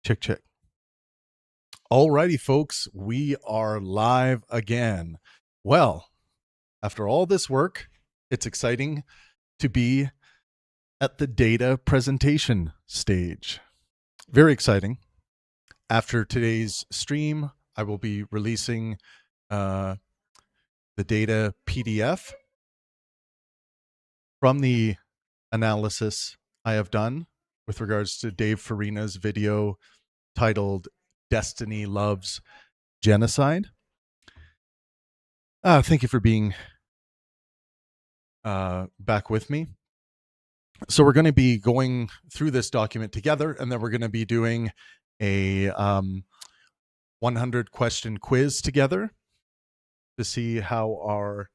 Check, check. Alrighty, folks, we are live again. Well, after all this work, it's exciting to be at the data presentation stage. Very exciting. After today's stream, I will be releasing the data PDF from the analysis I have done with regards to Dave Farina's video titled Destiny Loves Genocide. Thank you for being back with me. So we're going to be going through this document together, and then we're going to be doing a 100 question quiz together to see how our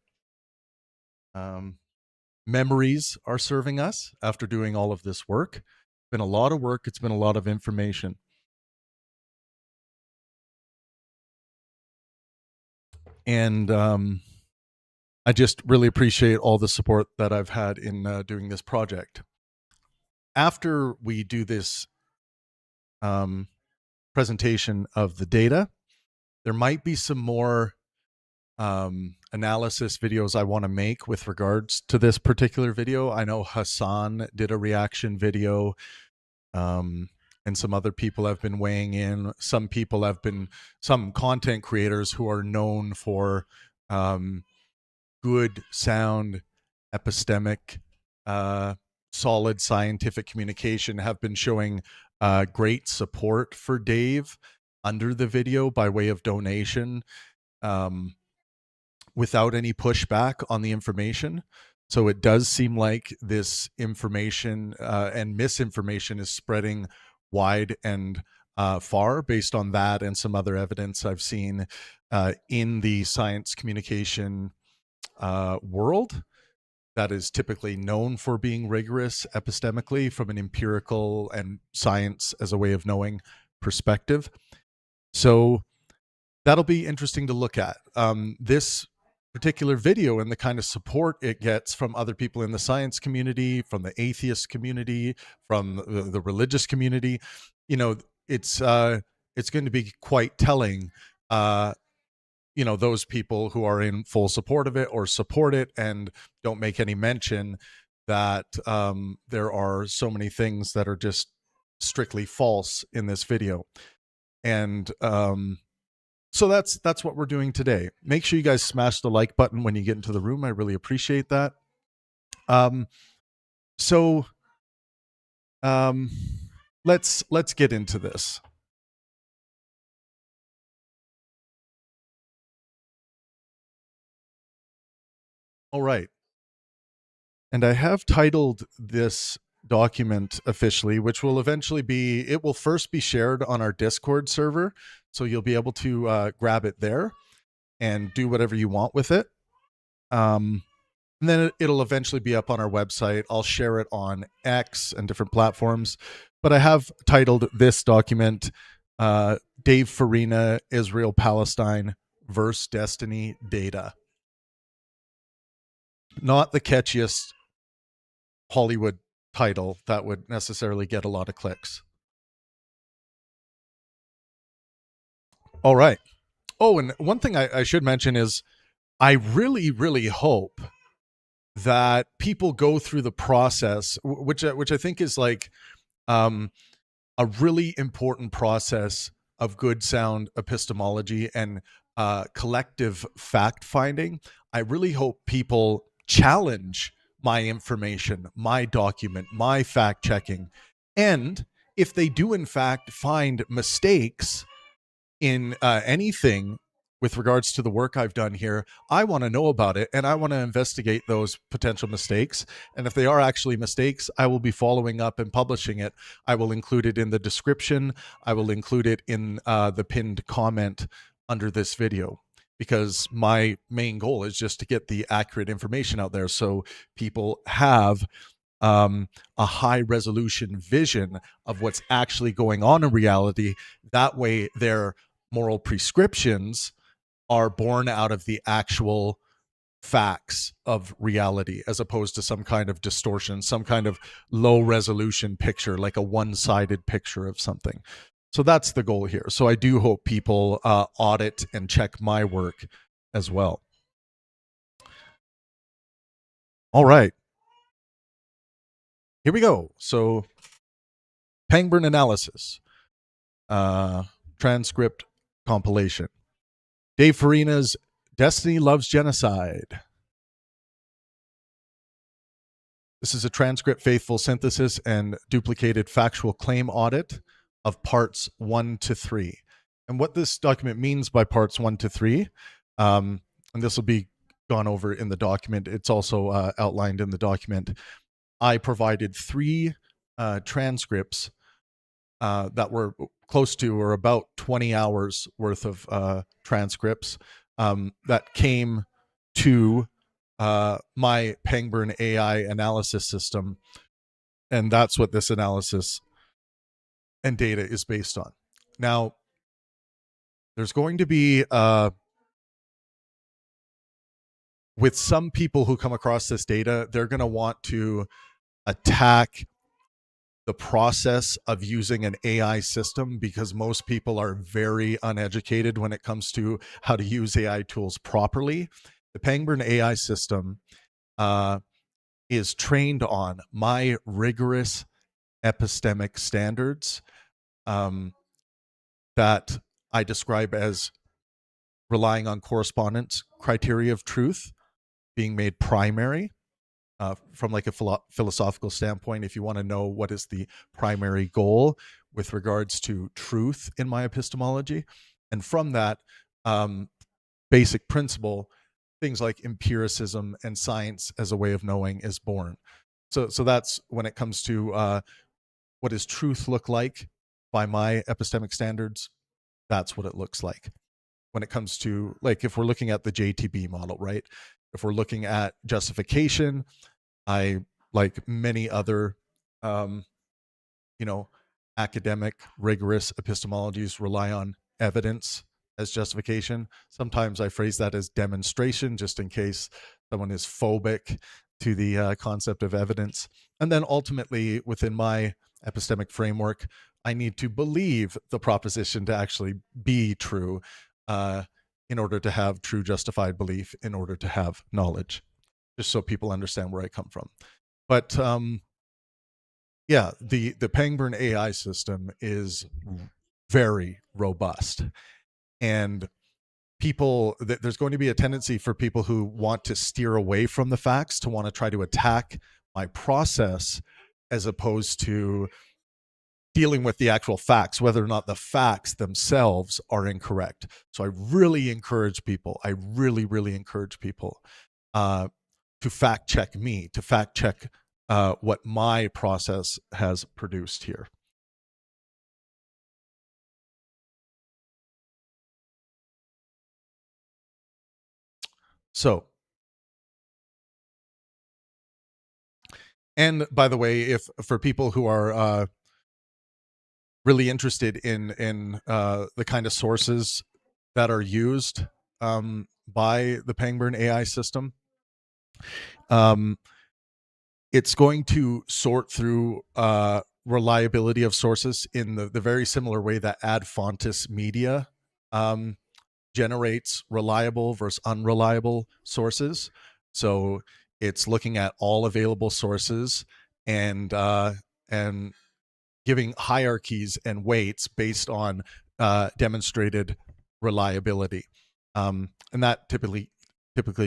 memories are serving us after doing all of this work. It's been a lot of work. It's been a lot of information. And I just really appreciate all the support that I've had in doing this project. After we do this presentation of the data, there might be some more analysis videos I want to make with regards to this particular video. I know Hassan did a reaction video, and some other people have been weighing in. Some content creators who are known for good sound, epistemic, solid scientific communication have been showing great support for Dave under the video by way of donation, without any pushback on the information. So it does seem like this information and misinformation is spreading wide and far based on that and some other evidence I've seen in the science communication world that is typically known for being rigorous epistemically from an empirical and science as a way of knowing perspective. So that'll be interesting to look at. This particular video and the kind of support it gets from other people in the science community, from the atheist community, from the religious community, it's going to be quite telling. Those people who are in full support of it or support it and don't make any mention that there are so many things that are just strictly false in this video. And so that's what we're doing today. Make sure you guys smash the like button when you get into the room. I really appreciate that. Let's get into this. All right. And I have titled this document officially, which will eventually it will first be shared on our Discord server. So you'll be able to grab it there and do whatever you want with it. And then it'll eventually be up on our website. I'll share it on X and different platforms. But I have titled this document, Dave Farina, Israel, Palestine, Verse Destiny Data. Not the catchiest Hollywood title that would necessarily get a lot of clicks. All right. Oh, and one thing I should mention is I really, really hope that people go through the process, which I think is like a really important process of good sound epistemology and collective fact finding. I really hope people challenge my information, my document, my fact checking. And if they do in fact find mistakes in anything with regards to the work I've done here, I want to know about it and I want to investigate those potential mistakes. And if they are actually mistakes, I will be following up and publishing it. I will include it in the description. I will include it in the pinned comment under this video, because my main goal is just to get the accurate information out there so people have a high resolution vision of what's actually going on in reality. That way their moral prescriptions are born out of the actual facts of reality, as opposed to some kind of distortion, some kind of low resolution picture, like a one-sided picture of something. So that's the goal here. So I do hope people audit and check my work as well. All right, here we go. So Pangburn analysis, transcript compilation. Dave Farina's Destiny Loves Genocide. This is a transcript faithful synthesis and duplicated factual claim audit of parts 1 to 3. And what this document means by parts 1 to 3, and this will be gone over in the document, it's also outlined in the document. I provided 3 transcripts that were close to or about 20 hours worth of transcripts that came to my Pangburn AI analysis system. And that's what this analysis and data is based on. Now, there's going to be, with some people who come across this data, they're going to want to attack the process of using an AI system because most people are very uneducated when it comes to how to use AI tools properly. The Pangburn AI system is trained on my rigorous epistemic standards that I describe as relying on correspondence criteria of truth being made primary. From like a philosophical standpoint, if you want to know what is the primary goal with regards to truth in my epistemology, and from that basic principle, things like empiricism and science as a way of knowing is born. So that's when it comes to what does truth look like by my epistemic standards. That's what it looks like. When it comes to, like, if we're looking at the JTB model, right? If we're looking at justification, I, like many other, academic, rigorous epistemologies, rely on evidence as justification. Sometimes I phrase that as demonstration, just in case someone is phobic to the concept of evidence. And then ultimately, within my epistemic framework, I need to believe the proposition to actually be true in order to have true justified belief, in order to have knowledge, just so people understand where I come from. But yeah, the Pangburn AI system is very robust, and there's going to be a tendency for people who want to steer away from the facts to want to try to attack my process as opposed to dealing with the actual facts, whether or not the facts themselves are incorrect. So I really encourage people, to fact check me, to fact check what my process has produced here. So, and by the way, if for people who are really interested in the kind of sources that are used by the Pangburn AI system, it's going to sort through reliability of sources in the very similar way that Ad Fontes Media generates reliable versus unreliable sources. So it's looking at all available sources and giving hierarchies and weights based on demonstrated reliability, and that typically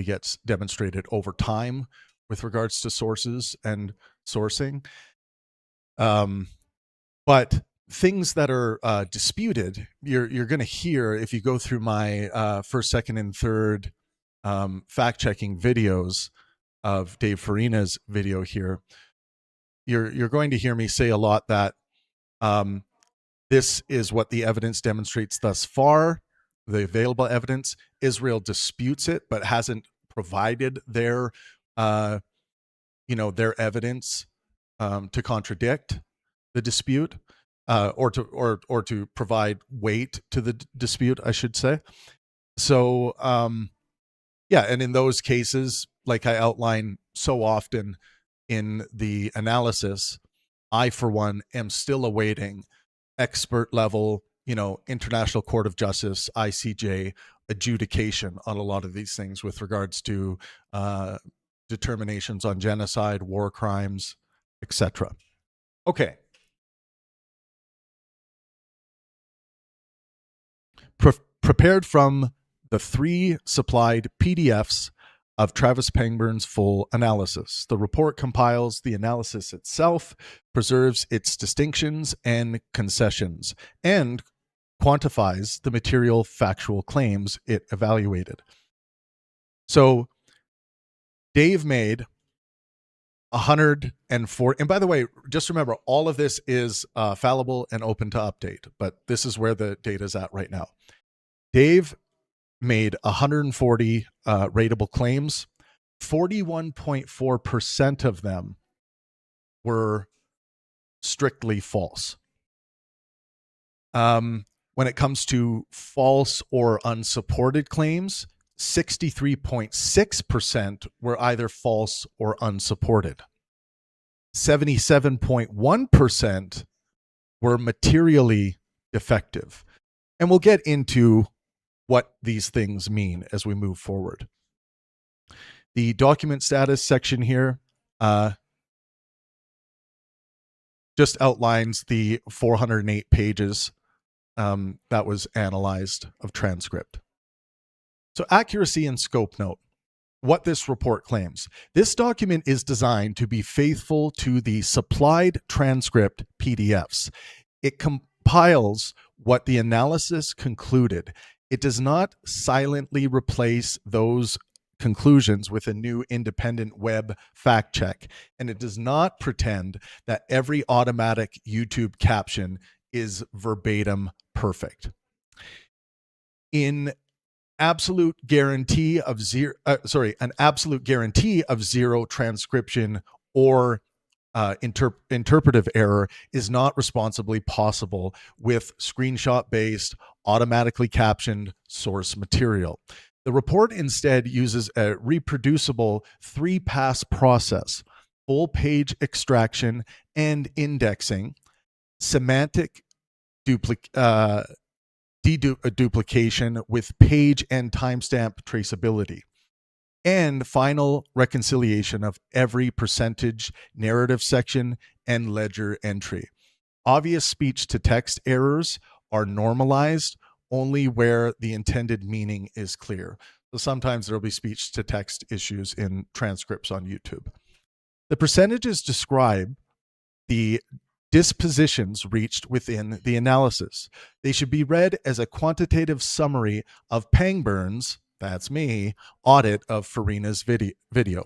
gets demonstrated over time with regards to sources and sourcing. But things that are disputed, you're going to hear if you go through my first, second, and third fact checking videos of Dave Farina's video here. You're going to hear me say a lot that this is what the evidence demonstrates thus far, the available evidence. Israel disputes it, but hasn't provided their their evidence to contradict the dispute, or to provide weight to the dispute, I should say. So yeah, and in those cases, like I outline so often in the analysis, I for one am still awaiting expert level, International Court of Justice, ICJ, adjudication on a lot of these things with regards to determinations on genocide, war crimes, etc. Okay. Prepared from the 3 supplied PDFs of Travis Pangburn's full analysis. The report compiles the analysis itself, preserves its distinctions and concessions, and quantifies the material factual claims it evaluated. So Dave made 104, and by the way, just remember, all of this is fallible and open to update, but this is where the data is at right now. Dave made 140 rateable claims. 41.4% of them were strictly false. When it comes to false or unsupported claims, 63.6% were either false or unsupported. 77.1% were materially defective. And we'll get into what these things mean as we move forward. The document status section here just outlines the 408 pages that was analyzed of transcript. So accuracy and scope note. What this report claims. This document is designed to be faithful to the supplied transcript PDFs. It compiles what the analysis concluded. It does not silently replace those conclusions with a new independent web fact check, and it does not pretend that every automatic YouTube caption is verbatim perfect. An absolute guarantee of zero transcription or interpretive error is not responsibly possible with screenshot-based, automatically captioned source material. The report instead uses a reproducible 3-pass process: full page extraction and indexing, semantic deduplication with page and timestamp traceability, and final reconciliation of every percentage, narrative section, and ledger entry. Obvious speech-to-text errors are normalized only where the intended meaning is clear. So sometimes there will be speech-to-text issues in transcripts on YouTube. The percentages describe the dispositions reached within the analysis. They should be read as a quantitative summary of Pangburn's, that's me, audit of FARINA's video,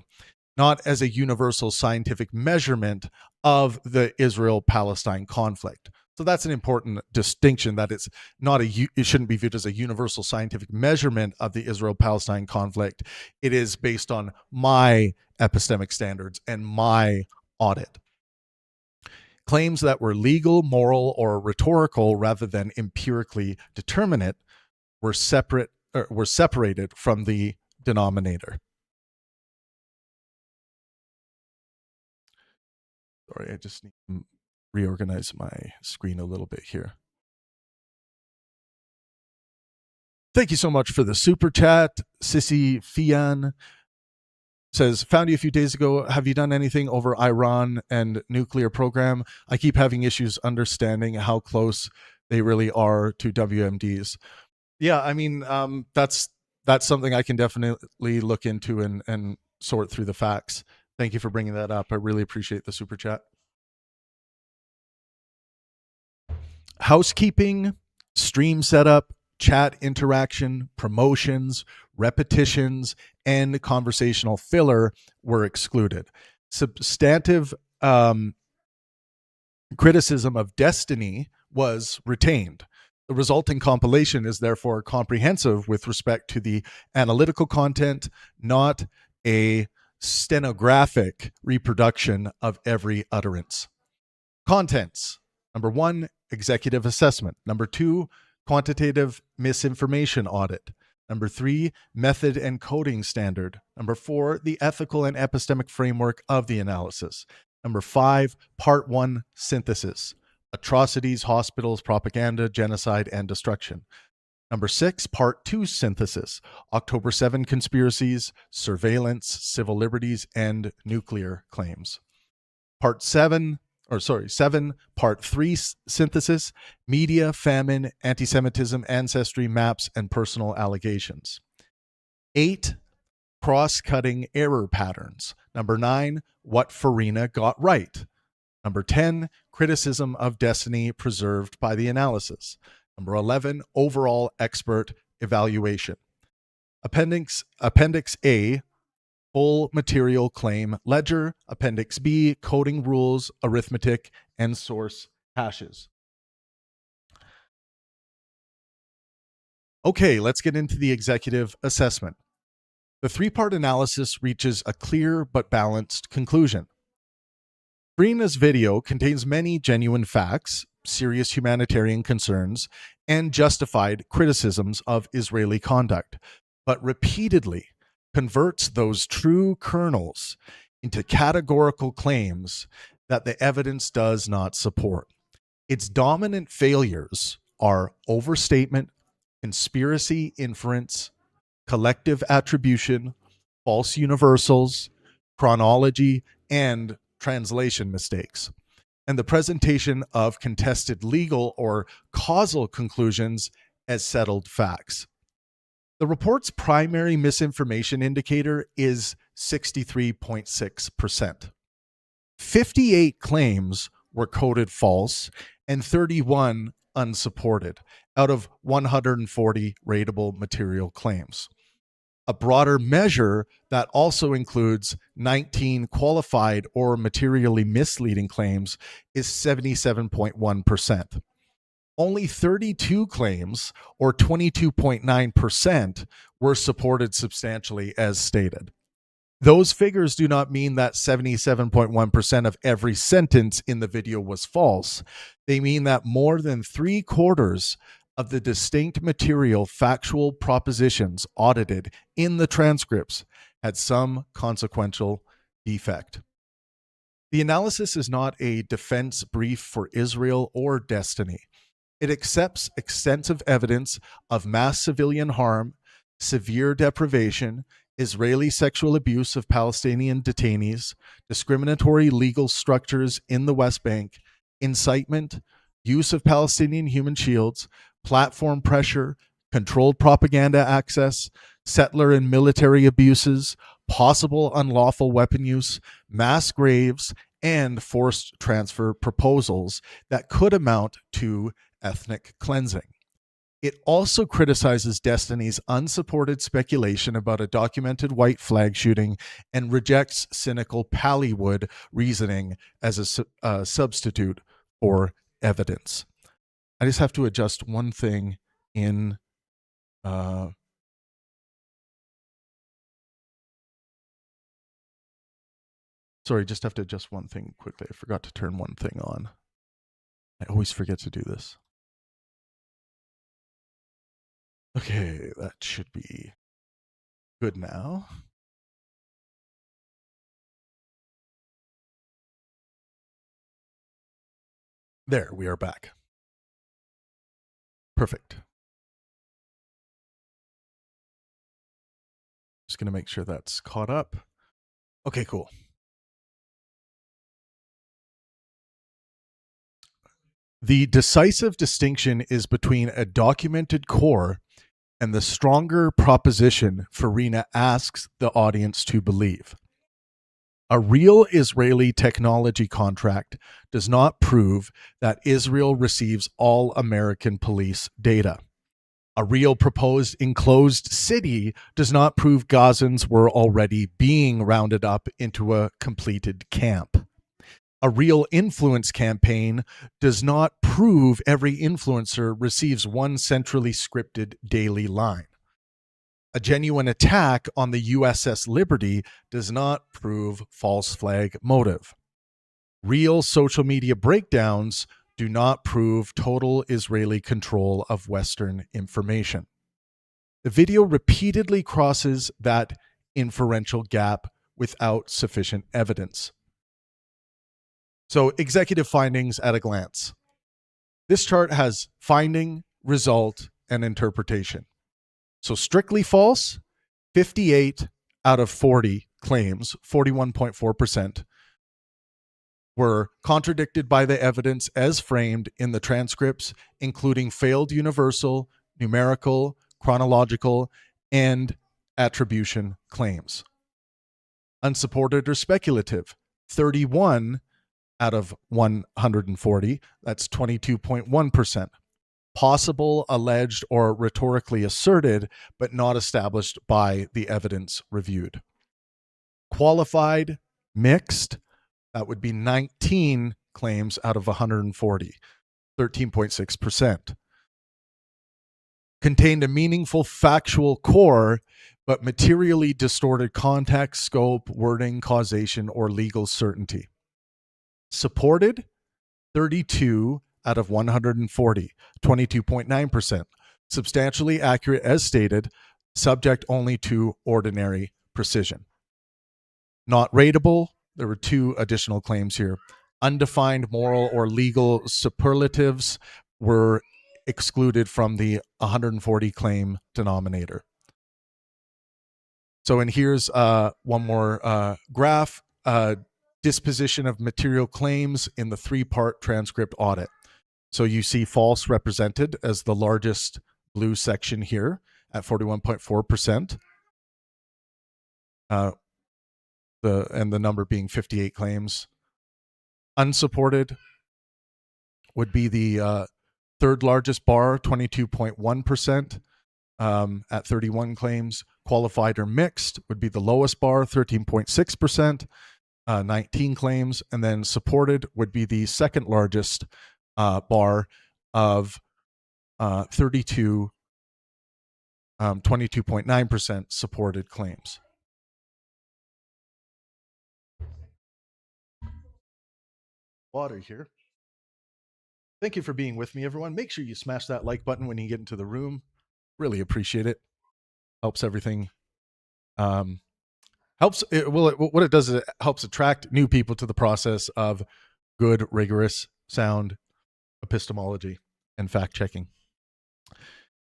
not as a universal scientific measurement of the Israel-Palestine conflict. So that's an important distinction, that it shouldn't be viewed as a universal scientific measurement of the Israel-Palestine conflict. It is based on my epistemic standards and my audit. Claims that were legal, moral, or rhetorical rather than empirically determinate were separated from the denominator. Sorry, I just need to reorganize my screen a little bit here. Thank you so much for the super chat. Sissy Fian says, found you a few days ago. Have you done anything over Iran and nuclear program? I keep having issues understanding how close they really are to WMDs. Yeah, I mean, that's something I can definitely look into and sort through the facts. Thank you for bringing that up. I really appreciate the super chat. Housekeeping, stream setup, chat interaction, promotions, repetitions, and conversational filler were excluded. Substantive criticism of destiny was retained. The resulting compilation is therefore comprehensive with respect to the analytical content, not a stenographic reproduction of every utterance. Contents. Number 1, executive assessment. Number 2, quantitative misinformation audit. Number 3, method and coding standard. Number 4, the ethical and epistemic framework of the analysis. Number 5, part 1, synthesis. atrocities, hospitals, propaganda, genocide, and destruction. Number 6, Part 2 synthesis, October 7 conspiracies, surveillance, civil liberties, and nuclear claims. Part 7, Part 3 synthesis, media, famine, anti-Semitism, ancestry, maps, and personal allegations. 8, cross-cutting error patterns. Number 9, what FARINA got right. Number 10, criticism of destiny preserved by the analysis. Number 11, overall expert evaluation. Appendix A, full material claim ledger. Appendix B, coding rules, arithmetic, and source hashes. Okay, let's get into the executive assessment. The three-part analysis reaches a clear but balanced conclusion. FARINA's video contains many genuine facts, serious humanitarian concerns, and justified criticisms of Israeli conduct, but repeatedly converts those true kernels into categorical claims that the evidence does not support. Its dominant failures are overstatement, conspiracy inference, collective attribution, false universals, chronology, and translation mistakes, and the presentation of contested legal or causal conclusions as settled facts. The report's primary misinformation indicator is 63.6%. 58 claims were coded false and 31 unsupported out of 140 ratable material claims. A broader measure that also includes 19 qualified or materially misleading claims is 77.1%. Only 32 claims, or 22.9%, were supported substantially as stated. Those figures do not mean that 77.1% of every sentence in the video was false. They mean that more than 3/4 of the distinct material factual propositions audited in the transcripts had some consequential defect. The analysis is not a defense brief for Israel or destiny. It accepts extensive evidence of mass civilian harm, severe deprivation, Israeli sexual abuse of Palestinian detainees, discriminatory legal structures in the West Bank, incitement, use of Palestinian human shields, platform pressure, controlled propaganda access, settler and military abuses, possible unlawful weapon use, mass graves, and forced transfer proposals that could amount to ethnic cleansing. It also criticizes Destiny's unsupported speculation about a documented white flag shooting and rejects cynical Pallywood reasoning as a substitute for evidence. I just have to adjust one thing in just have to adjust one thing quickly. I forgot to turn one thing on. I always forget to do this. Okay, that should be good now. There, we are back. Perfect. Just going to make sure that's caught up. Okay, cool. The decisive distinction is between a documented core and the stronger proposition FARINA asks the audience to believe. A real Israeli technology contract does not prove that Israel receives all American police data. A real proposed enclosed city does not prove Gazans were already being rounded up into a completed camp. A real influence campaign does not prove every influencer receives one centrally scripted daily line. A genuine attack on the USS Liberty does not prove false flag motive. Real social media breakdowns do not prove total Israeli control of Western information. The video repeatedly crosses that inferential gap without sufficient evidence. So, executive findings at a glance. This chart has finding, result, and interpretation. So strictly false, 58 out of 40 claims, 41.4%, were contradicted by the evidence as framed in the transcripts, including failed universal, numerical, chronological, and attribution claims. Unsupported or speculative, 31 out of 140, that's 22.1%. Possible, alleged, or rhetorically asserted, but not established by the evidence reviewed. Qualified, mixed, that would be 19 claims out of 140, 13.6%. Contained a meaningful factual core, but materially distorted context, scope, wording, causation, or legal certainty. Supported, 32 out of 140, 22.9%. Substantially accurate as stated, subject only to ordinary precision. Not rateable, there were 2 additional claims here. Undefined moral or legal superlatives were excluded from the 140 claim denominator. So, and here's one more graph, disposition of material claims in the 3-part transcript audit. So you see false represented as the largest blue section here at 41.4%. And the number being 58 claims. Unsupported would be the 3rd largest bar, 22.1%, at 31 claims. Qualified or mixed would be the lowest bar, 13.6%, 19 claims. And then supported would be the 2nd largest bar of 22.9% supported claims. Water here. Thank you for being with me, everyone. Make sure you smash that like button when you get into the room. Really appreciate it. Helps everything. What it does is it helps attract new people to the process of good, rigorous, sound epistemology and fact checking.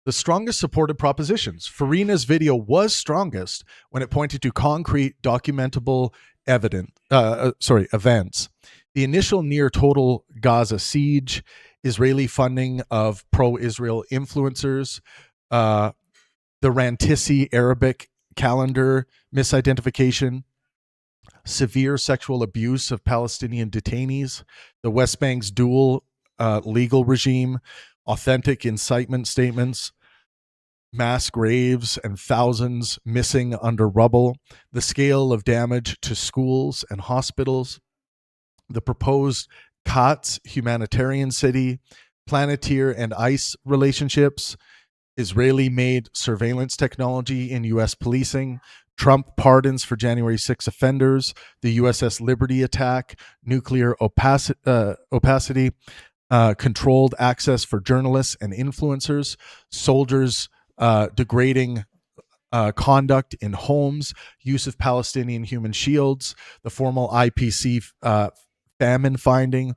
The strongest supported propositions. FARINA's video was strongest when it pointed to concrete, documentable events. The initial near total Gaza siege, Israeli funding of pro-Israel influencers, the Rantisi Arabic calendar misidentification, severe sexual abuse of Palestinian detainees, the West Bank's dual legal regime, authentic incitement statements, mass graves and thousands missing under rubble, the scale of damage to schools and hospitals, the proposed COTS humanitarian city, Planeteer and ICE relationships, Israeli-made surveillance technology in U.S. policing, Trump pardons for January 6 offenders, the USS Liberty attack, nuclear opacity, controlled access for journalists and influencers, soldiers degrading conduct in homes, use of Palestinian human shields, the formal IPC famine finding,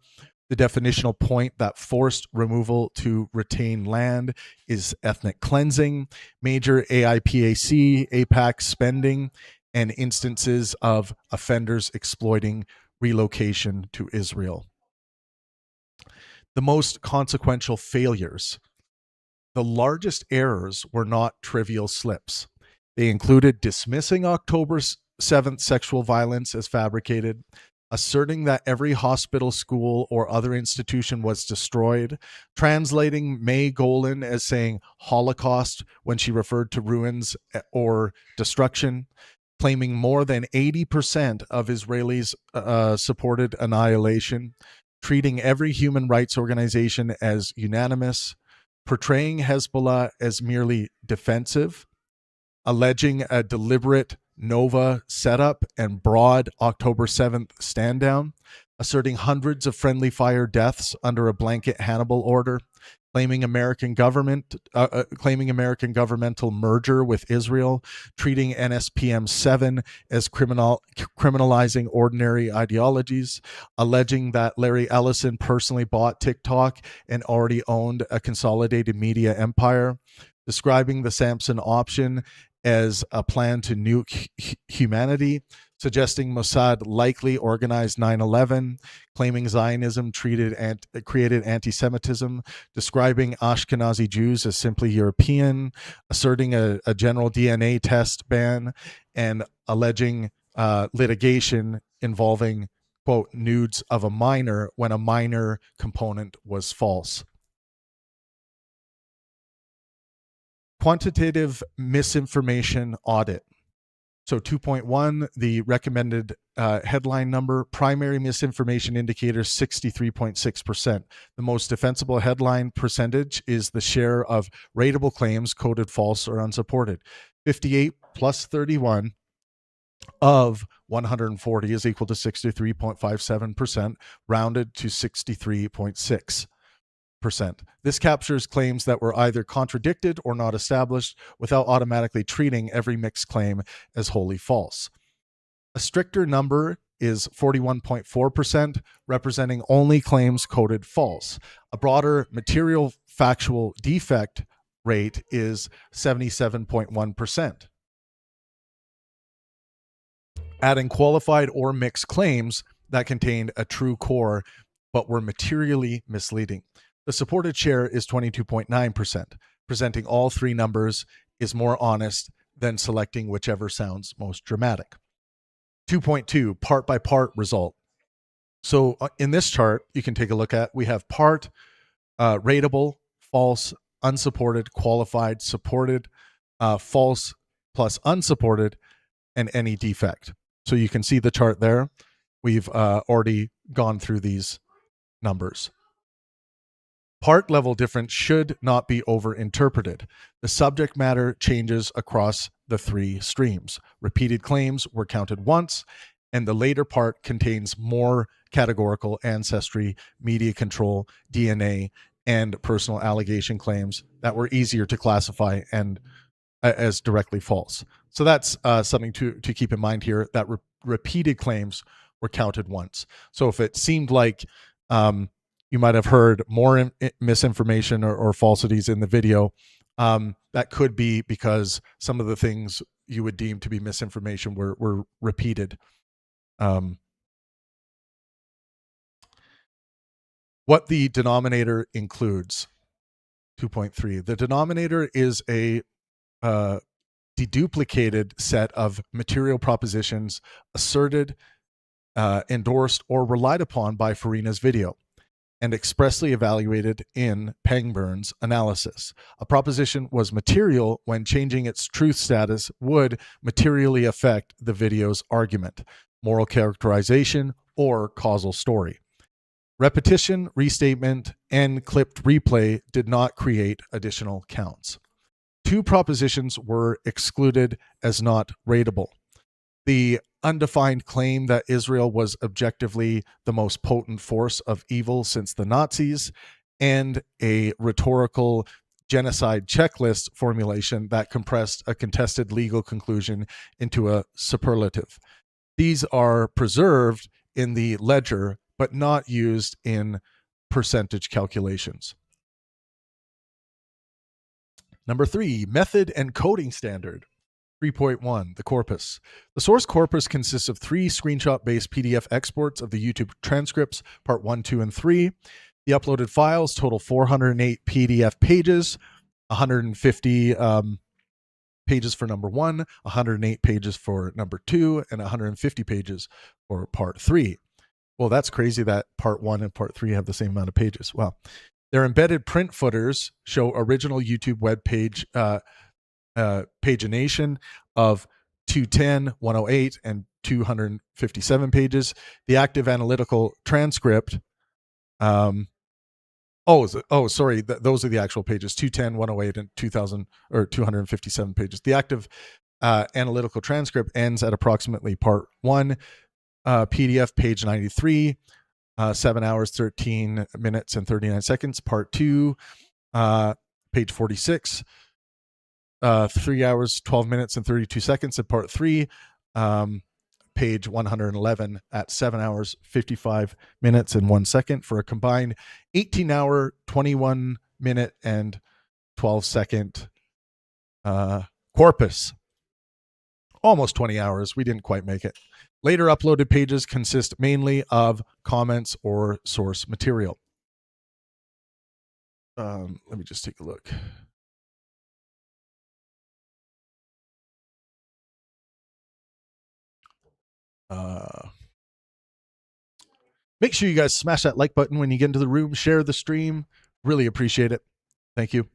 the definitional point that forced removal to retain land is ethnic cleansing, major AIPAC, APAC spending, and instances of offenders exploiting relocation to Israel. The most consequential failures. The largest errors were not trivial slips. They included dismissing October 7th sexual violence as fabricated, asserting that every hospital, school, or other institution was destroyed, translating May Golan as saying Holocaust when she referred to ruins or destruction, claiming more than 80% of Israelis supported annihilation, treating every human rights organization as unanimous, portraying Hezbollah as merely defensive, alleging a deliberate Nova setup and broad October 7th stand down, asserting hundreds of friendly fire deaths under a blanket Hannibal order, claiming American governmental merger with Israel, treating NSPM 7 as criminalizing ordinary ideologies, alleging that Larry Ellison personally bought TikTok and already owned a consolidated media empire, describing the Samson option as a plan to nuke humanity, suggesting Mossad likely organized 9/11, claiming Zionism created anti-Semitism, describing Ashkenazi Jews as simply European, asserting a general DNA test ban, and alleging litigation involving, quote, nudes of a minor when a minor component was false. Quantitative misinformation audit. So 2.1, the recommended headline number, primary misinformation indicator 63.6%. The most defensible headline percentage is the share of rateable claims coded false or unsupported. 58 plus 31 of 140 is equal to 63.57%, rounded to 63.6%. This captures claims that were either contradicted or not established without automatically treating every mixed claim as wholly false. A stricter number is 41.4%, representing only claims coded false. A broader material factual defect rate is 77.1%. Adding qualified or mixed claims that contained a true core but were materially misleading. The supported share is 22.9%. Presenting all three numbers is more honest than selecting whichever sounds most dramatic. 2.2, part by part result. So in this chart, you can take a look at, we have part, rateable, false, unsupported, qualified, supported, false plus unsupported, and any defect. So you can see the chart there. We've already gone through these numbers. Part level difference should not be overinterpreted. The subject matter changes across the three streams. Repeated claims were counted once, and the later part contains more categorical ancestry, media control, DNA, and personal allegation claims that were easier to classify and as directly false. So that's something to keep in mind here, that repeated claims were counted once. So if it seemed like you might have heard more misinformation or falsities in the video, that could be because some of the things you would deem to be misinformation were repeated. What the denominator includes. 2.3. The denominator is a deduplicated set of material propositions asserted, endorsed, or relied upon by FARINA's video and expressly evaluated in Pangburn's analysis. A proposition was material when changing its truth status would materially affect the video's argument, moral characterization, or causal story. Repetition, restatement, and clipped replay did not create additional counts. Two propositions were excluded as not rateable. The undefined claim that Israel was objectively the most potent force of evil since the Nazis, and a rhetorical genocide checklist formulation that compressed a contested legal conclusion into a superlative. These are preserved in the ledger, but not used in percentage calculations. Number 3, method and coding standard. 3.1, the corpus. The source corpus consists of 3 screenshot-based PDF exports of the YouTube transcripts, part 1, 2, and 3. The uploaded files total 408 PDF pages, 150 pages for number 1, 108 pages for number 2, and 150 pages for part 3. Well, that's crazy that part 1 and part 3 have the same amount of pages. Well, their embedded print footers show original YouTube web page pagination of 210, 108, and 257 pages. The active analytical transcript, sorry, those are the actual pages, 210, 108, and 2000 or 257 pages. The active analytical transcript ends at approximately part 1, PDF page 93, 7 hours, 13 minutes, and 39 seconds. Part 2, Page 46, 3 hours, 12 minutes, and 32 seconds in part 3. Page 111 at 7 hours, 55 minutes, and 1 second for a combined 18-hour, 21-minute, and 12-second corpus. Almost 20 hours. We didn't quite make it. Later uploaded pages consist mainly of comments or source material. Let me just take a look. Make sure you guys smash that like button when you get into the room. Share the stream. Really appreciate it. Thank you.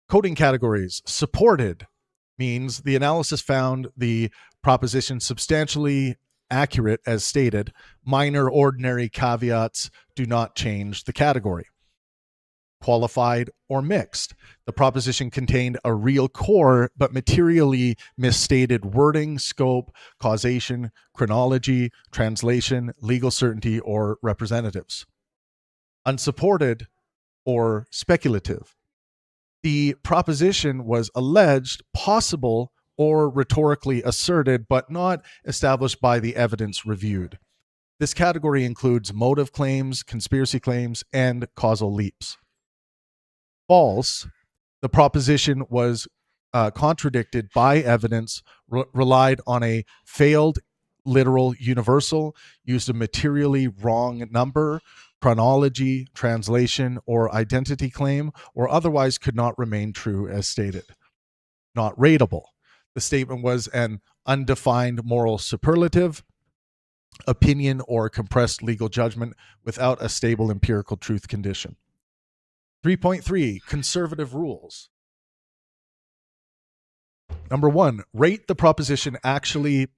Coding categories. Supported means the analysis found the proposition substantially accurate as stated. Minor ordinary caveats do not change the category. Qualified or mixed. The proposition contained a real core, but materially misstated wording, scope, causation, chronology, translation, legal certainty, or representatives. Unsupported or speculative. The proposition was alleged, possible, or rhetorically asserted, but not established by the evidence reviewed. This category includes motive claims, conspiracy claims, and causal leaps. False. The proposition was contradicted by evidence, relied on a failed literal universal, used a materially wrong number, chronology, translation, or identity claim, or otherwise could not remain true as stated. Not rateable. The statement was an undefined moral superlative, opinion, or compressed legal judgment without a stable empirical truth condition. 3.3, conservative rules. Number 1, rate the proposition actually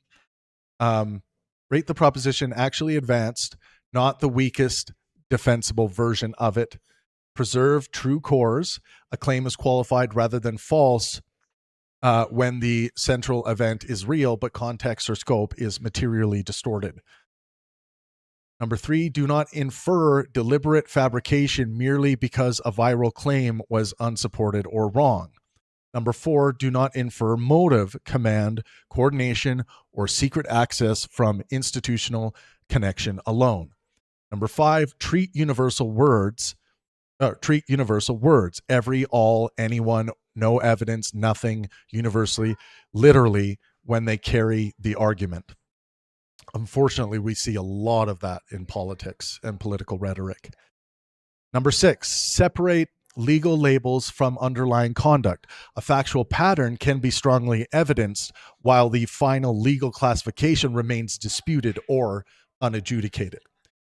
advanced, not the weakest defensible version of it. Preserve true cores. A claim is qualified rather than false when the central event is real, but context or scope is materially distorted. Number 3, do not infer deliberate fabrication merely because a viral claim was unsupported or wrong. Number 4, do not infer motive, command, coordination, or secret access from institutional connection alone. Number 5, treat universal words. Every, all, anyone, no evidence, nothing, universally, literally, when they carry the argument. Unfortunately, we see a lot of that in politics and political rhetoric. Number 6, separate legal labels from underlying conduct. A factual pattern can be strongly evidenced while the final legal classification remains disputed or unadjudicated.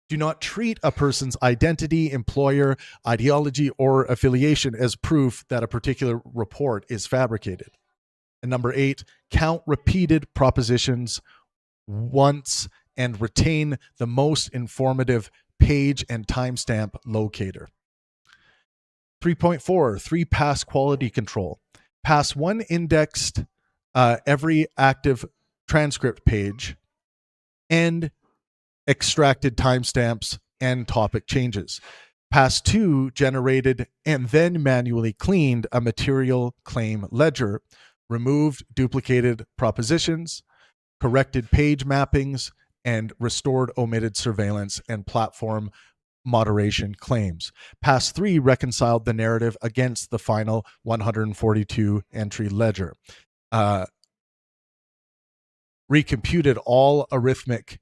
Do not treat a person's identity, employer, ideology, or affiliation as proof that a particular report is fabricated. And number 8, count repeated propositions once and retain the most informative page and timestamp locator. 3.4, 3 pass quality control. Pass one indexed every active transcript page and extracted timestamps and topic changes. Pass 2 generated and then manually cleaned a material claim ledger, removed duplicated propositions, corrected page mappings, and restored omitted surveillance and platform moderation claims. Pass 3 reconciled the narrative against the final 142 entry ledger, recomputed all arithmetic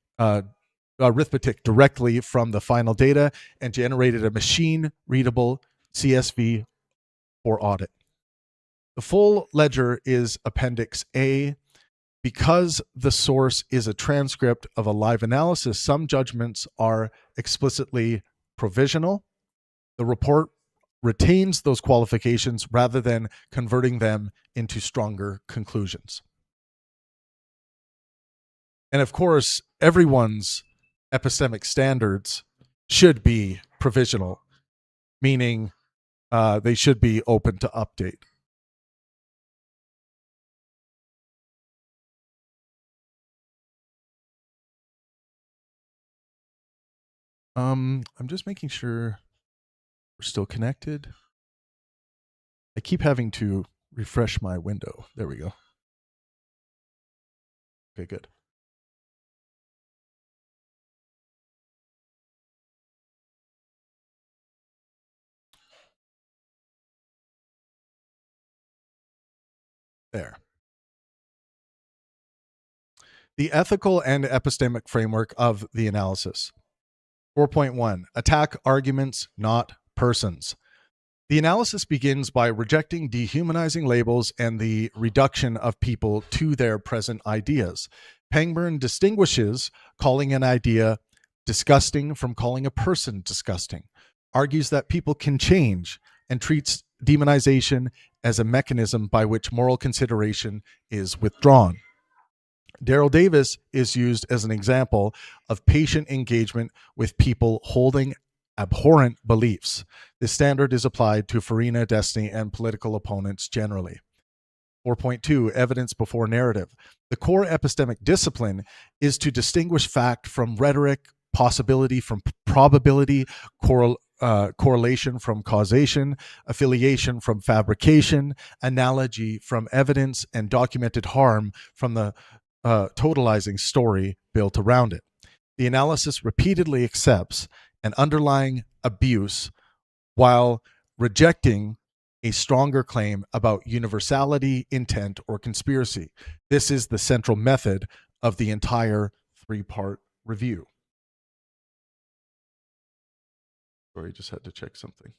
directly from the final data, and generated a machine-readable CSV for audit. The full ledger is Appendix A. Because the source is a transcript of a live analysis, some judgments are explicitly provisional. The report retains those qualifications rather than converting them into stronger conclusions. And of course, everyone's epistemic standards should be provisional, meaning they should be open to update. I'm just making sure we're still connected. I keep having to refresh my window. There we go. Okay, good. There. The ethical and epistemic framework of the analysis. 4.1 Attack arguments, not persons. The analysis begins by rejecting dehumanizing labels and the reduction of people to their present ideas. Pangburn distinguishes calling an idea disgusting from calling a person disgusting, argues that people can change, and treats demonization as a mechanism by which moral consideration is withdrawn. Daryl Davis is used as an example of patient engagement with people holding abhorrent beliefs. This standard is applied to FARINA, destiny, and political opponents generally. 4.2 Evidence before narrative. The core epistemic discipline is to distinguish fact from rhetoric, possibility from probability, correlation from causation, affiliation from fabrication, analogy from evidence, and documented harm from the totalizing story built around it. The analysis repeatedly accepts an underlying abuse while rejecting a stronger claim about universality, intent, or conspiracy. This is the central method of the entire three-part review. Sorry, just had to check something.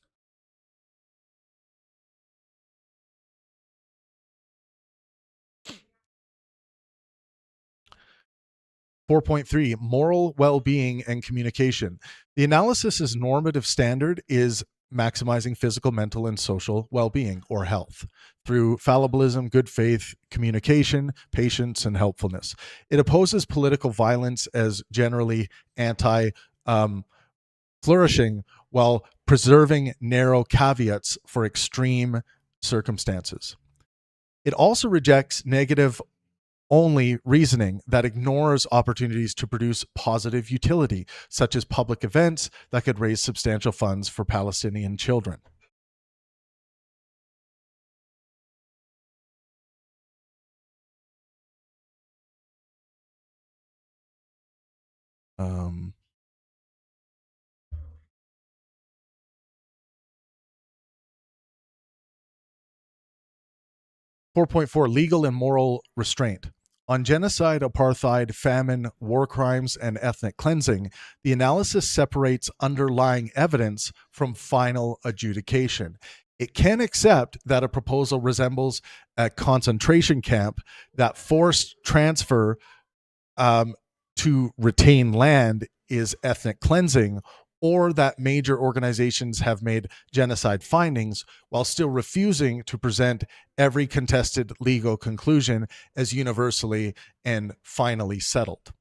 Four point three, moral well-being and communication. The analysis's normative standard is maximizing physical, mental, and social well-being or health through fallibilism, good faith, communication, patience, and helpfulness. It opposes political violence as generally anti-flourishing while preserving narrow caveats for extreme circumstances. It also rejects negative only reasoning that ignores opportunities to produce positive utility, such as public events that could raise substantial funds for Palestinian children. Um, 4.4 Legal and moral restraint. On genocide, apartheid, famine, war crimes, and ethnic cleansing, the analysis separates underlying evidence from final adjudication. It can accept that a proposal resembles a concentration camp, that forced transfer to retain land is ethnic cleansing, or that major organizations have made genocide findings while still refusing to present every contested legal conclusion as universally and finally settled.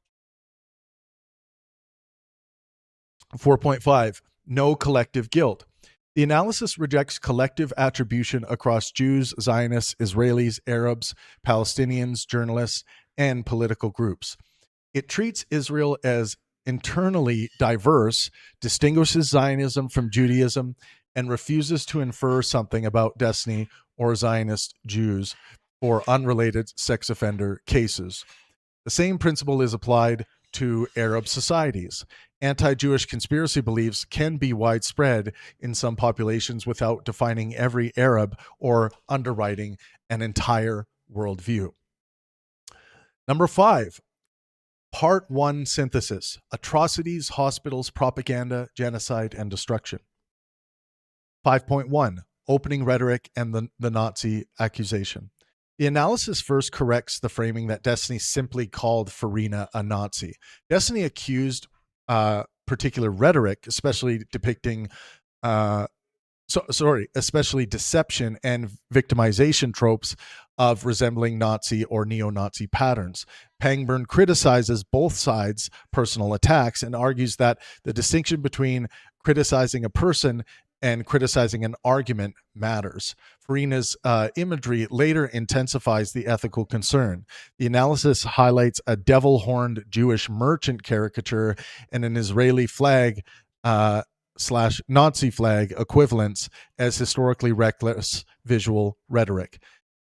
4.5 No collective guilt. The analysis rejects collective attribution across Jews, Zionists, Israelis, Arabs, Palestinians, journalists, and political groups. It treats Israel as internally diverse, distinguishes Zionism from Judaism, and refuses to infer something about destiny or Zionist Jews for unrelated sex offender cases. The same principle is applied to Arab societies. Anti-Jewish conspiracy beliefs can be widespread in some populations without defining every Arab or underwriting an entire worldview. Number 5, Part 1 synthesis: atrocities, hospitals, propaganda, genocide, and destruction. 5.1 Opening rhetoric and the Nazi accusation. The analysis first corrects the framing that Destiny simply called FARINA a Nazi. Destiny accused particular rhetoric, especially depicting especially deception and victimization tropes of resembling Nazi or neo-Nazi patterns. Pangburn criticizes both sides' personal attacks and argues that the distinction between criticizing a person and criticizing an argument matters. FARINA's imagery later intensifies the ethical concern. The analysis highlights a devil-horned Jewish merchant caricature and an Israeli flag Nazi flag equivalents as historically reckless visual rhetoric.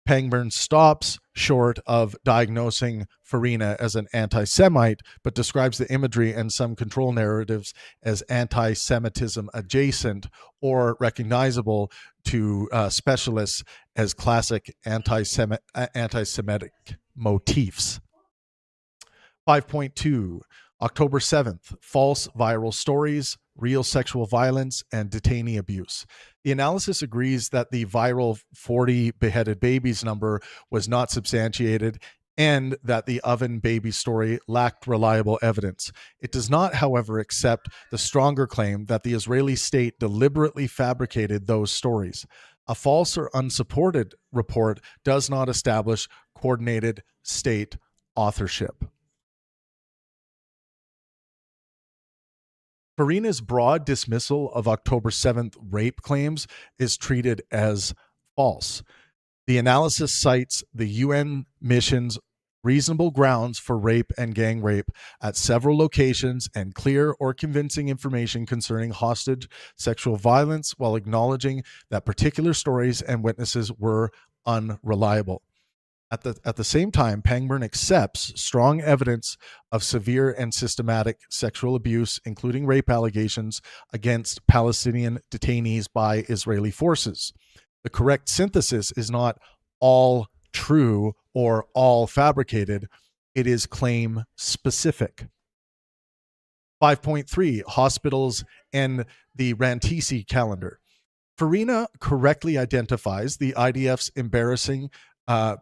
Pangburn stops short of diagnosing Farina as an anti Semite, but describes the imagery and some control narratives as anti Semitism adjacent or recognizable to specialists as classic anti Semitic motifs. 5.2 October 7th, false viral stories, real sexual violence, and detainee abuse. The analysis agrees that the viral 40 beheaded babies number was not substantiated and that the oven baby story lacked reliable evidence. It does not, however, accept the stronger claim that the Israeli state deliberately fabricated those stories. A false or unsupported report does not establish coordinated state authorship. Farina's broad dismissal of October 7th rape claims is treated as false. The analysis cites the UN mission's reasonable grounds for rape and gang rape at several locations and clear or convincing information concerning hostage sexual violence while acknowledging that particular stories and witnesses were unreliable. At the same time, Pangburn accepts strong evidence of severe and systematic sexual abuse, including rape allegations against Palestinian detainees by Israeli forces. The correct synthesis is not all true or all fabricated, it is claim specific. 5.3 Hospitals and the Rantisi calendar. Farina correctly identifies the IDF's embarrassing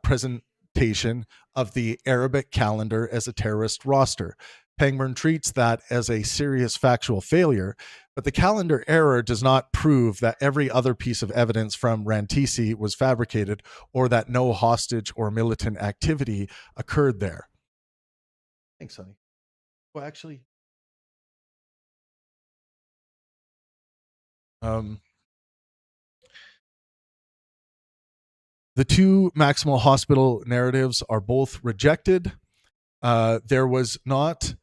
presentation of the Arabic calendar as a terrorist roster. Pangburn treats that as a serious factual failure, but the calendar error does not prove that every other piece of evidence from Rantisi was fabricated or that no hostage or militant activity occurred there. Thanks, honey. Well, actually, the two Maximal Hospital narratives are both rejected. There was not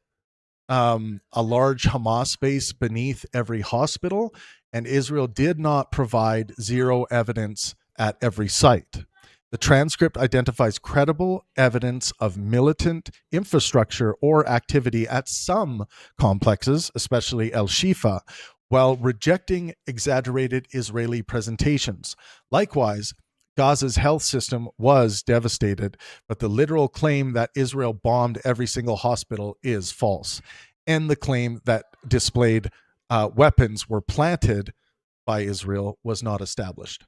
a large Hamas base beneath every hospital, and Israel did not provide zero evidence at every site. The transcript identifies credible evidence of militant infrastructure or activity at some complexes, especially El Shifa, while rejecting exaggerated Israeli presentations. Likewise, Gaza's health system was devastated, but the literal claim that Israel bombed every single hospital is false. And the claim that displayed weapons were planted by Israel was not established.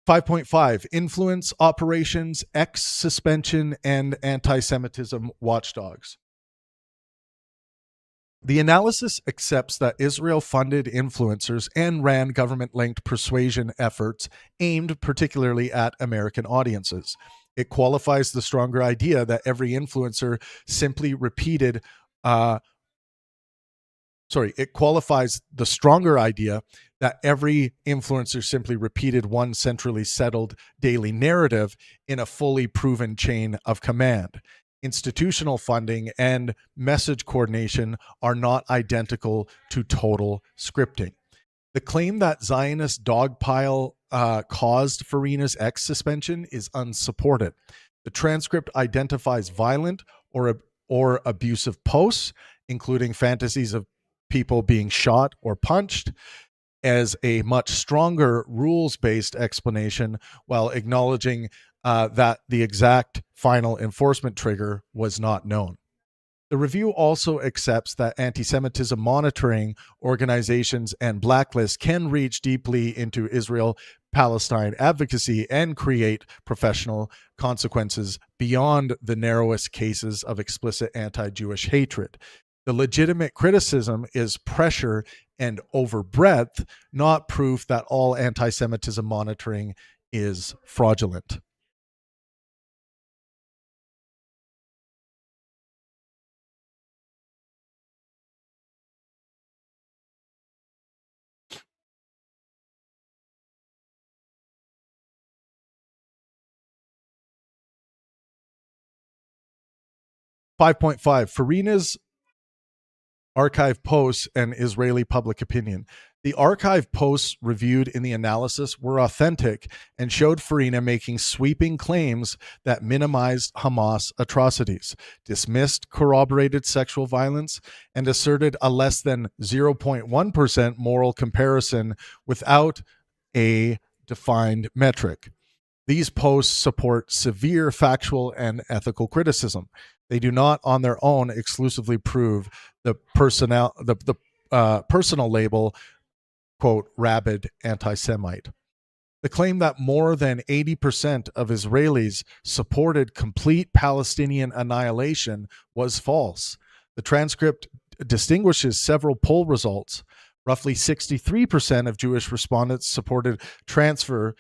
5.5 Influence operations, X suspension, and anti Semitism watchdogs. The analysis accepts that Israel funded influencers and ran government linked persuasion efforts aimed particularly at American audiences. It qualifies the stronger idea that every influencer simply repeated. It qualifies the stronger idea that every influencer simply repeated one centrally settled daily narrative in a fully proven chain of command. Institutional funding and message coordination are not identical to total scripting. The claim that Zionist dogpile caused Farina's X suspension is unsupported. The transcript identifies violent or abusive posts, including fantasies of people being shot or punched, as a much stronger rules-based explanation, while acknowledging that the exact final enforcement trigger was not known. The review also accepts that anti-Semitism monitoring organizations and blacklists can reach deeply into Israel-Palestine advocacy and create professional consequences beyond the narrowest cases of explicit anti-Jewish hatred. The legitimate criticism is pressure and overbreadth, not proof that all anti-Semitism monitoring is fraudulent. Five point five. Farina's Archive posts and Israeli public opinion. The archive posts reviewed in the analysis were authentic and showed FARINA making sweeping claims that minimized Hamas atrocities, dismissed corroborated sexual violence, and asserted a less than 0.1% moral comparison without a defined metric. These posts support severe factual and ethical criticism. They do not, on their own, exclusively prove the personal label, quote, rabid anti-Semite. The claim that more than 80% of Israelis supported complete Palestinian annihilation was false. The transcript distinguishes several poll results. Roughly 63% of Jewish respondents supported transfer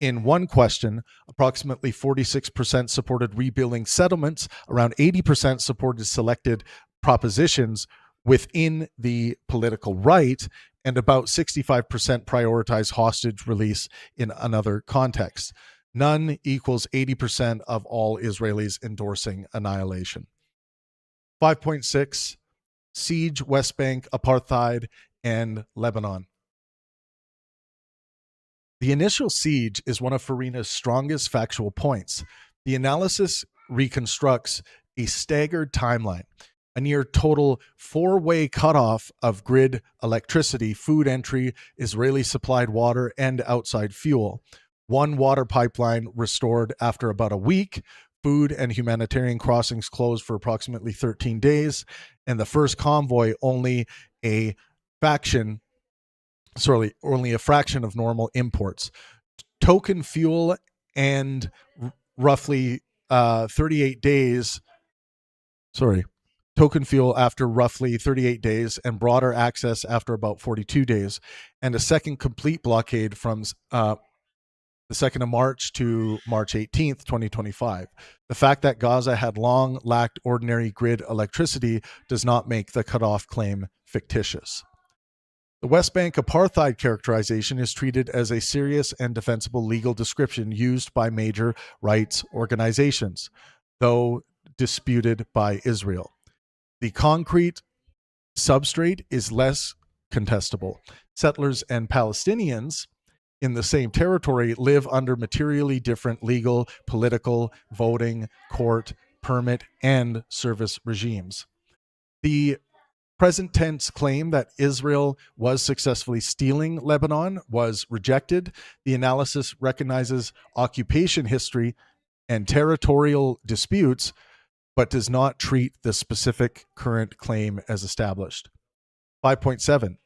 in one question. Approximately 46% supported rebuilding settlements. Around 80% supported selected propositions within the political right, and about 65% prioritized hostage release in another context. None equals 80% of all Israelis endorsing annihilation. 5.6, siege, West Bank, apartheid, and Lebanon. The initial siege is one of FARINA's strongest factual points. The analysis reconstructs a staggered timeline, a near total four-way cutoff of grid electricity, food entry, Israeli supplied water, and outside fuel. One water pipeline restored after about a week, food and humanitarian crossings closed for approximately 13 days, and the first convoy only a fraction of normal imports. Token fuel and roughly 38 days. Token fuel after roughly 38 days, and broader access after about 42 days, and a second complete blockade from the 2nd of March to March 18th, 2025. The fact that Gaza had long lacked ordinary grid electricity does not make the cutoff claim fictitious. The West Bank apartheid characterization is treated as a serious and defensible legal description used by major rights organizations, though disputed by Israel. The concrete substrate is less contestable. Settlers and Palestinians in the same territory live under materially different legal, political, voting, court, permit, and service regimes. The present tense claim that Israel was successfully stealing Lebanon was rejected. The analysis recognizes occupation history and territorial disputes, but does not treat the specific current claim as established. 5.7,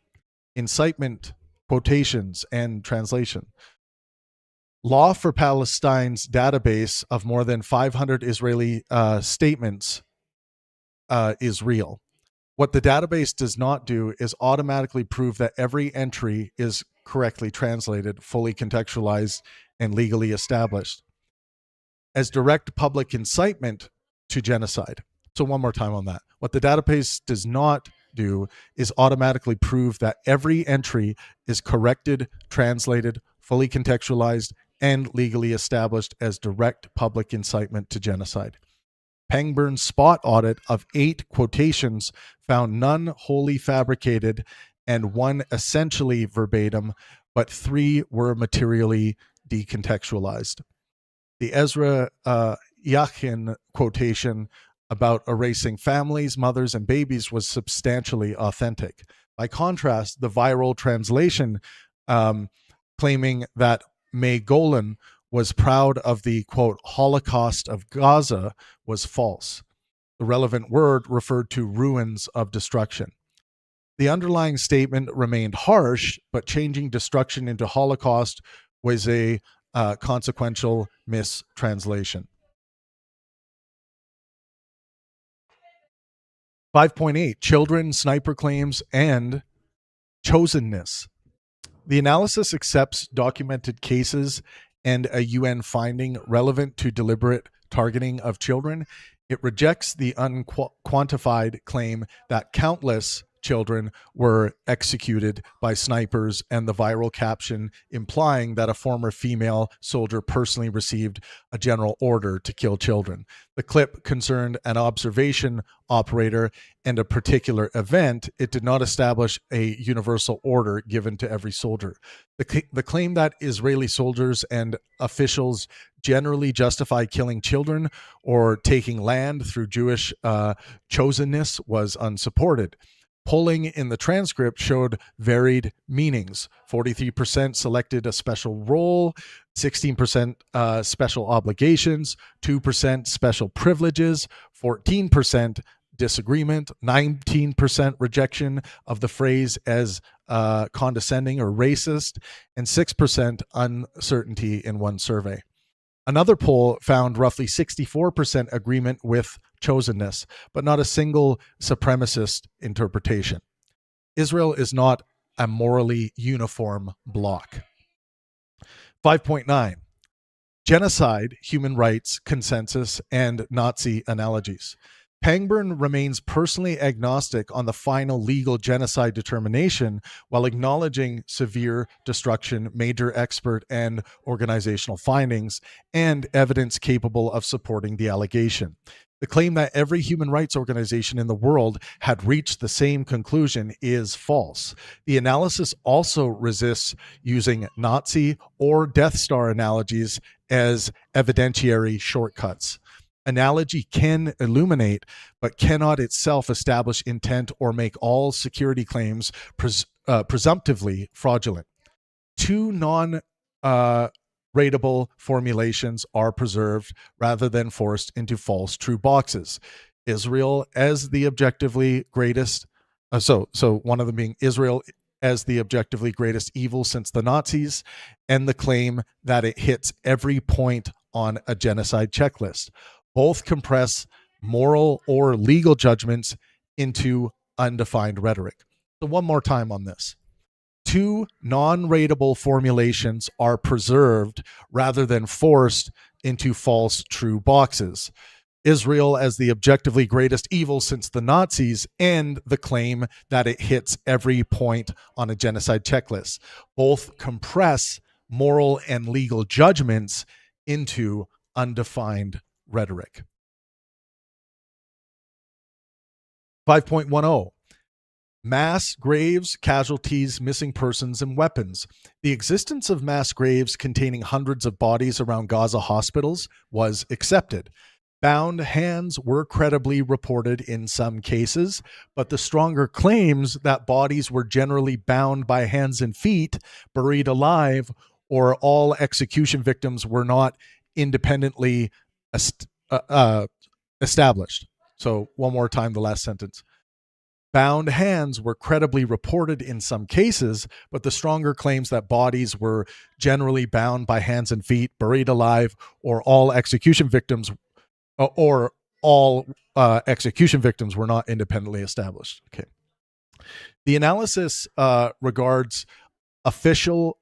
incitement, quotations, and translation. Law for Palestine's database of more than 500 Israeli statements is real. What the database does not do is automatically prove that every entry is correctly translated, fully contextualized, and legally established as direct public incitement to genocide. So one more time on that. What the database does not do is automatically prove that every entry is corrected, translated, fully contextualized, and legally established as direct public incitement to genocide. Pangburn's spot audit of 8 quotations found none wholly fabricated and 1 essentially verbatim, but 3 were materially decontextualized. The Ezra Yachin quotation about erasing families, mothers, and babies was substantially authentic. By contrast, the viral translation claiming that May Golan was proud of the, quote, Holocaust of Gaza was false. The relevant word referred to ruins of destruction. The underlying statement remained harsh, but changing destruction into Holocaust was a consequential mistranslation. 5.8, children, sniper claims, and chosenness. The analysis accepts documented cases and a UN finding relevant to deliberate targeting of children. It rejects the unquantified claim that countless children were executed by snipers, and the viral caption implying that a former female soldier personally received a general order to kill children. The clip concerned an observation operator and a particular event. It did not establish a universal order given to every soldier. The claim that Israeli soldiers and officials generally justify killing children or taking land through Jewish chosenness was unsupported. Polling in the transcript showed varied meanings. 43% selected a special role, 16% special obligations, 2% special privileges, 14% disagreement, 19% rejection of the phrase as condescending or racist, and 6% uncertainty in one survey. Another poll found roughly 64% agreement with chosenness, but not a single supremacist interpretation. Israel is not a morally uniform bloc. 5.9. Genocide, human rights, consensus, and Nazi analogies. Pangburn remains personally agnostic on the final legal genocide determination while acknowledging severe destruction, major expert and organizational findings, and evidence capable of supporting the allegation. The claim that every human rights organization in the world had reached the same conclusion is false. The analysis also resists using Nazi or Death Star analogies as evidentiary shortcuts. Analogy can illuminate, but cannot itself establish intent or make all security claims presumptively fraudulent. Two non-ratable formulations are preserved rather than forced into false true boxes. Israel as the objectively greatest, so one of them being Israel as the objectively greatest evil since the Nazis, and the claim that it hits every point on a genocide checklist. Both compress moral or legal judgments into undefined rhetoric. So one more time on this. Two non-ratable formulations are preserved rather than forced into false true boxes. Israel as the objectively greatest evil since the Nazis, and the claim that it hits every point on a genocide checklist. Both compress moral and legal judgments into undefined rhetoric. 5.10. Mass graves, casualties, missing persons, and weapons. The existence of mass graves containing hundreds of bodies around Gaza hospitals was accepted. Bound hands were credibly reported in some cases, but the stronger claims that bodies were generally bound by hands and feet, buried alive, or all execution victims were not independently established. So one more time, the last sentence. Bound hands were credibly reported in some cases, but the stronger claims that bodies were generally bound by hands and feet, buried alive, or all execution victims were not independently established. Okay. The analysis regards official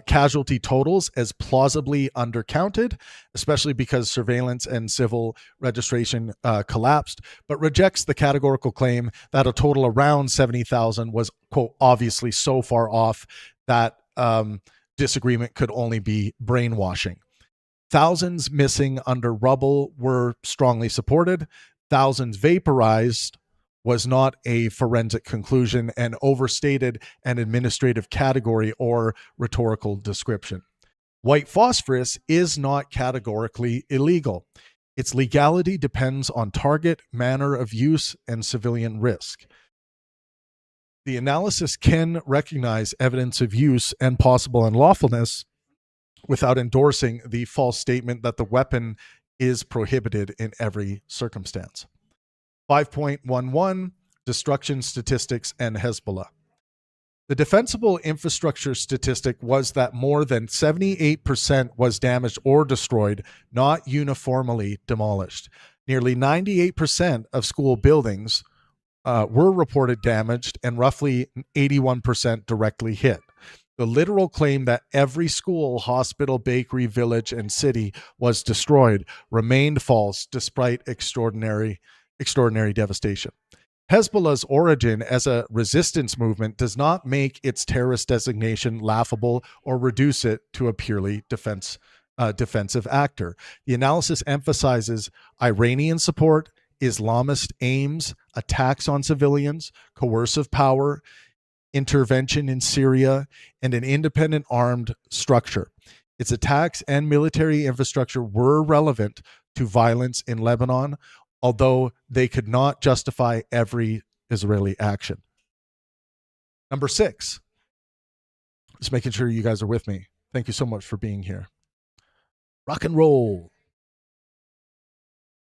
casualty totals as plausibly undercounted, especially because surveillance and civil registration collapsed, but rejects the categorical claim that a total around 70,000 was, quote, obviously so far off that disagreement could only be brainwashing. Thousands missing under rubble were strongly supported. Thousands vaporized was not a forensic conclusion and overstated an administrative category or rhetorical description. White phosphorus is not categorically illegal. Its legality depends on target, manner of use, and civilian risk. The analysis can recognize evidence of use and possible unlawfulness without endorsing the false statement that the weapon is prohibited in every circumstance. 5.11, destruction statistics and Hezbollah. The defensible infrastructure statistic was that more than 78% was damaged or destroyed, not uniformly demolished. Nearly 98% of school buildings were reported damaged, and roughly 81% directly hit. The literal claim that every school, hospital, bakery, village, and city was destroyed remained false despite extraordinary devastation. Hezbollah's origin as a resistance movement does not make its terrorist designation laughable or reduce it to a purely defensive actor. The analysis emphasizes Iranian support, Islamist aims, attacks on civilians, coercive power, intervention in Syria, and an independent armed structure. Its attacks and military infrastructure were relevant to violence in Lebanon, although they could not justify every Israeli action. Number 6, just making sure you guys are with me. Thank you so much for being here. Rock and roll.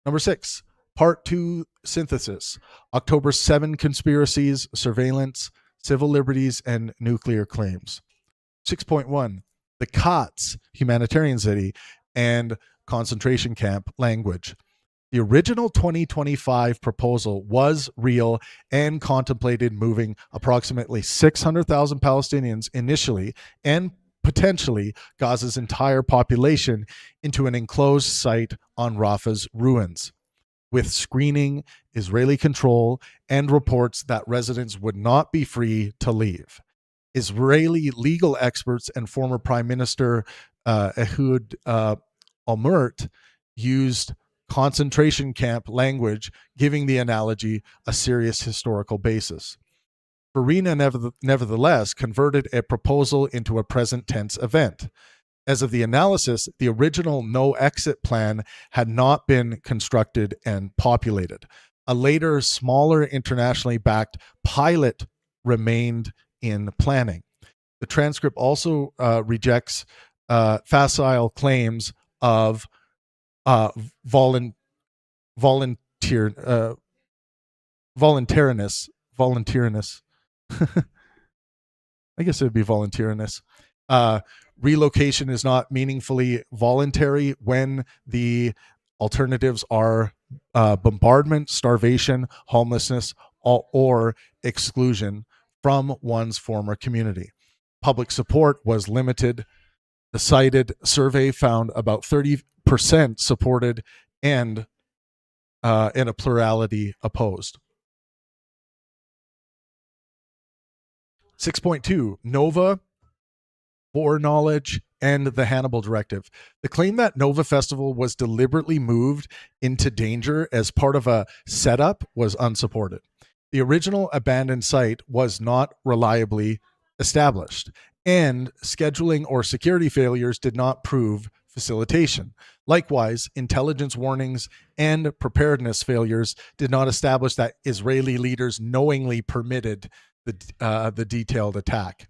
Number 6, Part 2 synthesis. October 7 conspiracies, surveillance, civil liberties, and nuclear claims. 6.1, the COTS, humanitarian city, and concentration camp language. The original 2025 proposal was real and contemplated moving approximately 600,000 Palestinians initially and potentially Gaza's entire population into an enclosed site on Rafah's ruins, with screening, Israeli control, and reports that residents would not be free to leave. Israeli legal experts and former Prime Minister Ehud Olmert used concentration camp language, giving the analogy a serious historical basis. FARINA nevertheless converted a proposal into a present tense event. As of the analysis, the original no exit plan had not been constructed and populated. A later, smaller, internationally backed pilot remained in planning. The transcript also rejects facile claims of voluntariness. I guess it would be voluntariness. Relocation is not meaningfully voluntary when the alternatives are bombardment, starvation, homelessness, or exclusion from one's former community. Public support was limited. The cited survey found about 30% supported and a plurality opposed. 6.2, Nova, foreknowledge, and the Hannibal Directive. The claim that Nova Festival was deliberately moved into danger as part of a setup was unsupported. The original abandoned site was not reliably established, and scheduling or security failures did not prove facilitation. Likewise, intelligence warnings and preparedness failures did not establish that Israeli leaders knowingly permitted the detailed attack.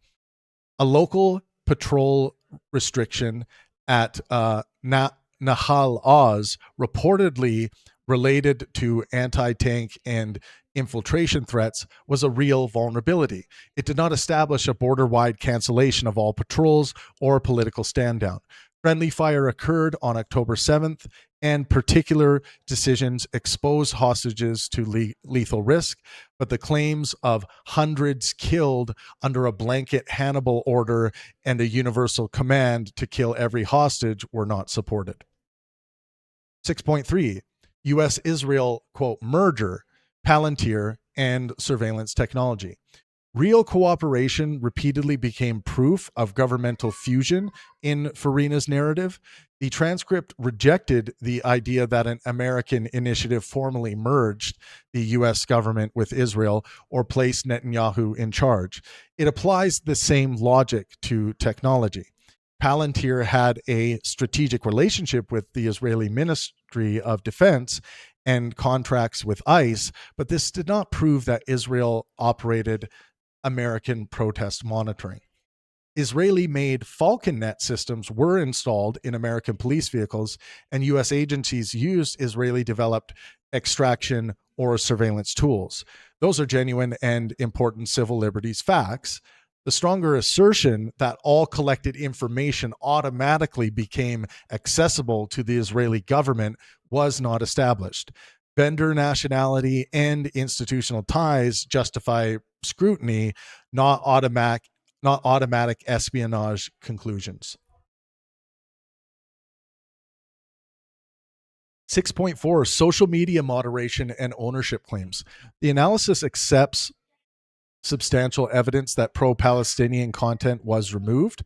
A local patrol restriction at Nahal Oz, reportedly related to anti-tank and infiltration threats, was a real vulnerability. It did not establish a border-wide cancellation of all patrols or political stand-down. Friendly fire occurred on October 7th, and particular decisions exposed hostages to lethal risk, but the claims of hundreds killed under a blanket Hannibal order and a universal command to kill every hostage were not supported. 6.3, U.S.-Israel, quote, merger, Palantir, and surveillance technology. Real cooperation repeatedly became proof of governmental fusion in FARINA's narrative. The transcript rejected the idea that an American initiative formally merged the U.S. government with Israel or placed Netanyahu in charge. It applies the same logic to technology. Palantir had a strategic relationship with the Israeli Ministry of Defense and contracts with ICE, but this did not prove that Israel operated American protest monitoring. Israeli-made FalconNet systems were installed in American police vehicles, and U.S. agencies used Israeli-developed extraction or surveillance tools. Those are genuine and important civil liberties facts. The stronger assertion that all collected information automatically became accessible to the Israeli government was not established. Vendor nationality and institutional ties justify scrutiny, not automatic espionage conclusions. 6.4, social media moderation and ownership claims. The analysis accepts substantial evidence that pro-Palestinian content was removed,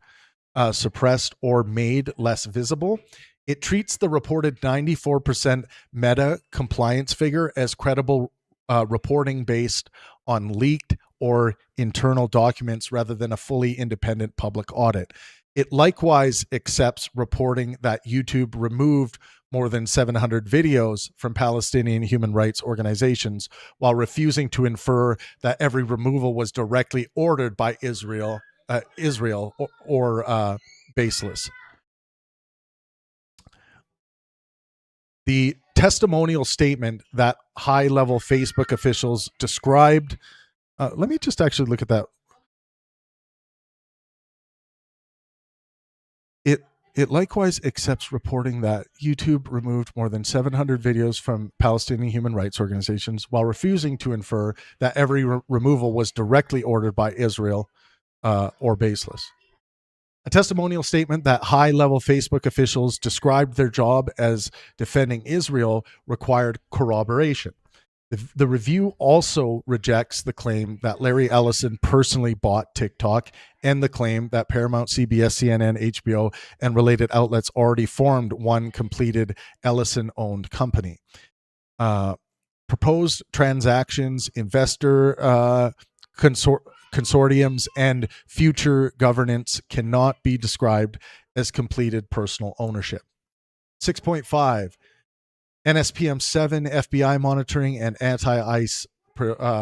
suppressed, or made less visible. It treats the reported 94% meta compliance figure as credible reporting based on leaked or internal documents rather than a fully independent public audit. It likewise accepts reporting that YouTube removed more than 700 videos from Palestinian human rights organizations while refusing to infer that every removal was directly ordered by Israel or baseless. The testimonial statement that high-level Facebook officials described. Let me just actually look at that. It likewise accepts reporting that YouTube removed more than 700 videos from Palestinian human rights organizations while refusing to infer that every removal was directly ordered by Israel or baseless. A testimonial statement that high-level Facebook officials described their job as defending Israel required corroboration. The review also rejects the claim that Larry Ellison personally bought TikTok and the claim that Paramount, CBS, CNN, HBO, and related outlets already formed one completed Ellison-owned company. Proposed transactions, investor consortiums, and future governance cannot be described as completed personal ownership. 6.5. NSPM 7, FBI monitoring, and anti-ICE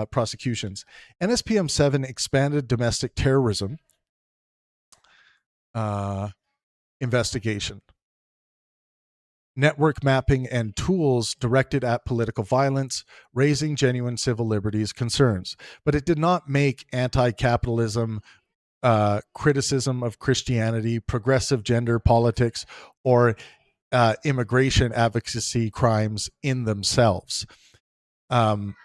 prosecutions. NSPM 7 expanded domestic terrorism investigation, network mapping, and tools directed at political violence, raising genuine civil liberties concerns. But it did not make anti-capitalism, criticism of Christianity, progressive gender politics, or immigration advocacy crimes in themselves. Crimes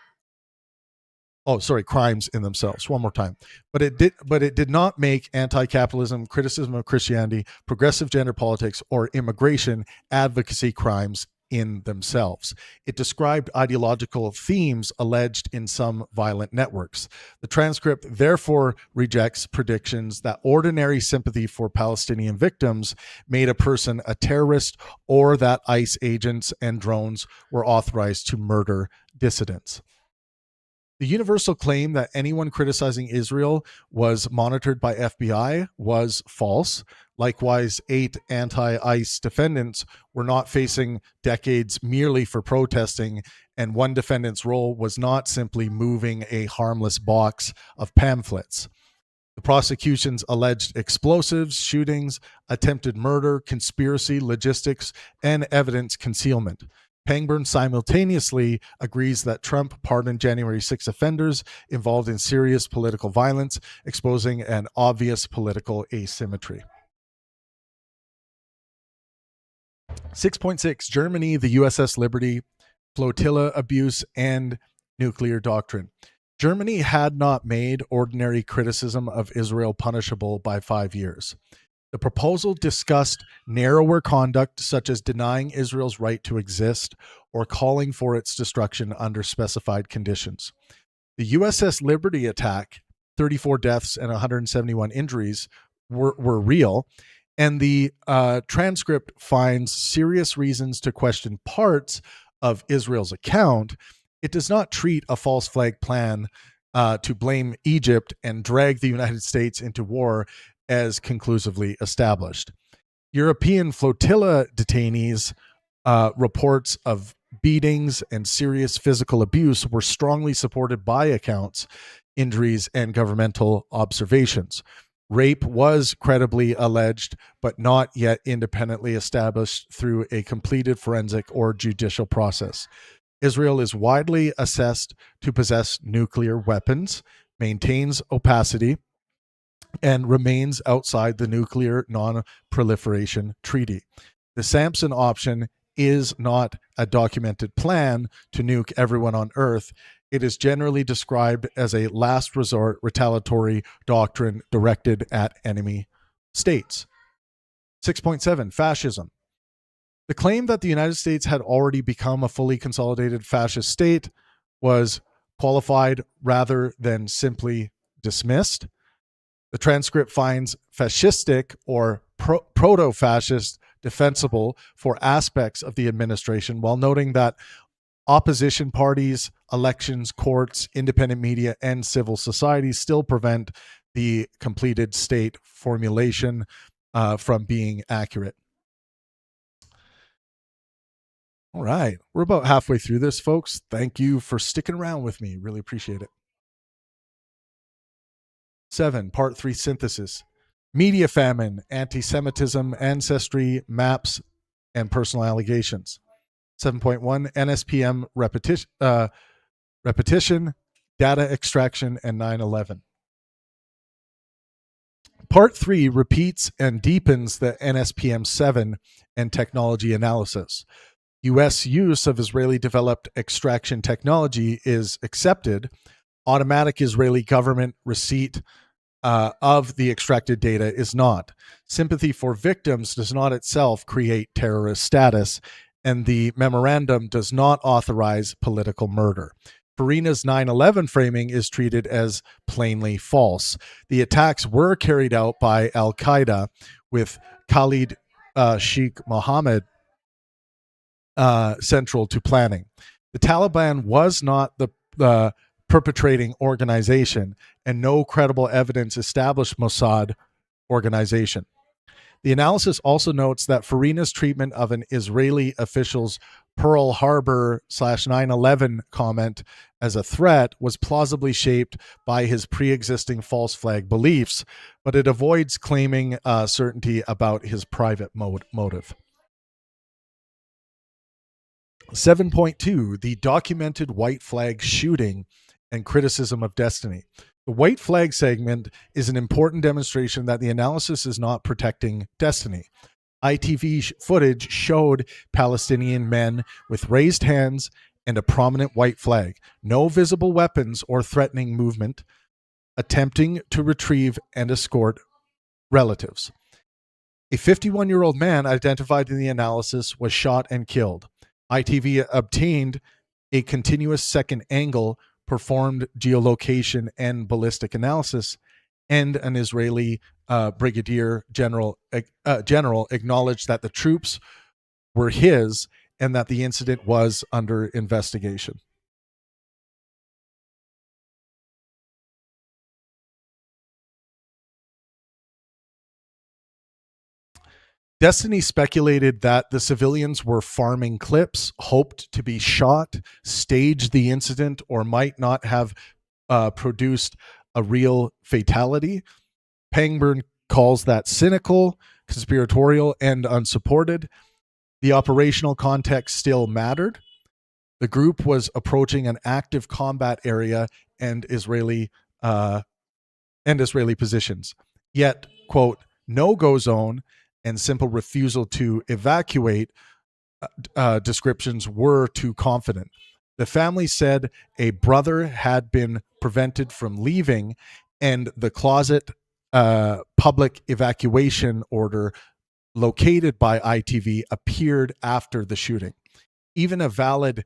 in themselves. One more time. But it did not make anti-capitalism, criticism of Christianity, progressive gender politics, or immigration advocacy crimes in themselves. It described ideological themes alleged in some violent networks. The transcript therefore rejects predictions that ordinary sympathy for Palestinian victims made a person a terrorist or that ICE agents and drones were authorized to murder dissidents. The universal claim that anyone criticizing Israel was monitored by FBI was false. Likewise, 8 anti-ICE defendants were not facing decades merely for protesting, and one defendant's role was not simply moving a harmless box of pamphlets. The prosecution's alleged explosives, shootings, attempted murder, conspiracy, logistics, and evidence concealment. Pangburn simultaneously agrees that Trump pardoned January 6 offenders involved in serious political violence, exposing an obvious political asymmetry. 6.6, Germany, the USS Liberty, flotilla abuse, and nuclear doctrine. Germany had not made ordinary criticism of Israel punishable by 5 years. The proposal discussed narrower conduct, such as denying Israel's right to exist or calling for its destruction under specified conditions. The USS Liberty attack, 34 deaths and 171 injuries, were real, and the transcript finds serious reasons to question parts of Israel's account. It does not treat a false flag plan to blame Egypt and drag the United States into war as conclusively established. European flotilla detainees reports of beatings and serious physical abuse were strongly supported by accounts, injuries, and governmental observations. Rape was credibly alleged, but not yet independently established through a completed forensic or judicial process. Israel is widely assessed to possess nuclear weapons, maintains opacity, and remains outside the Nuclear Non-Proliferation Treaty. The Samson option is not a documented plan to nuke everyone on Earth. It is generally described as a last resort retaliatory doctrine directed at enemy states. 6.7, fascism. The claim that the United States had already become a fully consolidated fascist state was qualified rather than simply dismissed. The transcript finds fascistic or proto fascist defensible for aspects of the administration, while noting that opposition parties, elections, courts, independent media, and civil society still prevent the completed state formulation from being accurate. All right. We're about halfway through this, folks. Thank you for sticking around with me. Really appreciate it. 7, Part 3 Synthesis. Media famine, anti-Semitism, ancestry, maps, and personal allegations. 7.1 NSPM repetition, data extraction, and 9/11. Part 3 repeats and deepens the NSPM 7 and technology analysis. U.S. use of Israeli-developed extraction technology is accepted. Automatic Israeli government receipt of the extracted data is not. Sympathy for victims does not itself create terrorist status, and the memorandum does not authorize political murder. FARINA's 9/11 framing is treated as plainly false. The attacks were carried out by al-Qaeda with Khalid Sheikh Mohammed central to planning. The Taliban was not the perpetrating organization, and no credible evidence established Mossad organization. The analysis also notes that FARINA's treatment of an Israeli official's Pearl Harbor /9/11 comment as a threat was plausibly shaped by his pre-existing false flag beliefs, but it avoids claiming certainty about his private motive. 7.2, the documented white flag shooting and criticism of destiny. The white flag segment is an important demonstration that the analysis is not protecting destiny. ITV footage showed Palestinian men with raised hands and a prominent white flag, no visible weapons or threatening movement, attempting to retrieve and escort relatives. A 51-year-old man identified in the analysis was shot and killed. ITV obtained a continuous second angle, performed geolocation and ballistic analysis, and an Israeli brigadier general acknowledged that the troops were his and that the incident was under investigation. Destiny speculated that the civilians were farming clips, hoped to be shot, staged the incident, or might not have produced a real fatality. Pangburn calls that cynical, conspiratorial, and unsupported. The operational context still mattered. The group was approaching an active combat area and Israeli positions. Yet, quote, no-go zone and simple refusal to evacuate descriptions were too confident. The family said a brother had been prevented from leaving, and the closet public evacuation order located by ITV appeared after the shooting. Even a valid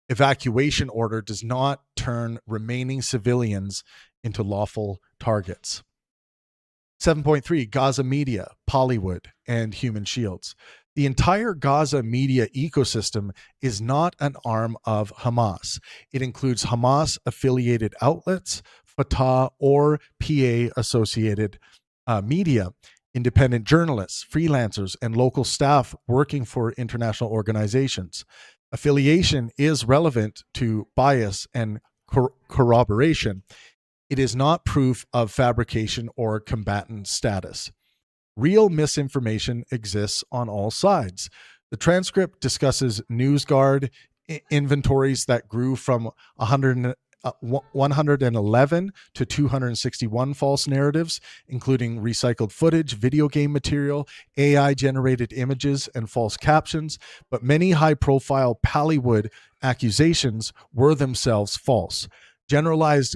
evacuation order does not turn remaining civilians into lawful targets. 7.3, Gaza media, Hollywood, and human shields. The entire Gaza media ecosystem is not an arm of Hamas. It includes Hamas-affiliated outlets, Fatah or PA-associated media, independent journalists, freelancers, and local staff working for international organizations. Affiliation is relevant to bias and corroboration. It is not proof of fabrication or combatant status. Real misinformation exists on all sides. The transcript discusses NewsGuard inventories that grew from 111 to 261 false narratives, including recycled footage, video game material, AI-generated images, and false captions, but many high-profile Pallywood accusations were themselves false. Generalized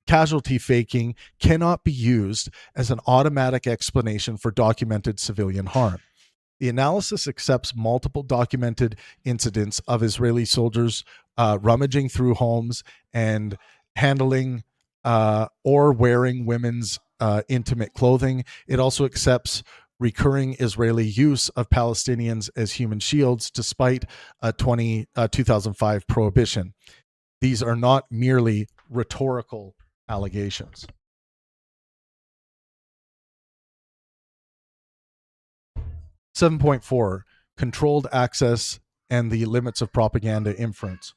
casualty faking cannot be used as an automatic explanation for documented civilian harm. The analysis accepts multiple documented incidents of Israeli soldiers rummaging through homes and handling or wearing women's intimate clothing. It also accepts recurring Israeli use of Palestinians as human shields despite a 2005 prohibition. These are not merely rhetorical allegations. 7.4, controlled access and the limits of propaganda inference.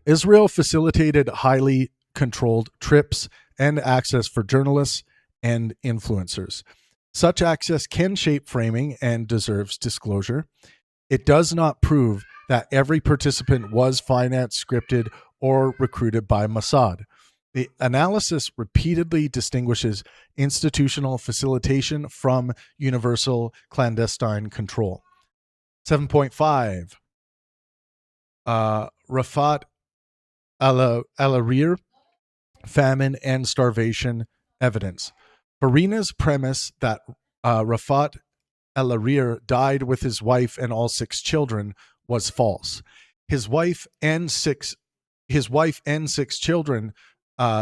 Israel facilitated highly controlled trips and access for journalists and influencers. Such access can shape framing and deserves disclosure. It does not prove that every participant was financed, scripted, or recruited by Mossad. The analysis repeatedly distinguishes institutional facilitation from universal clandestine control. 7.5, Rafat al-Arir, famine and starvation evidence. FARINA's premise that Rafat al-Arir died with his wife and all 6 children was false. His wife and six children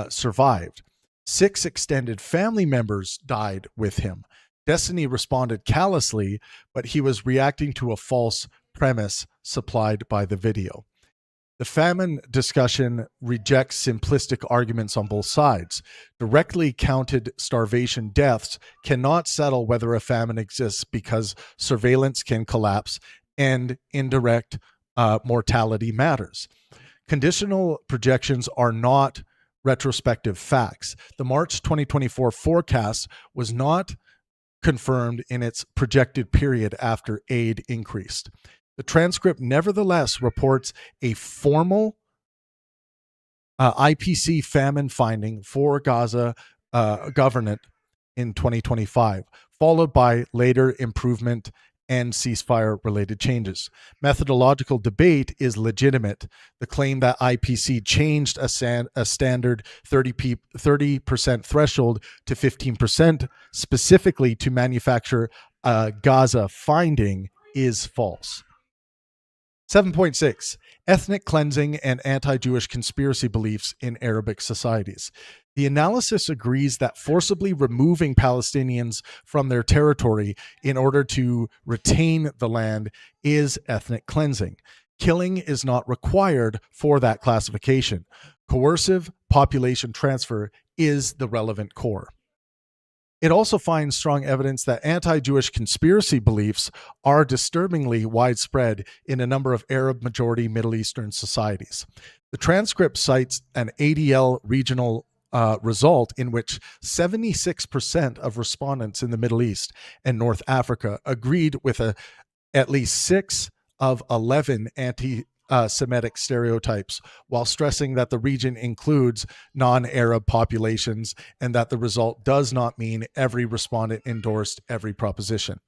survived. 6 extended family members died with him. Destiny responded callously, but he was reacting to a false premise supplied by the video. The famine discussion rejects simplistic arguments on both sides. Directly counted starvation deaths cannot settle whether a famine exists because surveillance can collapse and indirect mortality matters. Conditional projections are not retrospective facts. The March 2024 forecast was not confirmed in its projected period after aid increased. The transcript nevertheless reports a formal IPC famine finding for Gaza government in 2025, followed by later improvement and ceasefire-related changes. Methodological debate is legitimate. The claim that IPC changed a standard 30% threshold to 15% specifically to manufacture a Gaza finding is false. 7.6, ethnic cleansing and anti-Jewish conspiracy beliefs in Arabic societies. The analysis agrees that forcibly removing Palestinians from their territory in order to retain the land is ethnic cleansing. Killing is not required for that classification. Coercive population transfer is the relevant core. It also finds strong evidence that anti-Jewish conspiracy beliefs are disturbingly widespread in a number of Arab-majority Middle Eastern societies. The transcript cites an ADL regional result in which 76% of respondents in the Middle East and North Africa agreed with at least 6 of 11 anti-Semitic stereotypes, while stressing that the region includes non-Arab populations and that the result does not mean every respondent endorsed every proposition.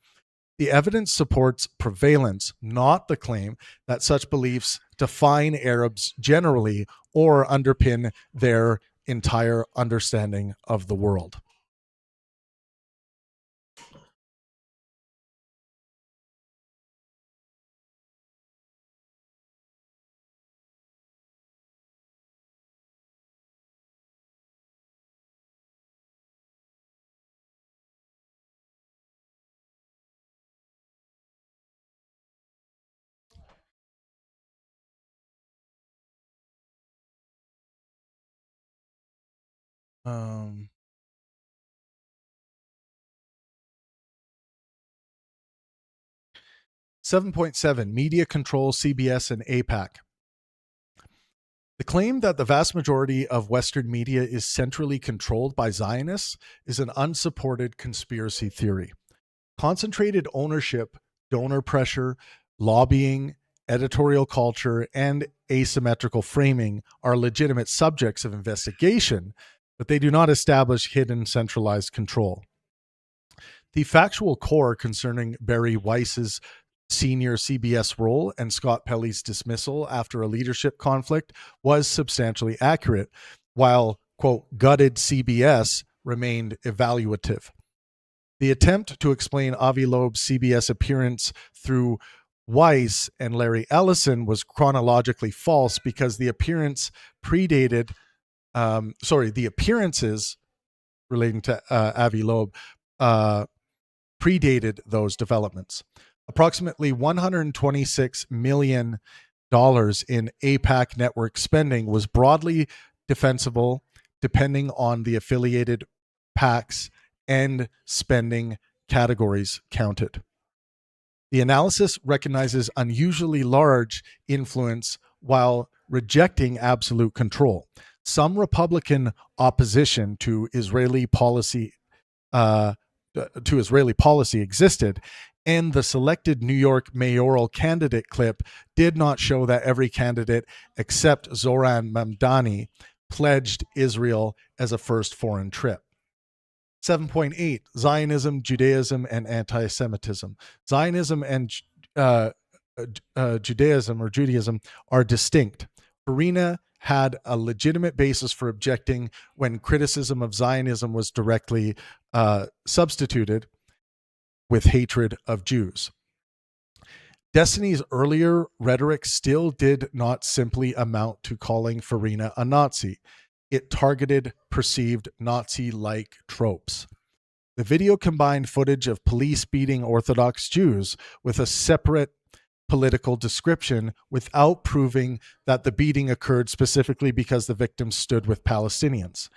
The evidence supports prevalence, not the claim that such beliefs define Arabs generally or underpin their entire understanding of the world. Um, 7.7, media control, CBS and APAC. The claim that the vast majority of Western media is centrally controlled by Zionists is an unsupported conspiracy theory. Concentrated ownership, donor pressure, lobbying, editorial culture, and asymmetrical framing are legitimate subjects of investigation, but they do not establish hidden centralized control. The factual core concerning Barry Weiss's senior CBS role and Scott Pelley's dismissal after a leadership conflict was substantially accurate, while, quote, gutted CBS remained evaluative. The attempt to explain Avi Loeb's CBS appearance through Weiss and Larry Ellison was chronologically false because the appearances relating to Avi Loeb predated those developments. Approximately $126 million in AIPAC network spending was broadly defensible, depending on the affiliated PACs and spending categories counted. The analysis recognizes unusually large influence while rejecting absolute control. Some Republican opposition to Israeli policy existed, and the selected New York mayoral candidate clip did not show that every candidate except Zoran Mamdani pledged Israel as a first foreign trip. 7.8, Zionism, Judaism, and anti-Semitism. Zionism and Judaism are distinct. FARINA had a legitimate basis for objecting when criticism of Zionism was directly substituted with hatred of Jews. Destiny's earlier rhetoric still did not simply amount to calling FARINA a Nazi. It targeted perceived Nazi-like tropes. The video combined footage of police beating Orthodox Jews with a separate political description without proving that the beating occurred specifically because the victims stood with Palestinians.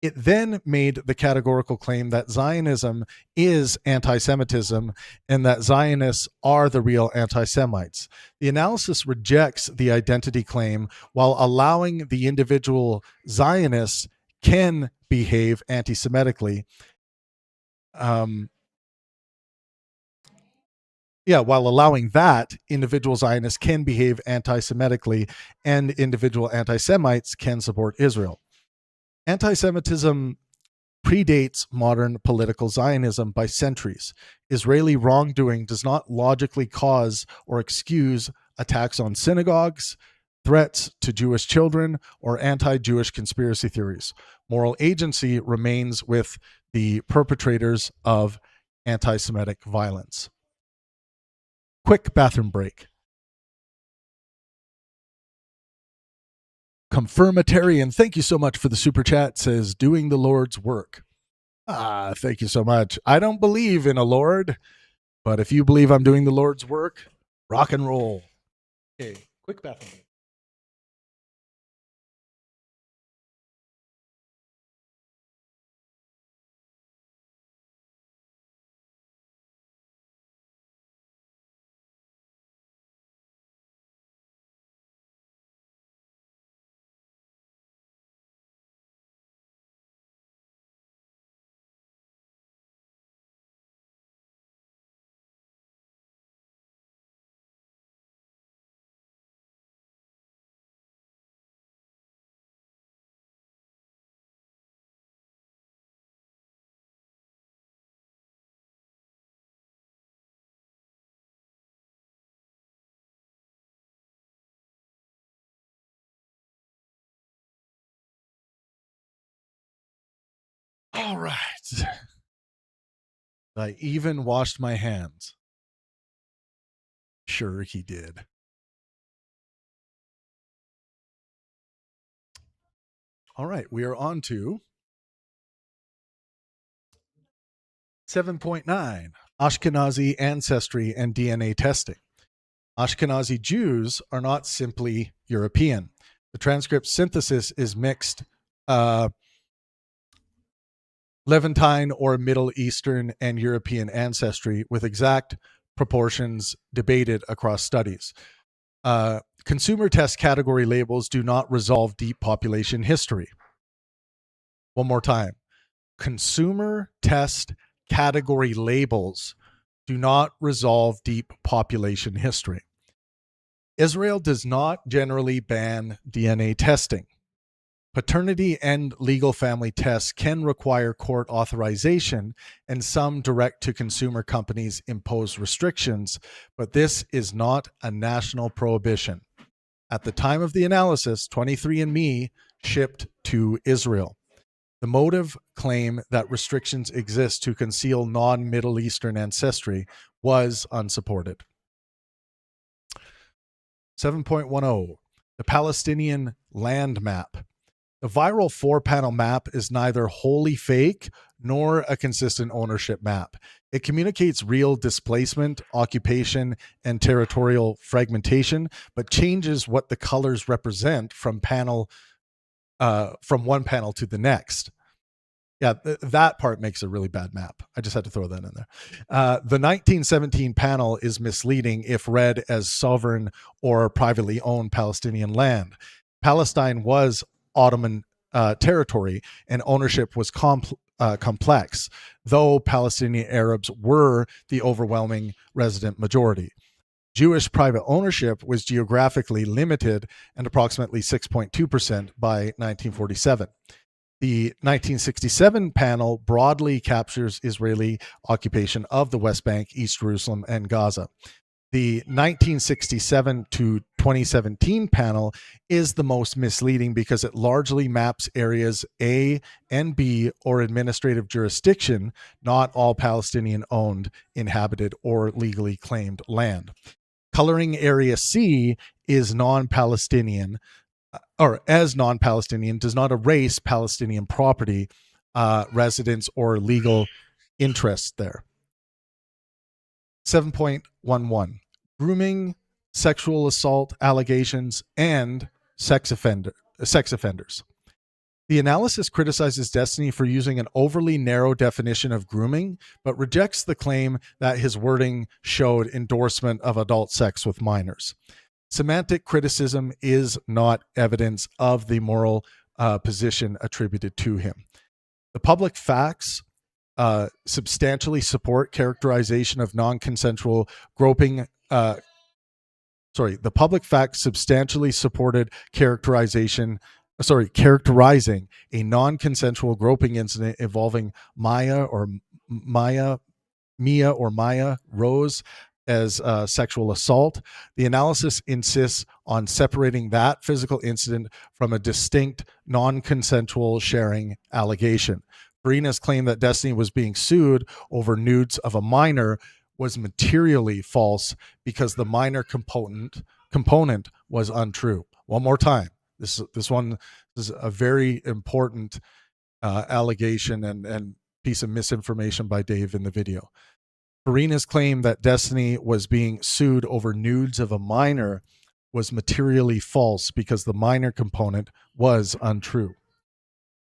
It then made the categorical claim that Zionism is anti-Semitism and that Zionists are the real anti-Semites. The analysis rejects the identity claim while allowing the individual Zionists can behave anti-Semitically. While allowing that, individual Zionists can behave anti-Semitically and individual anti-Semites can support Israel. Anti-Semitism predates modern political Zionism by centuries. Israeli wrongdoing does not logically cause or excuse attacks on synagogues, threats to Jewish children, or anti-Jewish conspiracy theories. Moral agency remains with the perpetrators of anti-Semitic violence. Quick bathroom break. Confirmatarian, thank you so much for the super chat, says doing the Lord's work. Thank you so much. I don't believe in a Lord, but if you believe I'm doing the Lord's work, rock and roll. Okay, quick bathroom break. All right. I even washed my hands. Sure, he did. All right, we are on to 7.9, Ashkenazi ancestry and DNA testing. Ashkenazi Jews are not simply European. The transcript synthesis is mixed Levantine or Middle Eastern and European ancestry with exact proportions debated across studies. Consumer test category labels do not resolve deep population history. One more time. Consumer test category labels do not resolve deep population history. Israel does not generally ban DNA testing. Paternity and legal family tests can require court authorization, and some direct-to-consumer companies impose restrictions, but this is not a national prohibition. At the time of the analysis, 23andMe shipped to Israel. The motive claim that restrictions exist to conceal non-Middle Eastern ancestry was unsupported. 7.10, the Palestinian land map. The viral 4-panel map is neither wholly fake nor a consistent ownership map. It communicates real displacement, occupation, and territorial fragmentation, but changes what the colors represent from one panel to the next. Yeah, that part makes a really bad map. I just had to throw that in there. The 1917 panel is misleading if read as sovereign or privately owned Palestinian land. Palestine was Ottoman territory, and ownership was complex, though Palestinian Arabs were the overwhelming resident majority. Jewish private ownership was geographically limited and approximately 6.2% by 1947. The 1967 panel broadly captures Israeli occupation of the West Bank, East Jerusalem, and Gaza. The 1967 to 2017 panel is the most misleading because it largely maps areas A and B or administrative jurisdiction, not all Palestinian-owned, inhabited, or legally claimed land. Coloring area C is non-Palestinian, or as non-Palestinian, does not erase Palestinian property, residence, or legal interest there. 7.11, grooming, sexual assault allegations, and sex offenders. The analysis criticizes Destiny for using an overly narrow definition of grooming, but rejects the claim that his wording showed endorsement of adult sex with minors. Semantic criticism is not evidence of the moral position attributed to him. The public facts substantially support characterization of non-consensual groping. The public facts substantially supported characterizing a non-consensual groping incident involving Mia Rose as sexual assault. The analysis insists on separating that physical incident from a distinct non-consensual sharing allegation. FARINA's claim that Destiny was being sued over nudes of a minor was materially false because the minor component was untrue. One more time. This one is a very important allegation and piece of misinformation by Dave in the video. FARINA's claim that Destiny was being sued over nudes of a minor was materially false because the minor component was untrue.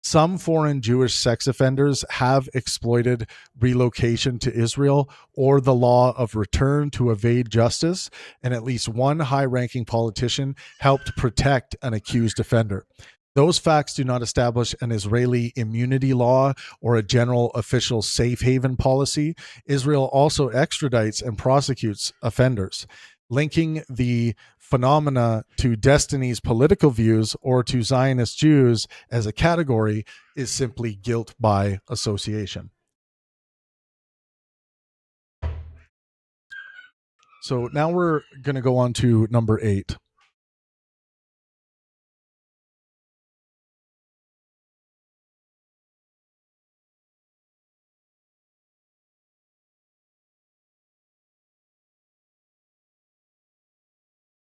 Some foreign Jewish sex offenders have exploited relocation to Israel or the law of return to evade justice, and at least one high-ranking politician helped protect an accused offender. Those facts do not establish an Israeli immunity law or a general official safe haven policy. Israel also extradites and prosecutes offenders. Linking the phenomena to Destiny's political views or to Zionist Jews as a category is simply guilt by association. So now we're going to go on to number 8.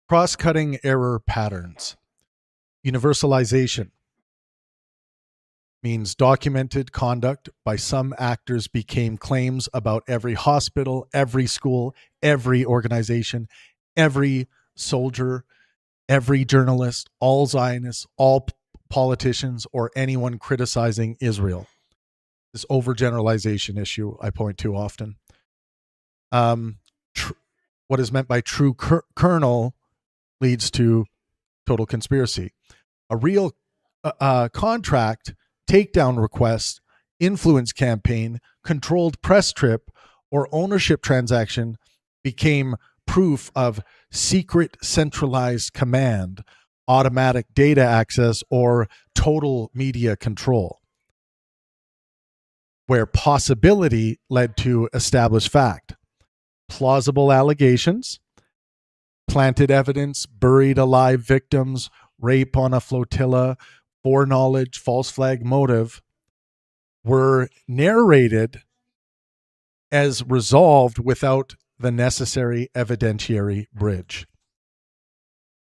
Cross-cutting error patterns. Universalization means documented conduct by some actors became claims about every hospital, every school, every organization, every soldier, every journalist, all Zionists, all politicians, or anyone criticizing Israel. This overgeneralization issue I point to often. What is meant by true kernel leads to total conspiracy. A real contract, takedown request, influence campaign, controlled press trip, or ownership transaction became proof of secret centralized command, automatic data access, or total media control, where possibility led to established fact. Plausible allegations, planted evidence, buried alive victims, rape on a flotilla, foreknowledge, false flag motive, were narrated as resolved without the necessary evidentiary bridge.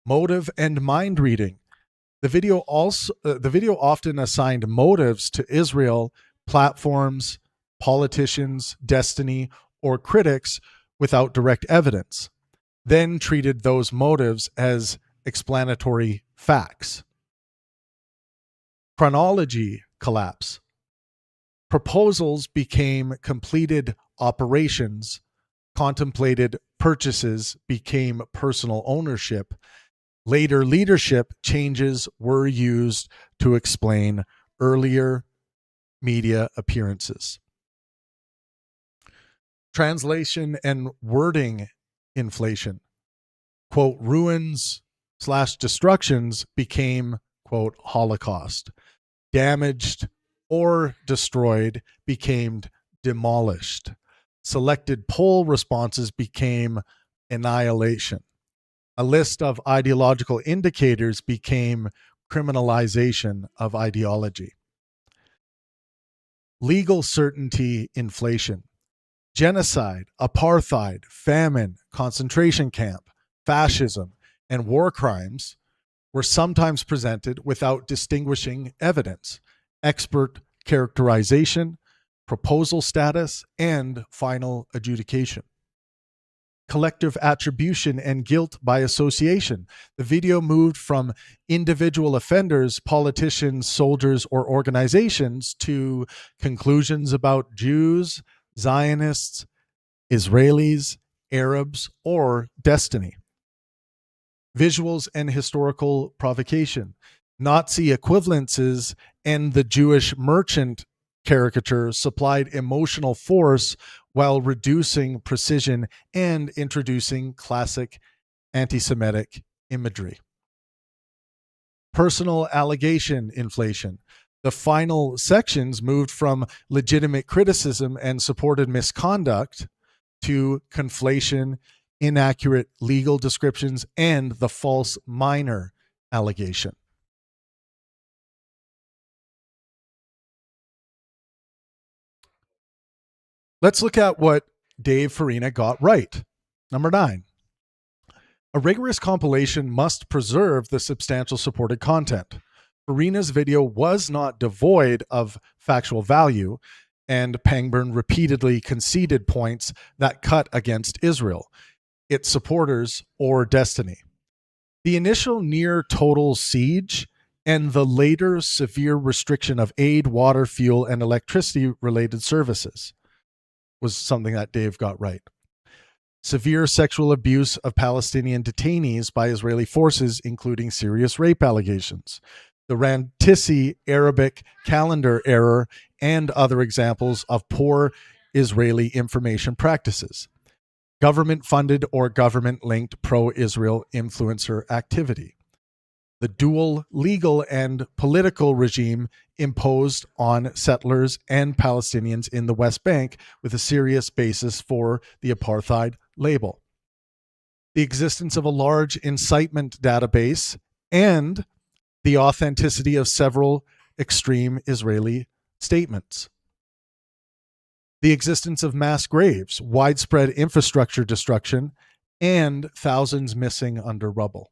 Motive and mind reading. The video often assigned motives to Israel, platforms, politicians, destiny, or critics without direct evidence, then treated those motives as explanatory facts. Chronology collapse. Proposals became completed operations, contemplated purchases became personal ownership. Later leadership changes were used to explain earlier media appearances. Translation and wording inflation. Quote, ruins/destructions became, quote, Holocaust. Damaged or destroyed became demolished. Selected poll responses became annihilation. A list of ideological indicators became criminalization of ideology. Legal certainty inflation. Genocide, apartheid, famine, concentration camp, fascism, and war crimes were sometimes presented without distinguishing evidence, expert characterization, proposal status, and final adjudication. Collective attribution and guilt by association. The video moved from individual offenders, politicians, soldiers, or organizations to conclusions about Jews, Zionists, Israelis, Arabs, or destiny. Visuals and historical provocation. Nazi equivalences and the Jewish merchant caricature supplied emotional force while reducing precision and introducing classic anti-Semitic imagery. Personal allegation inflation. The final sections moved from legitimate criticism and supported misconduct to conflation, inaccurate legal descriptions, and the false minor allegation. Let's look at what Dave Farina got right. Number 9. A rigorous compilation must preserve the substantial supported content. Farina's video was not devoid of factual value, and Pangburn repeatedly conceded points that cut against Israel, its supporters, or destiny. The initial near total siege and the later severe restriction of aid, water, fuel, and electricity related services was something that Dave got right. Severe sexual abuse of Palestinian detainees by Israeli forces, including serious rape allegations. The Rantisi Arabic calendar error and other examples of poor Israeli information practices. Government-funded or government-linked pro-Israel influencer activity. The dual legal and political regime imposed on settlers and Palestinians in the West Bank with a serious basis for the apartheid label. The existence of a large incitement database and the authenticity of several extreme Israeli statements. The existence of mass graves, widespread infrastructure destruction, and thousands missing under rubble.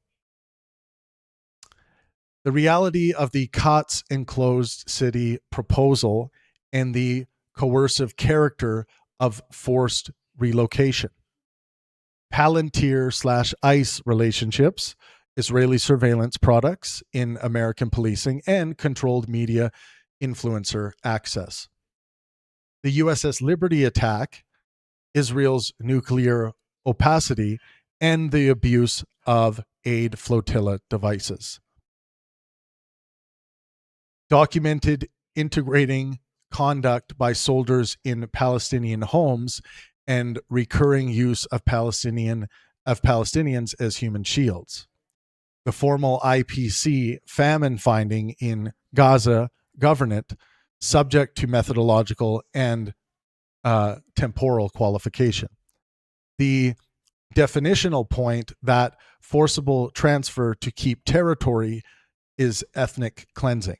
The reality of the Katz enclosed city proposal and the coercive character of forced relocation. Palantir/ICE relationships, Israeli surveillance products in American policing, and controlled media influencer access. The USS Liberty attack, Israel's nuclear opacity, and the abuse of aid flotilla devices. Documented integrating conduct by soldiers in Palestinian homes and recurring use of Palestinians as human shields. The formal IPC famine finding in Gaza government subject to methodological and temporal qualification. The definitional point that forcible transfer to keep territory is ethnic cleansing.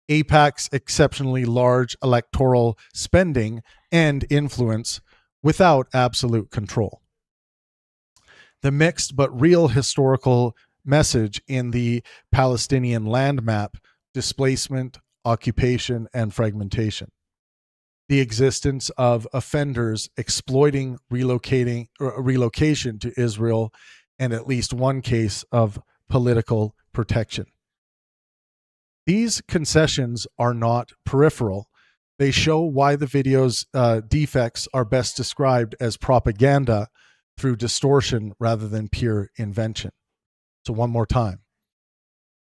AIPAC's exceptionally large electoral spending and influence without absolute control. The mixed but real historical message in the Palestinian land map: displacement, occupation, and fragmentation. The existence of offenders exploiting relocation to Israel, and at least one case of political protection. These concessions are not peripheral. They show why the video's defects are best described as propaganda through distortion rather than pure invention. So one more time.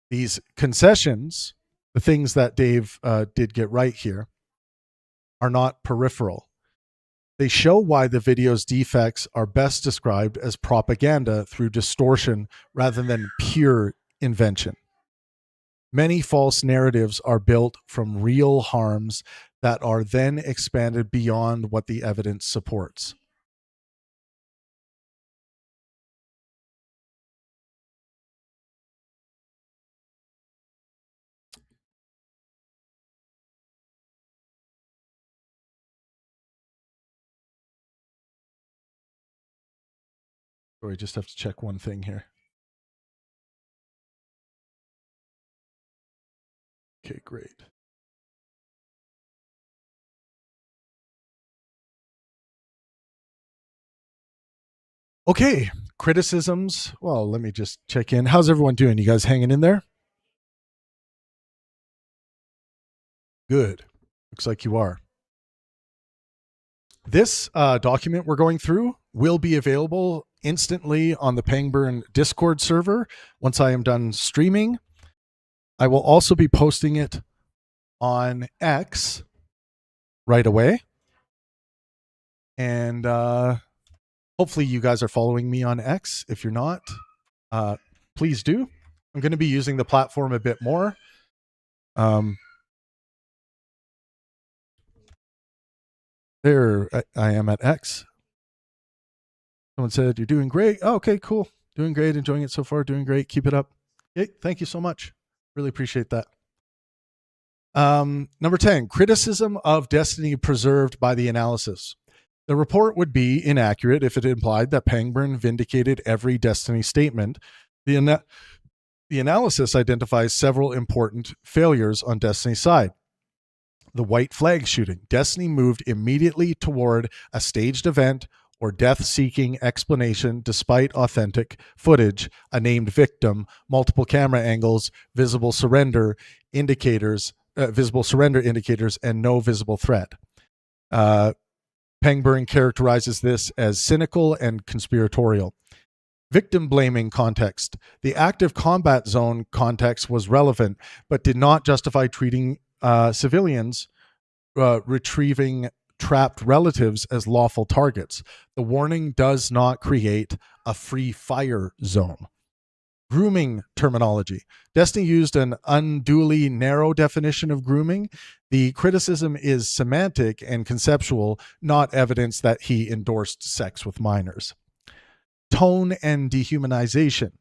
These concessions, the things that Dave did get right here, are not peripheral. They show why the video's defects are best described as propaganda through distortion rather than pure invention. Many false narratives are built from real harms that are then expanded beyond what the evidence supports. Or I just have to check one thing here. Okay, great. Okay, criticisms. Well, let me just check in. How's everyone doing? You guys hanging in there? Good. Looks like you are. This document we're going through will be available instantly on the Pangburn Discord server once I am done streaming. I will also be posting it on X right away. And hopefully you guys are following me on X. If you're not, please do. I'm going to be using the platform a bit more. There I am at X. Someone said, you're doing great. Oh, okay, cool. Doing great. Enjoying it so far. Doing great. Keep it up. Hey, thank you so much. Really appreciate that. Number 10, criticism of destiny preserved by the analysis. The report would be inaccurate if it implied that Pangburn vindicated every destiny statement. The analysis identifies several important failures on Destiny's side. The white flag shooting. Destiny moved immediately toward a staged event or death-seeking explanation despite authentic footage, a named victim, multiple camera angles, visible surrender indicators, and no visible threat. Pangburn characterizes this as cynical and conspiratorial. Victim blaming context. The active combat zone context was relevant, but did not justify treating civilians retrieving trapped relatives as lawful targets. The warning does not create a free fire zone. Grooming terminology. Destiny used an unduly narrow definition of grooming. The criticism is semantic and conceptual, not evidence that he endorsed sex with minors. Tone and dehumanization.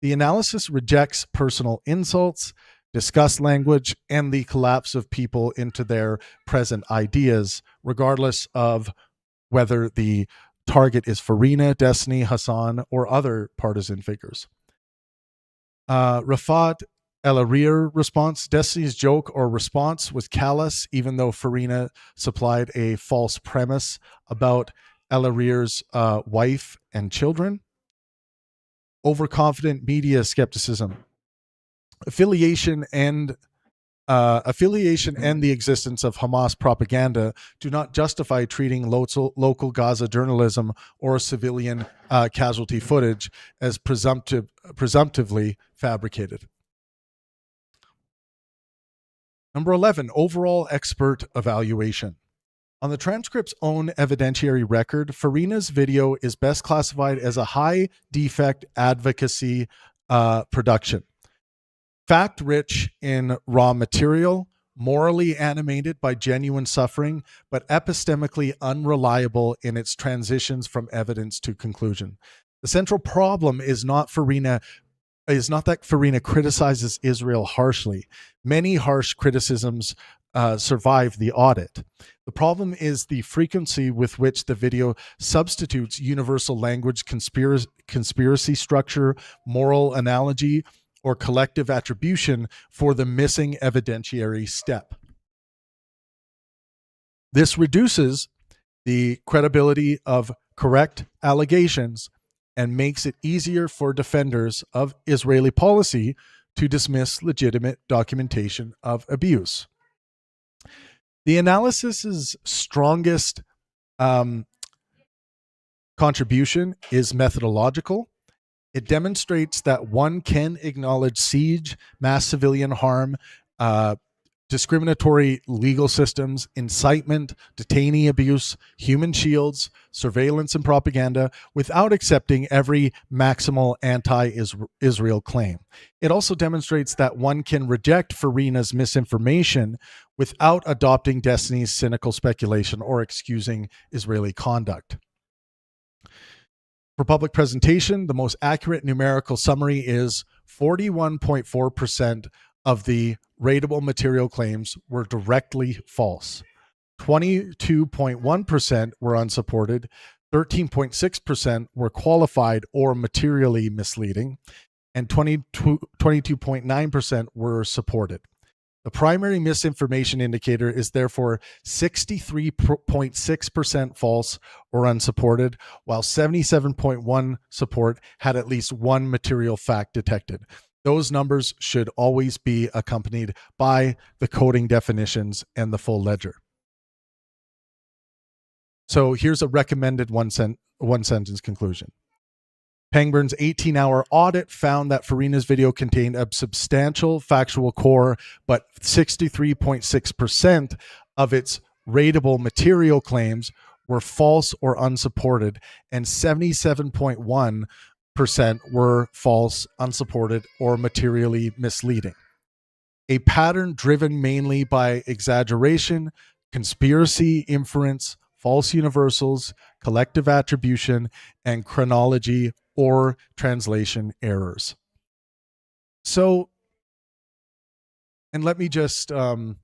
The analysis rejects personal insults, disgust language, and the collapse of people into their present ideas, regardless of whether the target is Farina, Destiny, Hassan, or other partisan figures. Rafat El-Arir response. Destiny's joke or response was callous, even though Farina supplied a false premise about El-Arir's wife and children. Overconfident media skepticism. Affiliation and the existence of Hamas propaganda do not justify treating local Gaza journalism or civilian casualty footage as presumptively fabricated. Number 11, overall expert evaluation. On the transcript's own evidentiary record, Farina's video is best classified as a high defect advocacy production. Fact-rich in raw material, morally animated by genuine suffering, but epistemically unreliable in its transitions from evidence to conclusion. The central problem is not Farina is not that FARINA criticizes Israel harshly. Many harsh criticisms survive the audit. The problem is the frequency with which the video substitutes universal language, conspiracy structure, moral analogy, or collective attribution for the missing evidentiary step. This reduces the credibility of correct allegations and makes it easier for defenders of Israeli policy to dismiss legitimate documentation of abuse. The analysis's strongest contribution is methodological. It demonstrates that one can acknowledge siege, mass civilian harm, discriminatory legal systems, incitement, detainee abuse, human shields, surveillance, and propaganda without accepting every maximal anti-Israel claim. It also demonstrates that one can reject FARINA's misinformation without adopting Destiny's cynical speculation or excusing Israeli conduct. For public presentation, the most accurate numerical summary is 41.4% of the rateable material claims were directly false. 22.1% were unsupported. 13.6% were qualified or materially misleading. And 22.9% were supported. The primary misinformation indicator is therefore 63.6% false or unsupported, while 77.1% support had at least one material fact detected. Those numbers should always be accompanied by the coding definitions and the full ledger. So here's a recommended one-sentence conclusion. Pangburn's 18-hour audit found that FARINA's video contained a substantial factual core, but 63.6% of its rateable material claims were false or unsupported, and 77.1% were false, unsupported, or materially misleading. A pattern driven mainly by exaggeration, conspiracy inference, false universals, collective attribution, and chronology or translation errors. So, and let me just so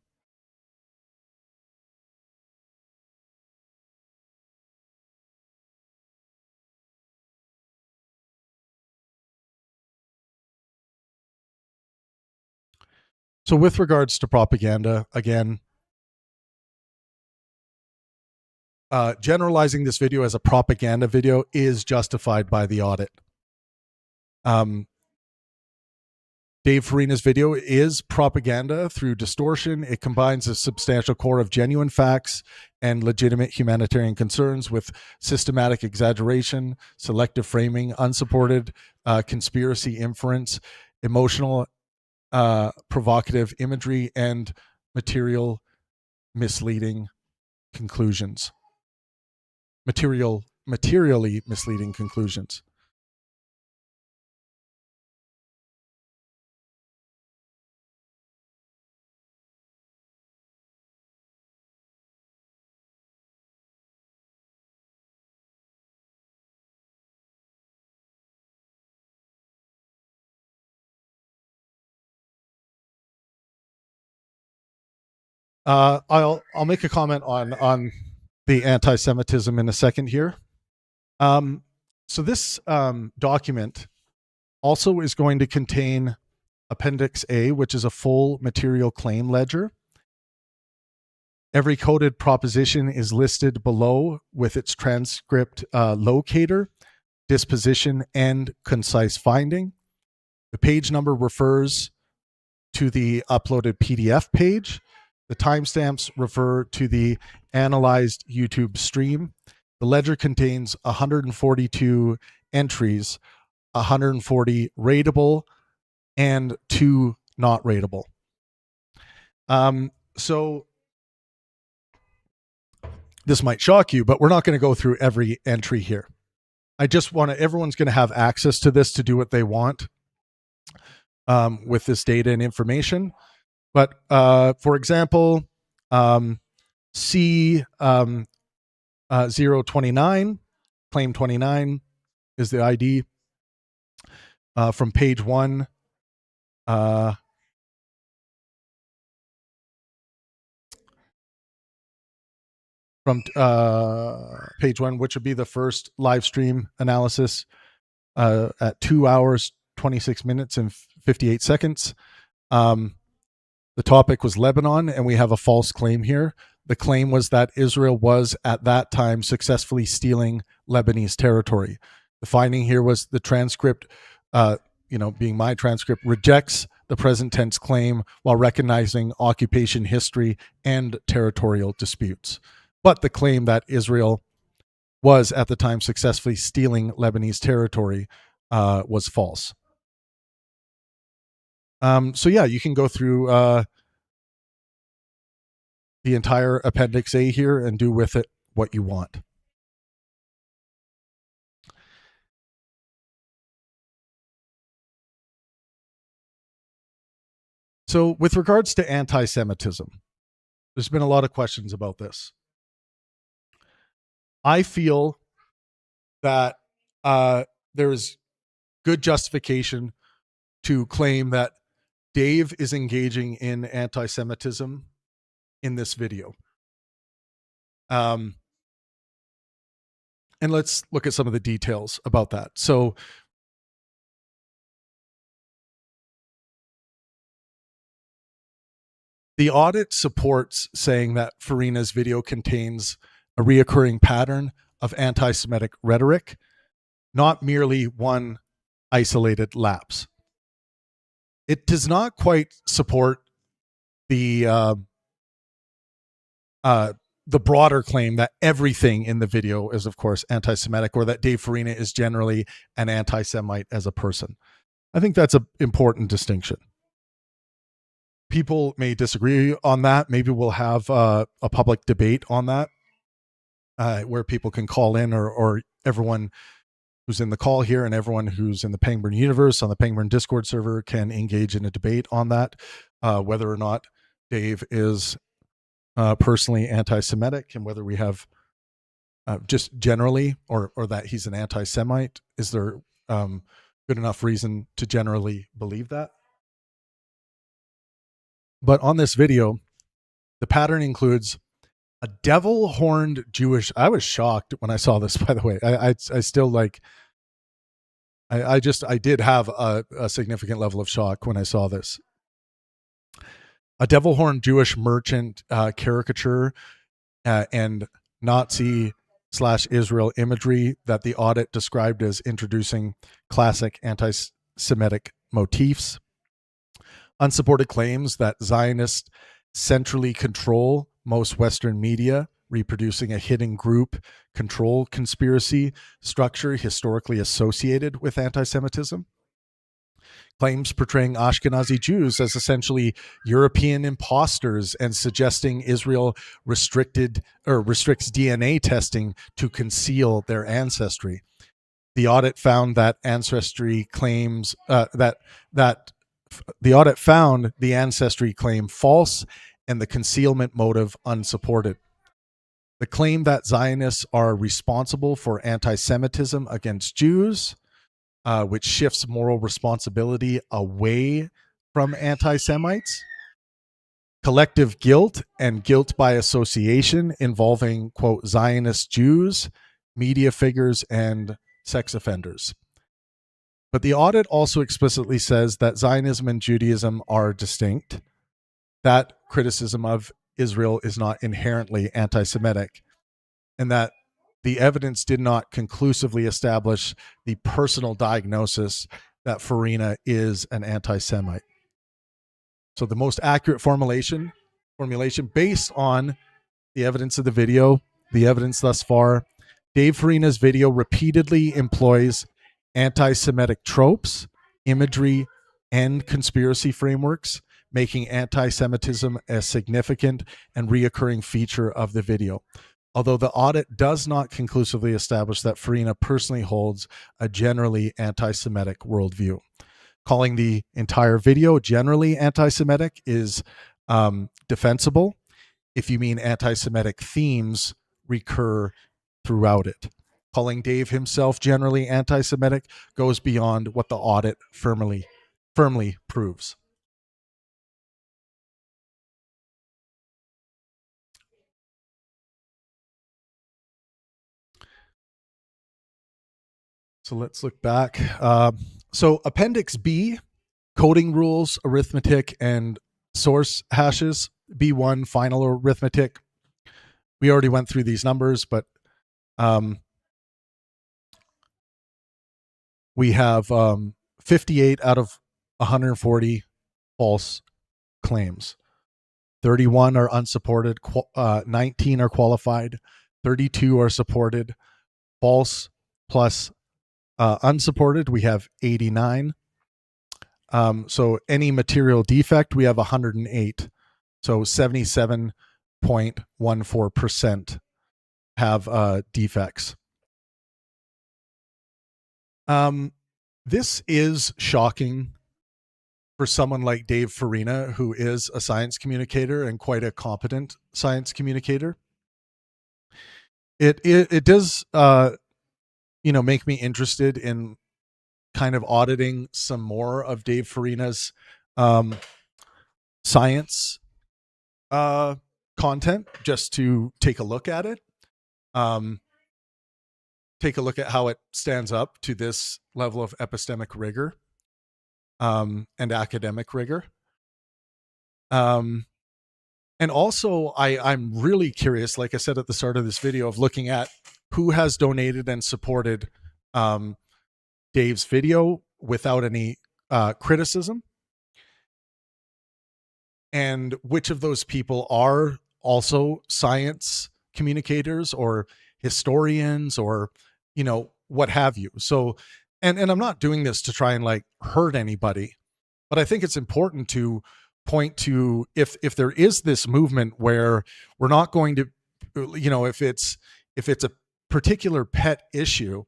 with regards to propaganda, again, generalizing this video as a propaganda video is justified by the audit. Dave FARINA's video is propaganda through distortion. It combines a substantial core of genuine facts and legitimate humanitarian concerns with systematic exaggeration, selective framing, unsupported conspiracy inference, emotional provocative imagery, and materially misleading conclusions. I'll make a comment on the anti-Semitism in a second here. So this document also is going to contain Appendix A, which is a full material claim ledger. Every coded proposition is listed below with its transcript locator, disposition, and concise finding. The page number refers to the uploaded PDF page. The timestamps refer to the analyzed YouTube stream. The ledger contains 142 entries, 140 rateable, and 2 not rateable. So this might shock you, but we're not going to go through every entry here. I just want to, everyone's going to have access to this to do what they want with this data and information. But for example, C029, claim 29 is the ID. from page 1. From page 1, which would be the first live stream analysis, at 2 hours, 26 minutes, and 58 seconds. The topic was Lebanon, and we have a false claim here. The claim was that Israel was, at that time, successfully stealing Lebanese territory. The finding here was the transcript, being my transcript, rejects the present tense claim while recognizing occupation history and territorial disputes. But the claim that Israel was, at the time, successfully stealing Lebanese territory was false. So yeah, you can go through the entire Appendix A here and do with it what you want. So with regards to anti-Semitism, there's been a lot of questions about this. I feel that there is good justification to claim that Dave is engaging in anti-Semitism in this video. And let's look at some of the details about that. So the audit supports saying that FARINA's video contains a reoccurring pattern of anti-Semitic rhetoric, not merely one isolated lapse. It does not quite support the broader claim that everything in the video is, of course, anti-Semitic, or that Dave Farina is generally an anti-Semite as a person. I think that's an important distinction. People may disagree on that. Maybe we'll have a public debate on that, where people can call in, or everyone who's in the call here and everyone who's in the Pangburn universe on the Pangburn Discord server can engage in a debate on that, whether or not Dave is personally anti-Semitic, and whether we have just generally, or that he's an anti-Semite. Is there good enough reason to generally believe that? But on this video, the pattern includes a devil-horned Jewish. I was shocked when I saw this, by the way. I still like. I did have a significant level of shock when I saw this. A devil-horned Jewish merchant caricature and Nazi/Israel imagery that the audit described as introducing classic anti-Semitic motifs. Unsupported claims that Zionists centrally control most Western media, reproducing a hidden group control conspiracy structure historically associated with anti-Semitism. Claims portraying Ashkenazi Jews as essentially European imposters and suggesting Israel restricts DNA testing to conceal their ancestry. The audit found that ancestry claims the audit found the ancestry claim false and the concealment motive unsupported. The claim that Zionists are responsible for anti-Semitism against Jews, which shifts moral responsibility away from anti-Semites. Collective guilt and guilt by association involving, quote, Zionist Jews, media figures, and sex offenders. But the audit also explicitly says that Zionism and Judaism are distinct. That criticism of Israel is not inherently anti-Semitic, and that the evidence did not conclusively establish the personal diagnosis that Farina is an anti-Semite. So the most accurate formulation based on the evidence of the video, the evidence thus far, Dave Farina's video repeatedly employs anti-Semitic tropes, imagery, and conspiracy frameworks, making anti-Semitism a significant and reoccurring feature of the video. Although the audit does not conclusively establish that Farina personally holds a generally anti-Semitic worldview. Calling the entire video generally anti-Semitic is defensible if you mean anti-Semitic themes recur throughout it. calling Dave himself generally anti-Semitic goes beyond what the audit firmly proves. So let's look back. So Appendix B, coding rules, arithmetic, and source hashes. B1, final arithmetic. We already went through these numbers, but we have 58 out of 140 false claims. 31 are unsupported, 19 are qualified, 32 are supported. False plus unsupported, we have 89. So any material defect, we have 108. So 77.14% have defects. This is shocking for someone like Dave FARINA, who is a science communicator and quite a competent science communicator. It does make me interested in kind of auditing some more of Dave FARINA's science content, just to take a look at it. Take a look at how it stands up to this level of epistemic rigor and academic rigor. And also, I'm really curious, like I said at the start of this video, of looking at who has donated and supported Dave's video without any criticism, and which of those people are also science communicators or historians or what have you. So and I'm not doing this to try and like hurt anybody, but I think it's important to point to if there is this movement where we're not going to, if it's a particular pet issue,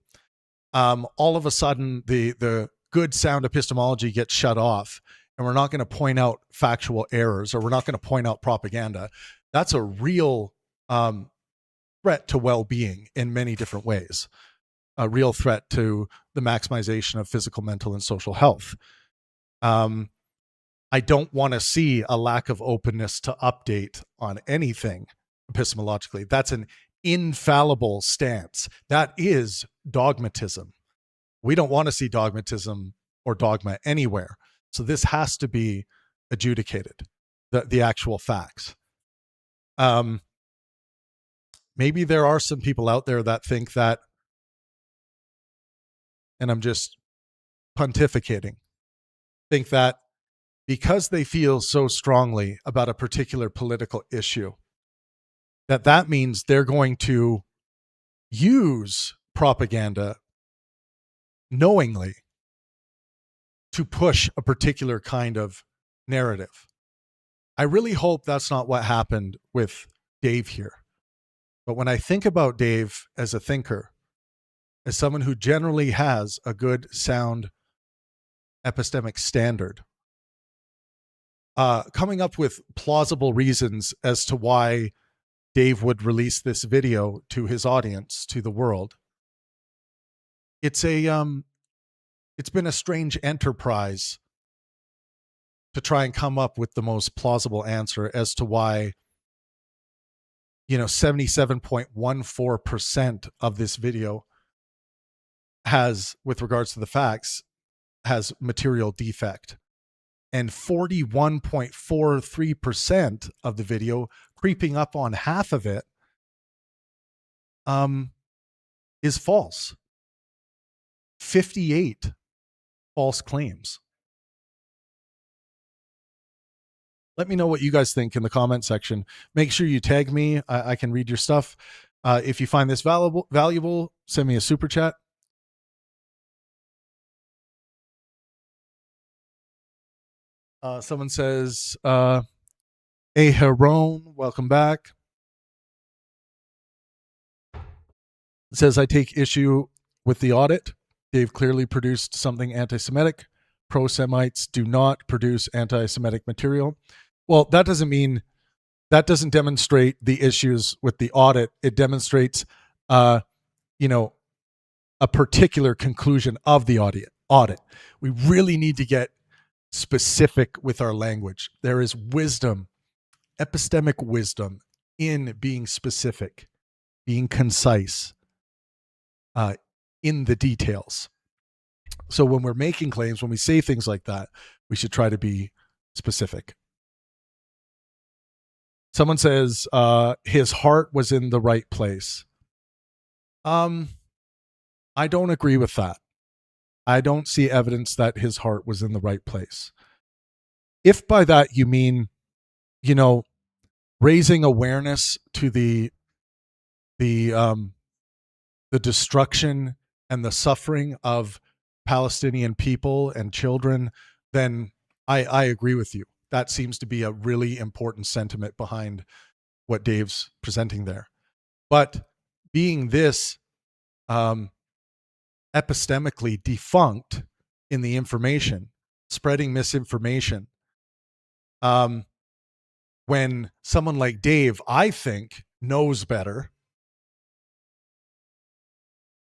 all of a sudden the good sound epistemology gets shut off, and we're not going to point out factual errors, or we're not going to point out propaganda. That's a real threat to well-being in many different ways, a real threat to the maximization of physical, mental, and social health. I don't want to see a lack of openness to update on anything epistemologically. That's an infallible stance. That is dogmatism. We don't want to see dogmatism or dogma anywhere. So this has to be adjudicated, the actual facts. Maybe there are some people out there that think that, and I'm just pontificating, think that because they feel so strongly about a particular political issue, that means they're going to use propaganda knowingly to push a particular kind of narrative. I really hope that's not what happened with Dave here. But when I think about Dave as a thinker, as someone who generally has a good, sound epistemic standard, coming up with plausible reasons as to why Dave would release this video to his audience, to the world, it's been a strange enterprise to try and come up with the most plausible answer as to why 77.14% of this video has, with regards to the facts, has material defect, and 41.43% of the video, creeping up on half of it, is false. 58 false claims. Let me know what you guys think in the comment section. Make sure you tag me. I can read your stuff. If you find this valuable, send me a super chat. Someone says, Heron, welcome back. It says, I take issue with the audit. They've clearly produced something anti-Semitic. Pro-Semites do not produce anti-Semitic material. Well, that doesn't demonstrate the issues with the audit. It demonstrates, a particular conclusion of the audit. We really need to get specific with our language. There is wisdom, epistemic wisdom in being specific, being concise, in the details. So when we're making claims, when we say things like that, we should try to be specific. Someone says his heart was in the right place. I don't agree with that. I don't see evidence that his heart was in the right place. If by that you mean, raising awareness to the destruction and the suffering of Palestinian people and children, then I agree with you. That seems to be a really important sentiment behind what Dave's presenting there. But being this epistemically defunct in the information, spreading misinformation, when someone like Dave, I think, knows better,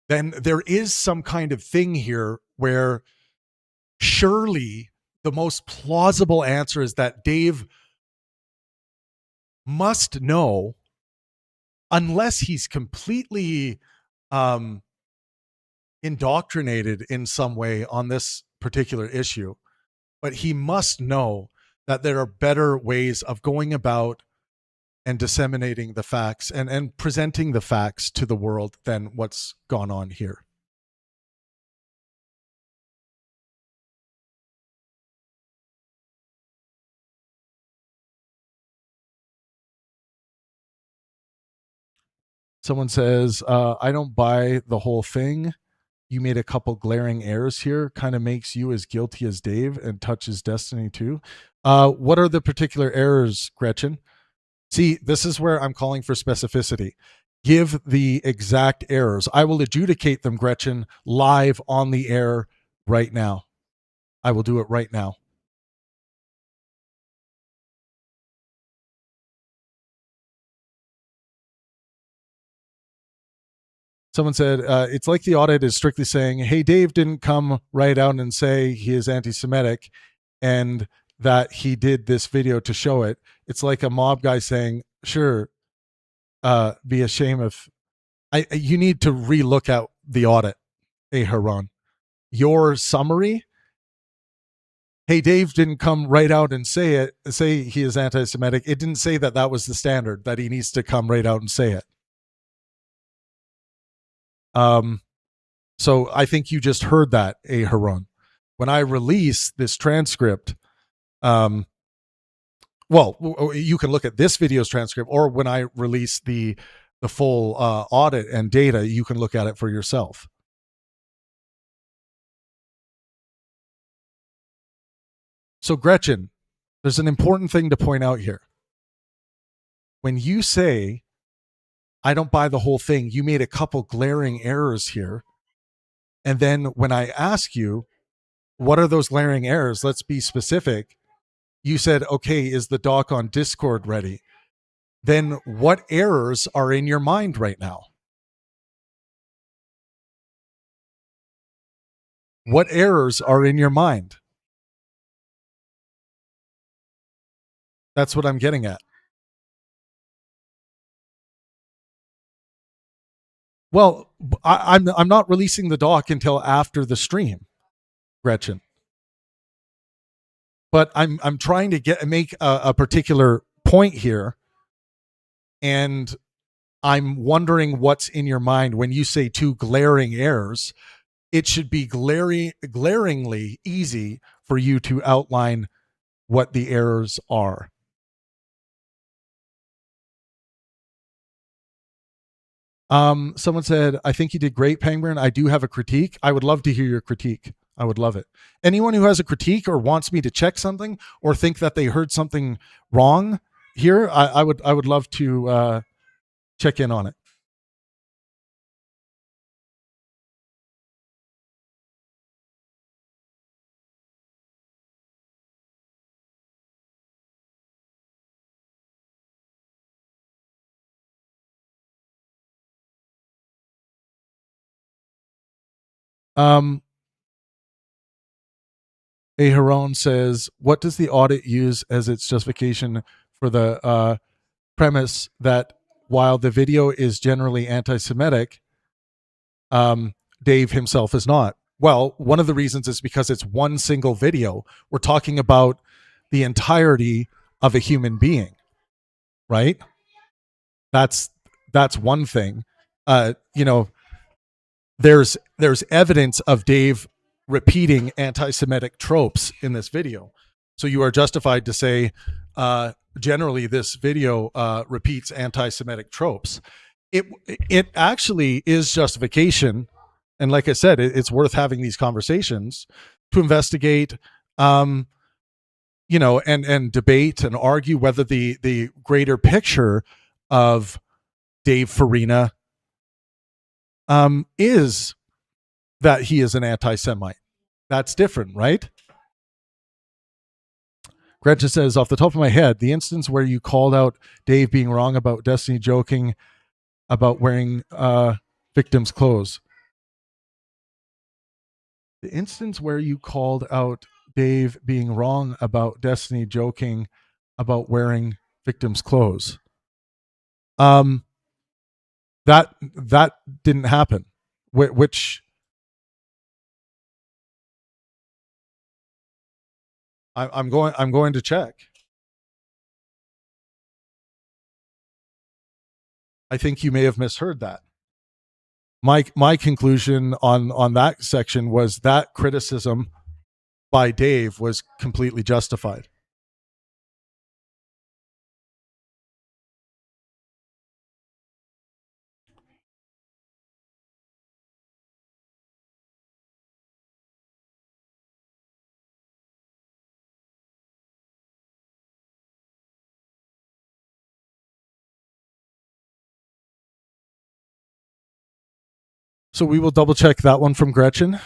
then there is some kind of thing here where surely the most plausible answer is that Dave must know, unless he's completely indoctrinated in some way on this particular issue, but he must know that there are better ways of going about and disseminating the facts and presenting the facts to the world than what's gone on here. Someone says, I don't buy the whole thing. You made a couple glaring errors here. Kind of makes you as guilty as Dave and touches destiny too. What are the particular errors, Gretchen? See, this is where I'm calling for specificity. Give the exact errors. I will adjudicate them, Gretchen, live on the air right now. I will do it right now. Someone said, it's like the audit is strictly saying, hey, Dave didn't come right out and say he is anti-Semitic and that he did this video to show it. It's like a mob guy saying, sure, be ashamed of. You need to relook at the audit, Haran. Your summary, hey, Dave didn't come right out and say he is anti-Semitic. It didn't say that that was the standard, that he needs to come right out and say it. So I think you just heard that, Haran. When I release this transcript, well, you can look at this video's transcript, or when I release the full audit and data, you can look at it for yourself. So Gretchen, there's an important thing to point out here. When you say, I don't buy the whole thing, you made a couple glaring errors here. And then when I ask you, what are those glaring errors? Let's be specific. You said, okay, is the doc on Discord ready? Then what errors are in your mind right now? What errors are in your mind? That's what I'm getting at. Well, I'm not releasing the doc until after the stream, Gretchen. But I'm trying to make a particular point here, and I'm wondering what's in your mind when you say two glaring errors. It should be glaringly easy for you to outline what the errors are. Someone said, I think you did great, Pangburn. I do have a critique. I would love to hear your critique. I would love it. Anyone who has a critique or wants me to check something or think that they heard something wrong here, I would love to check in on it. Um, Aharon says, what does the audit use as its justification for the premise that while the video is generally anti-Semitic, Dave himself is not? Well, one of the reasons is because it's one single video. We're talking about the entirety of a human being, right? That's one thing. You know, there's evidence of Dave repeating anti-Semitic tropes in this video, so you are justified to say, generally, this video repeats anti-Semitic tropes. It actually is justification, and like I said, it's worth having these conversations to investigate, you know, and debate and argue whether the greater picture of Dave Farina is that he is an anti-Semite. That's different, right? Gretchen says, off the top of my head, the instance where you called out Dave being wrong about Destiny joking about wearing victims' clothes. The instance where you called out Dave being wrong about Destiny joking about wearing victims' clothes. That didn't happen. Which I'm going to check. I think you may have misheard that. My conclusion on that section was that criticism by Dave was completely justified. So we will double check that one from Gretchen.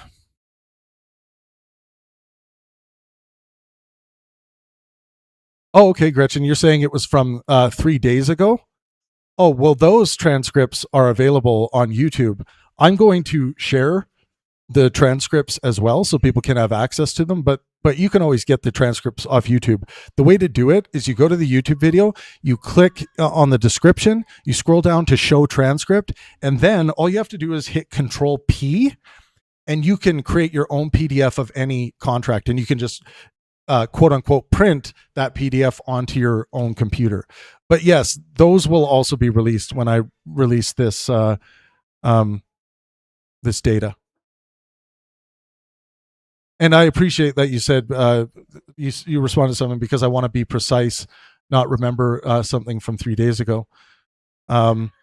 Oh, okay, Gretchen, you're saying it was from 3 days ago? Oh, well, those transcripts are available on YouTube. I'm going to share the transcripts as well so people can have access to them, but you can always get the transcripts off YouTube. The way to do it is you go to the YouTube video, you click on the description, you scroll down to show transcript, and then all you have to do is hit Control P, and you can create your own PDF of any contract, and you can just quote unquote print that PDF onto your own computer. But yes, those will also be released when I release this this data. And I appreciate that you said you responded to something, because I want to be precise, not remember something from 3 days ago. The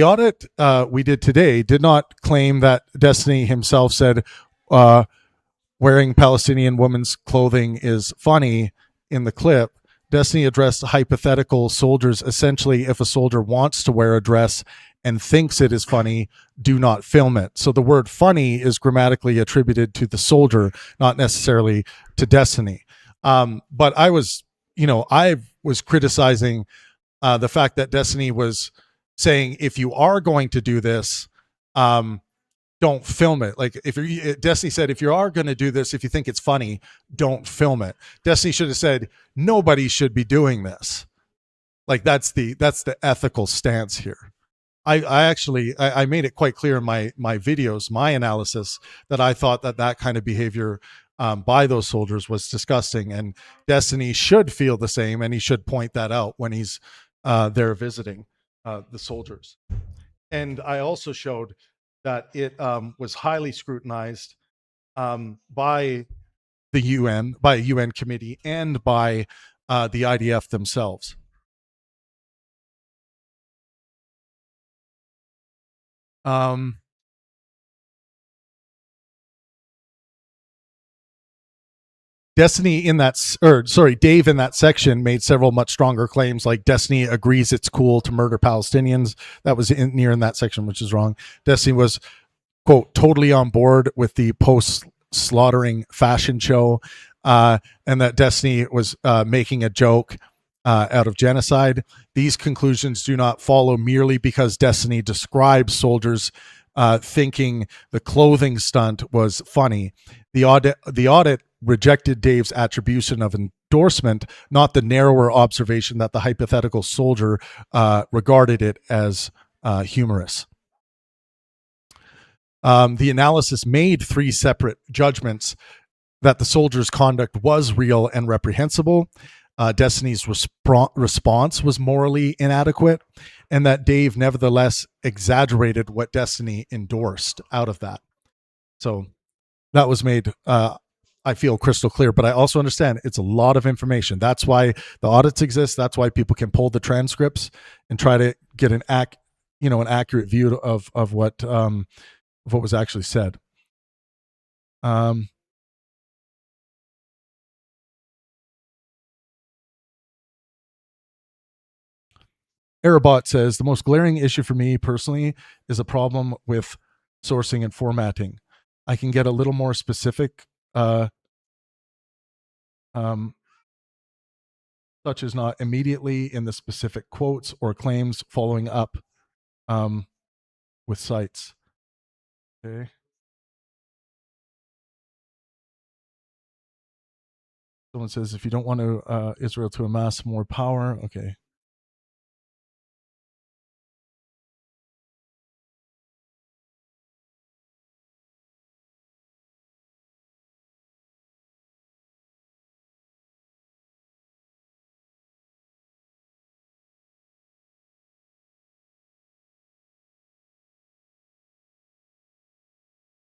audit we did today did not claim that Destiny himself said wearing Palestinian women's clothing is funny in the clip. Destiny addressed hypothetical soldiers. Essentially, if a soldier wants to wear a dress and thinks it is funny, do not film it. So the word funny is grammatically attributed to the soldier, not necessarily to Destiny. But I was criticizing the fact that Destiny was saying, if you are going to do this, don't film it. Like, if Destiny said, if you are going to do this, if you think it's funny, don't film it. Destiny should have said, nobody should be doing this. Like, that's the ethical stance here. I actually made it quite clear in my videos, my analysis, that I thought that kind of behavior by those soldiers was disgusting, and Destiny should feel the same, and he should point that out when he's there visiting the soldiers. And I also showed that it was highly scrutinized by the UN, by a UN committee, and by the IDF themselves. Destiny in that, or sorry, Dave in that section made several much stronger claims, like Destiny agrees it's cool to murder Palestinians. That was near in that section, which is wrong. Destiny was, quote, totally on board with the post slaughtering fashion show, and that Destiny was making a joke out of genocide. These conclusions do not follow merely because Destiny describes soldiers thinking the clothing stunt was funny. The audit rejected Dave's attribution of endorsement, not the narrower observation that the hypothetical soldier regarded it as humorous. The analysis made 3 separate judgments: that the soldier's conduct was real and reprehensible, Destiny's response was morally inadequate, and that Dave nevertheless exaggerated what Destiny endorsed out of that. So that was made, I feel, crystal clear. But I also understand it's a lot of information. That's why the audits exist. That's why people can pull the transcripts and try to get an accurate view of what was actually said. Arabot says, the most glaring issue for me personally is a problem with sourcing and formatting. I can get a little more specific, such as not immediately in the specific quotes or claims following up with sites. Okay. Someone says, if you don't want Israel to amass more power, okay.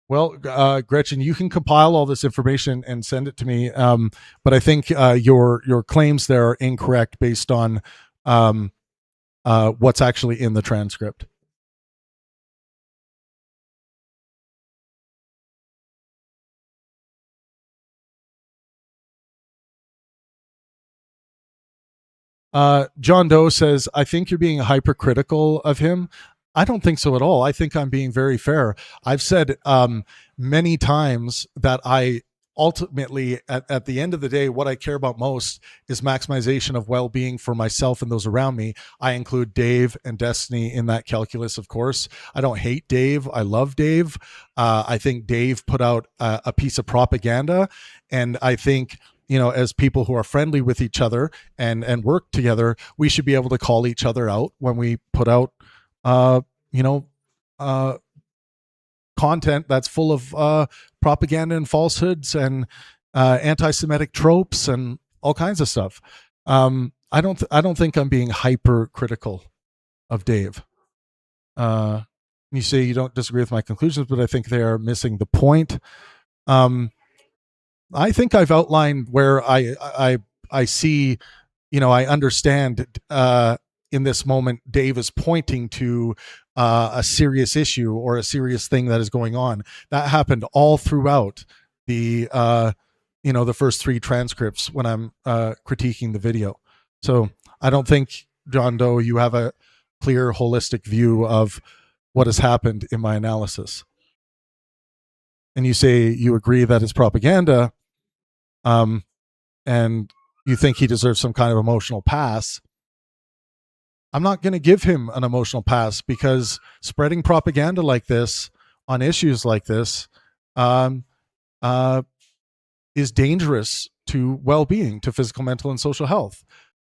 Well, Gretchen, you can compile all this information and send it to me. But I think your claims there are incorrect based on what's actually in the transcript. John Doe says, I think you're being hypercritical of him. I don't think so at all. I think I'm being very fair. I've said many times that I ultimately, at the end of the day, what I care about most is maximization of well-being for myself and those around me. I include Dave and Destiny in that calculus, of course. I don't hate Dave. I love Dave. I think Dave put out a piece of propaganda, and I think, you know, as people who are friendly with each other and work together, we should be able to call each other out when we put out content that's full of propaganda and falsehoods and anti-Semitic tropes and all kinds of stuff. I don't think I'm being hypercritical of Dave. You say you don't disagree with my conclusions, but I think they are missing the point. I think I've outlined where I see, you know, I understand in this moment Dave is pointing to a serious issue or a serious thing that is going on. That happened all throughout the the first 3 transcripts when I'm critiquing the video. So I don't think, John Doe, you have a clear, holistic view of what has happened in my analysis. And you say you agree that it's propaganda, and you think he deserves some kind of emotional pass. I'm not going to give him an emotional pass, because spreading propaganda like this on issues like this is dangerous to well-being, to physical, mental, and social health.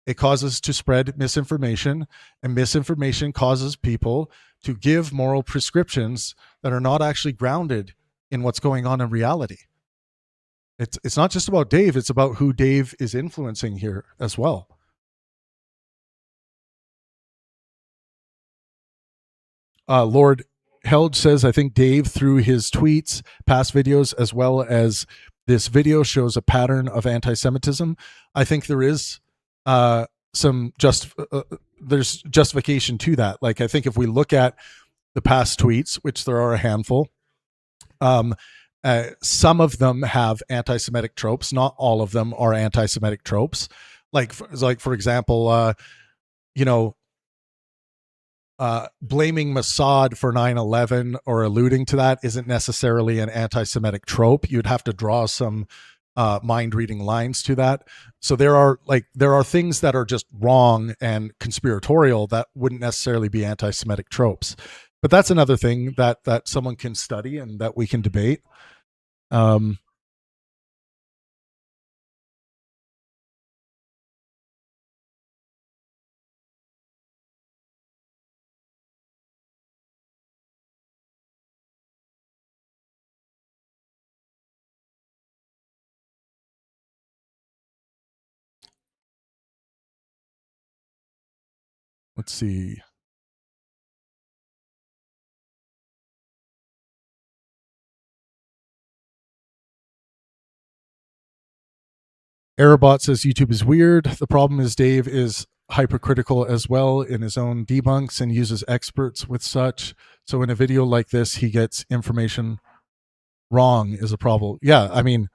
It causes to spread misinformation, and misinformation causes people to give moral prescriptions that are not actually grounded in what's going on in reality. It's not just about Dave, it's about who Dave is influencing here as well. Lord Held says, I think Dave, through his tweets, past videos, as well as this video, shows a pattern of anti-Semitism. I think there is there's justification to that. Like, I think if we look at the past tweets, which there are a handful, some of them have anti-Semitic tropes. Not all of them are anti-Semitic tropes. Like for example, blaming Mossad for 9/11 or alluding to that isn't necessarily an anti-Semitic trope. You'd have to draw some mind-reading lines to that. So there are things that are just wrong and conspiratorial that wouldn't necessarily be anti-Semitic tropes. But that's another thing that someone can study and that we can debate. Um, let's see. Aerobot says YouTube is weird. The problem is Dave is hypercritical as well in his own debunks and uses experts with such. So in a video like this, he gets information wrong is a problem. Yeah, I mean,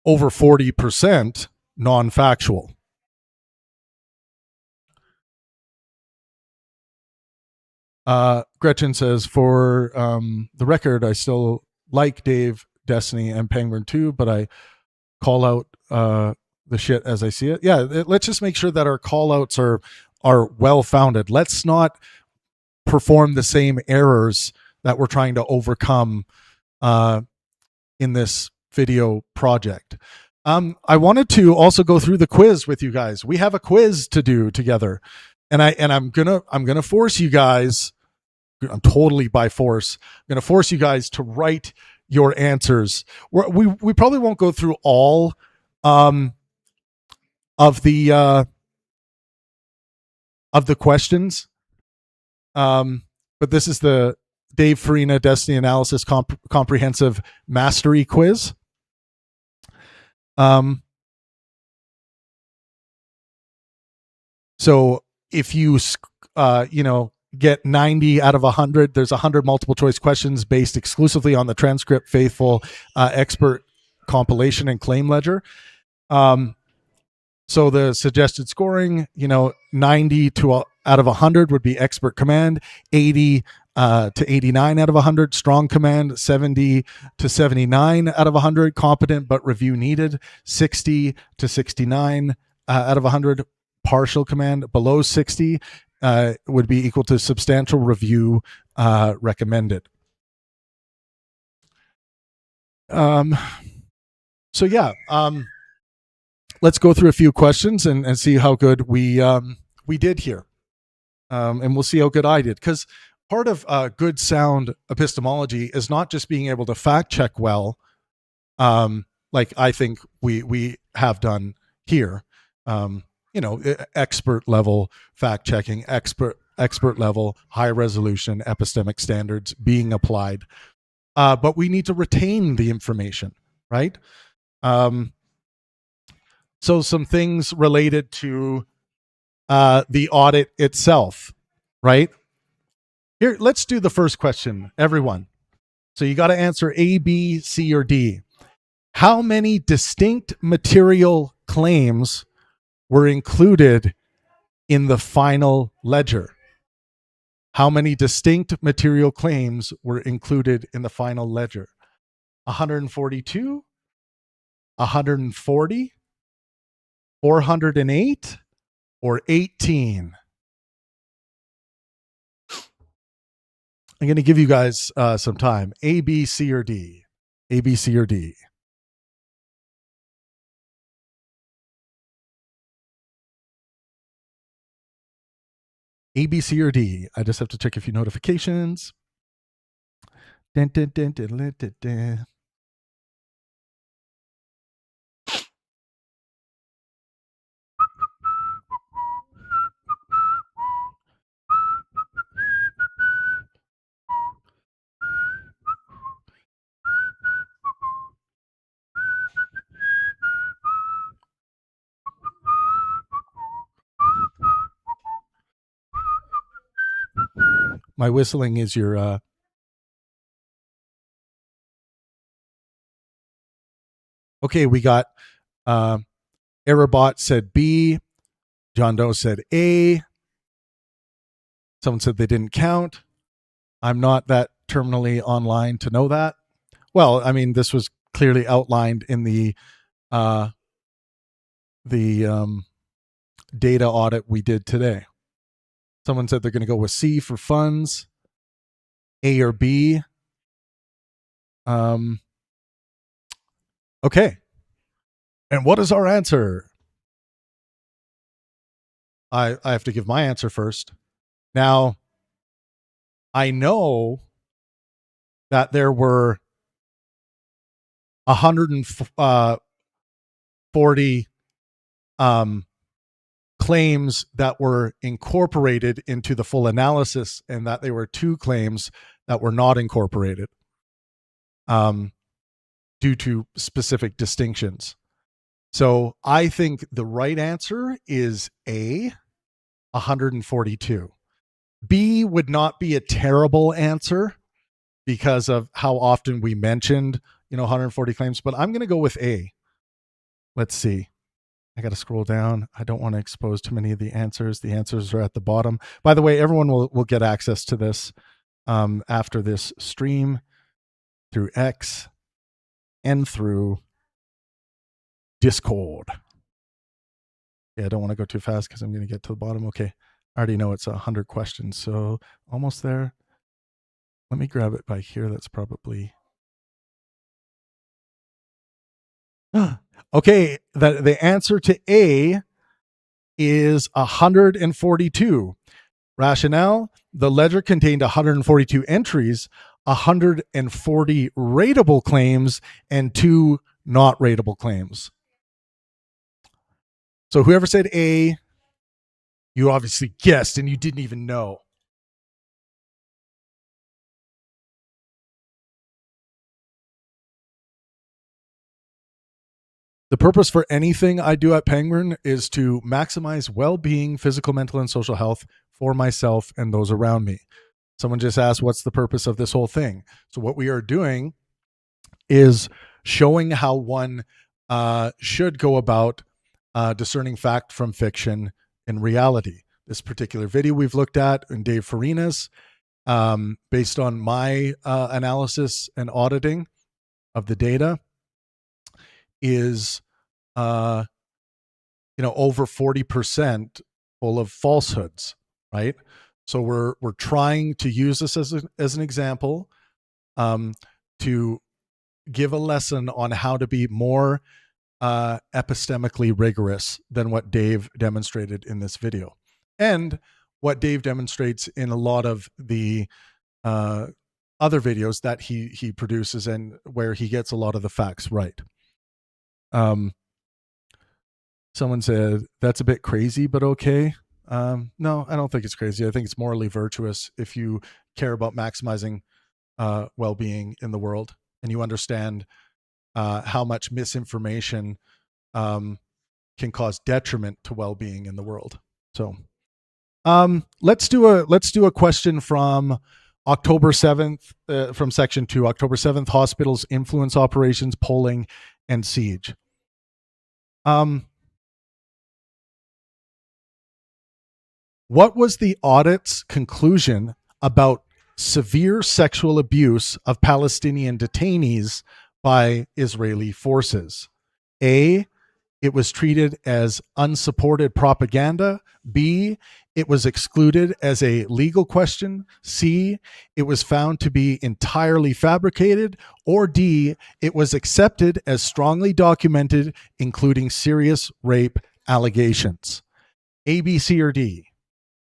over 40% non-factual. Gretchen says, for the record, I still like Dave, Destiny, and Pangburn too, but I call out the shit as I see it. Yeah, let's just make sure that our call outs are well founded. Let's not perform the same errors that we're trying to overcome in this video project. I wanted to also go through the quiz with you guys. We have a quiz to do together, and I'm gonna force you guys. I'm totally by force. I'm gonna force you guys to write your answers. We probably won't go through all of the questions, but this is the Dave Farina Destiny Analysis Comprehensive Mastery Quiz. So if you get 90 out of 100, there's 100 multiple choice questions based exclusively on the transcript, faithful, expert compilation, and claim ledger. So the suggested scoring, 90 out of 100 would be expert command, 80 to 89 out of 100 strong command, 70 to 79 out of 100 competent but review needed, 60 to 69 out of 100 partial command, below 60 would be equal to substantial review recommended. So yeah, let's go through a few questions and see how good we did here, and we'll see how good I did, because part of good sound epistemology is not just being able to fact check well, like I think we have done here. Expert level fact checking, expert level high resolution epistemic standards being applied, but we need to retain the information, right? So some things related to the audit itself, right? Here, let's do the first question, everyone. So you got to answer A, B, C, or D. How many distinct material claims were included in the final ledger? How many distinct material claims were included in the final ledger? 142, 140, 408, or 18? I'm going to give you guys some time. A, B, C, or D? A, B, C, or D? A, B, C, or D? I just have to check a few notifications. Dun, dun, dun, dun, dun, dun, dun. My whistling is your okay, we got Errorbot said B, John Doe said A, Someone said they didn't count. I'm not that terminally online to know that. Well, I mean, this was clearly outlined in uh, the data audit we did today. Someone said they're going to go with C for funds, A or B. Okay. And what is our answer? I have to give my answer first. Now, I know that there were 140 claims that were incorporated into the full analysis, and that there were 2 claims that were not incorporated due to specific distinctions. So I think the right answer is A, 142. B would not be a terrible answer because of how often we mentioned, 140 claims, but I'm going to go with A. Let's see. I got to scroll down. I don't want to expose too many of the answers. The answers are at the bottom. By the way, everyone will get access to this after this stream through X and through Discord. Yeah, I don't want to go too fast because I'm going to get to the bottom. Okay. I already know it's 100 questions, so almost there. Let me grab it by here. That's probably... Okay, the answer to A is 142. Rationale: the ledger contained 142 entries, 140 rateable claims, and 2 not rateable claims. So whoever said A, you obviously guessed and you didn't even know. The purpose for anything I do at Pangburn is to maximize well-being, physical, mental, and social health for myself and those around me. Someone just asked, what's the purpose of this whole thing? So what we are doing is showing how one should go about discerning fact from fiction in reality. This particular video we've looked at in Dave FARINA's, based on my analysis and auditing of the data, is over 40% full of falsehoods, right? So we're trying to use this as an example to give a lesson on how to be more epistemically rigorous than what Dave demonstrated in this video, and what Dave demonstrates in a lot of the other videos that he produces, and where he gets a lot of the facts right. Someone said that's a bit crazy, but okay. No, I don't think it's crazy. I think it's morally virtuous if you care about maximizing well-being in the world, and you understand how much misinformation can cause detriment to well-being in the world. So let's do a question from October 7th, from section 2, October 7th, hospitals, influence operations, polling, and siege. What was the audit's conclusion about severe sexual abuse of Palestinian detainees by Israeli forces? A, it was treated as unsupported propaganda. B, it was excluded as a legal question. C, it was found to be entirely fabricated. Or D, it was accepted as strongly documented, including serious rape allegations. A, B, C, or D?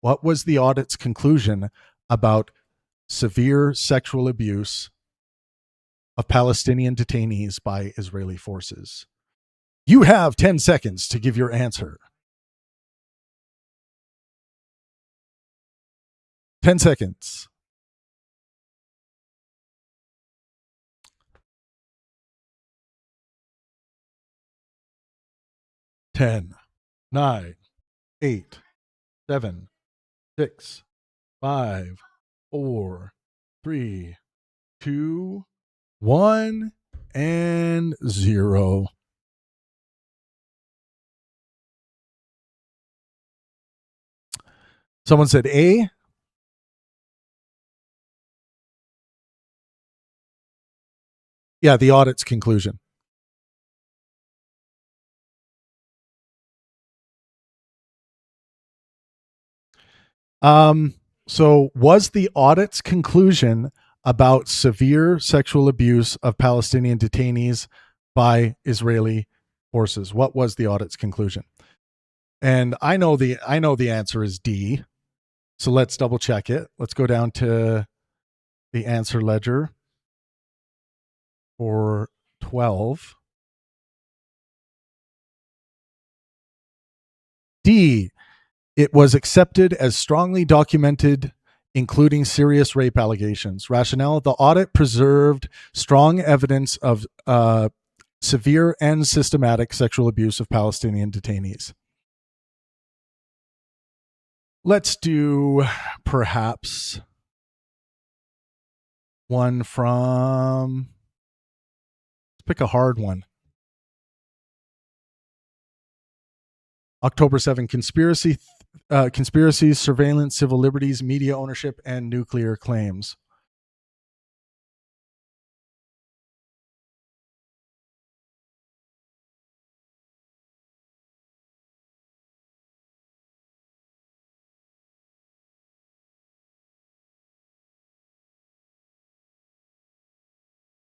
What was the audit's conclusion about severe sexual abuse of Palestinian detainees by Israeli forces? You have 10 seconds to give your answer. 10 seconds. 10, 9, 8, 7, 6, 5, 4, 3, 2, 1, and 0. Someone said A. Yeah, the audit's conclusion. Um, so was the audit's conclusion about severe sexual abuse of Palestinian detainees by Israeli forces? What was the audit's conclusion? And I know the answer is D. So let's double check it. Let's go down to the answer ledger for 12. D. It was accepted as strongly documented, including serious rape allegations. Rationale: the audit preserved strong evidence of severe and systematic sexual abuse of Palestinian detainees. Let's do perhaps one from, let's pick a hard one. October 7, conspiracies, surveillance, civil liberties, media ownership, and nuclear claims.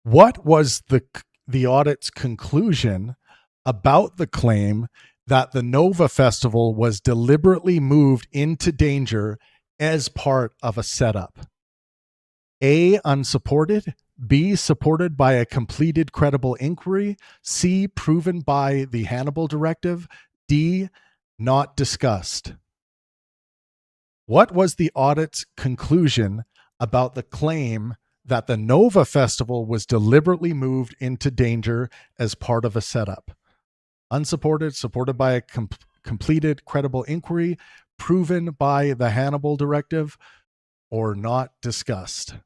What was the audit's conclusion about the claim that the Nova Festival was deliberately moved into danger as part of a setup? A, unsupported; B, supported by a completed credible inquiry; C, proven by the Hannibal Directive; D, not discussed. What was the audit's conclusion about the claim that the Nova Festival was deliberately moved into danger as part of a setup? Unsupported, supported by a completed credible inquiry, proven by the Hannibal Directive, or not discussed?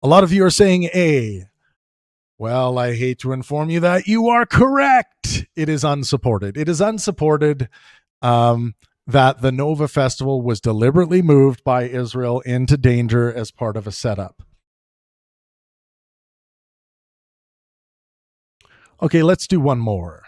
A lot of you are saying A. Well, I hate to inform you that you are correct. It is unsupported. It is unsupported that the Nova Festival was deliberately moved by Israel into danger as part of a setup. Okay, let's do one more.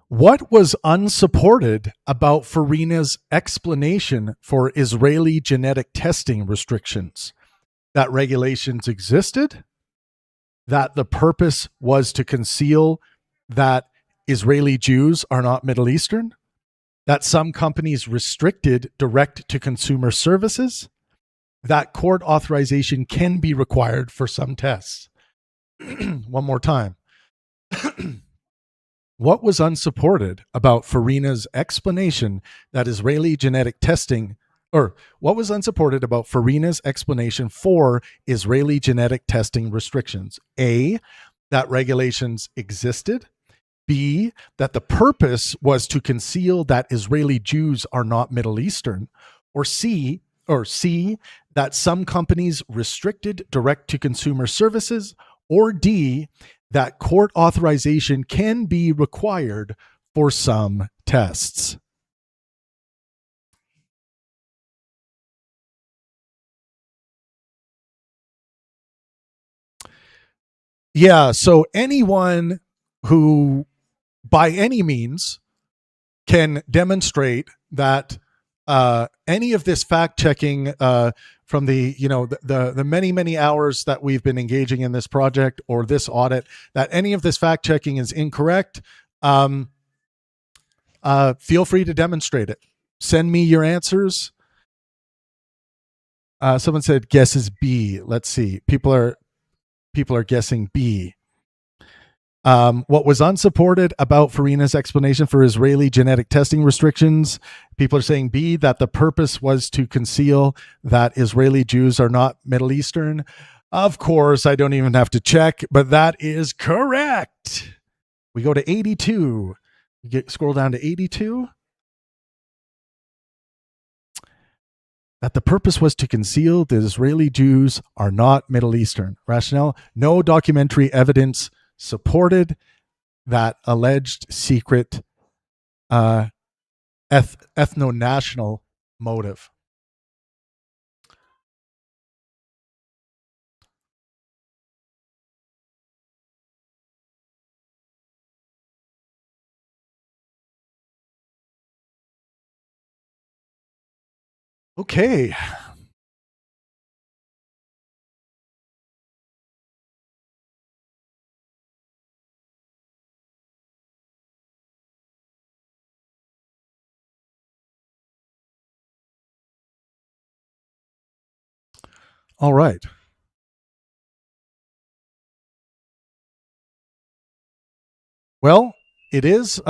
What was unsupported about FARINA's explanation for Israeli genetic testing restrictions? That regulations existed, that the purpose was to conceal that Israeli Jews are not Middle Eastern, that some companies restricted direct to consumer services, that court authorization can be required for some tests. One more time. What was unsupported about FARINA's explanation that Israeli genetic testing, or what was unsupported about FARINA's explanation for Israeli genetic testing restrictions? A, that regulations existed; B, that the purpose was to conceal that Israeli Jews are not Middle Eastern; or C, that some companies restricted direct to consumer services; or D, that court authorization can be required for some tests. Yeah, so anyone who by any means can demonstrate that any of this fact checking from the the many hours that we've been engaging in this project or this audit, that any of this fact checking is incorrect, um, feel free to demonstrate it. Send me your answers. Someone said guess is B. Let's see. People are guessing B. What was unsupported about FARINA's explanation for Israeli genetic testing restrictions? People are saying B, that the purpose was to conceal that Israeli Jews are not Middle Eastern. Of course, I don't even have to check, but that is correct. We go to 82. Scroll down to 82. that the purpose was to conceal the Israeli Jews are not Middle Eastern. Rationale: no documentary evidence supported that alleged secret ethno-national motive. Okay. All right. Well, it is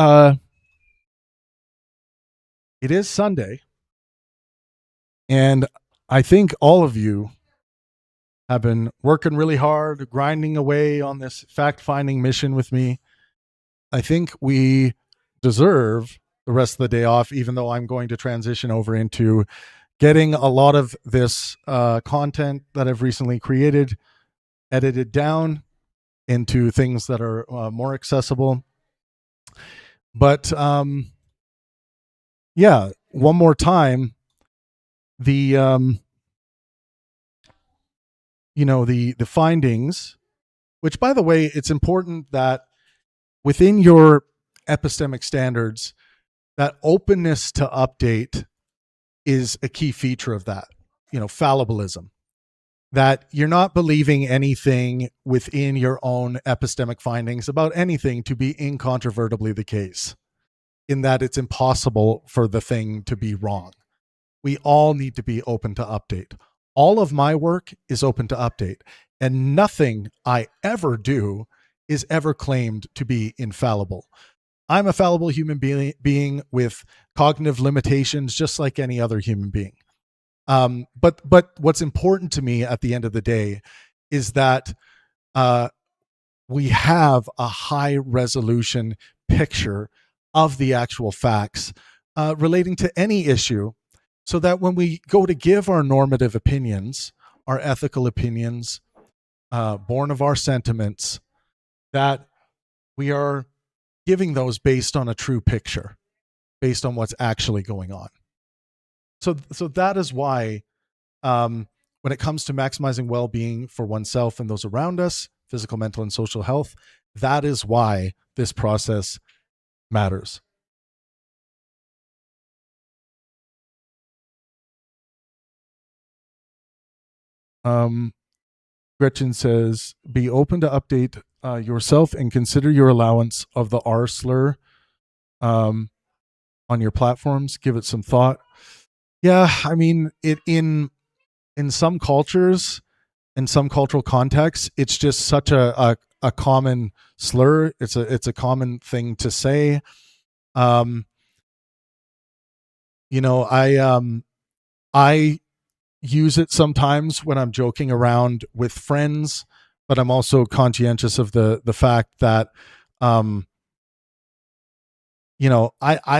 Sunday, and I think all of you have been working really hard, grinding away on this fact-finding mission with me. I think we deserve the rest of the day off, even though I'm going to transition over into getting a lot of this content that I've recently created edited down into things that are more accessible. But yeah, one more time, the the findings, which, by the way, it's important that within your epistemic standards, that openness to update is a key feature of that. Fallibilism, that you're not believing anything within your own epistemic findings about anything to be incontrovertibly the case, in that it's impossible for the thing to be wrong. We all need to be open to update. All of my work is open to update, and nothing I ever do is ever claimed to be infallible. I'm a fallible human being with cognitive limitations, just like any other human being. But what's important to me at the end of the day is that we have a high resolution picture of the actual facts relating to any issue, so that when we go to give our normative opinions, our ethical opinions, born of our sentiments, that we are giving those based on a true picture, based on what's actually going on. So that is why, when it comes to maximizing well-being for oneself and those around us, physical, mental, and social health, that is why this process matters. Gretchen says, be open to update yourself and consider your allowance of the R slur on your platforms. Give it some thought. Yeah, I mean, in some cultures, in some cultural contexts, it's just such a common slur. It's a common thing to say. I use it sometimes when I'm joking around with friends, but I'm also conscientious of the fact that I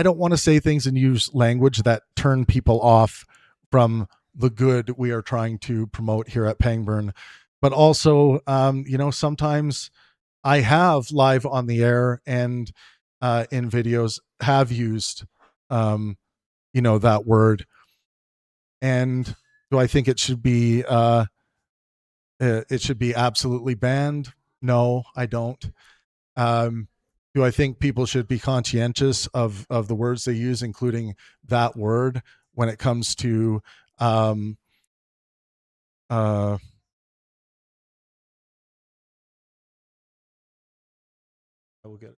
don't want to say things and use language that turn people off from the good we are trying to promote here at Pangburn. But also, sometimes I have live on the air and in videos have used, that word. And do I think it should be absolutely banned? No, I don't. Do I think people should be conscientious of the words they use, including that word, when it comes to I will get it.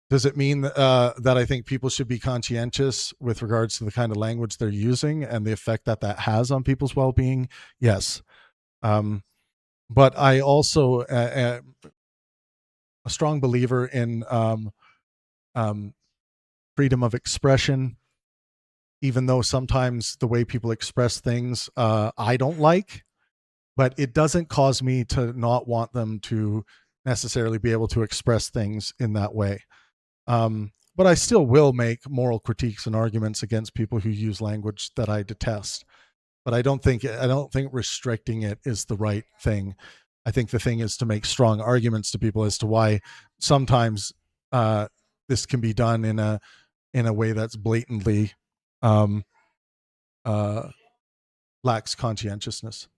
Does it mean that I think people should be conscientious with regards to the kind of language they're using and the effect that has on people's well-being? Yes. But I also a strong believer in freedom of expression, even though sometimes the way people express things I don't like, but it doesn't cause me to not want them to necessarily be able to express things in that way. but I still will make moral critiques and arguments against people who use language that I detest. But I don't think restricting it is the right thing. I think the thing is to make strong arguments to people as to why sometimes this can be done in a way that's blatantly um, uh, lacks conscientiousness.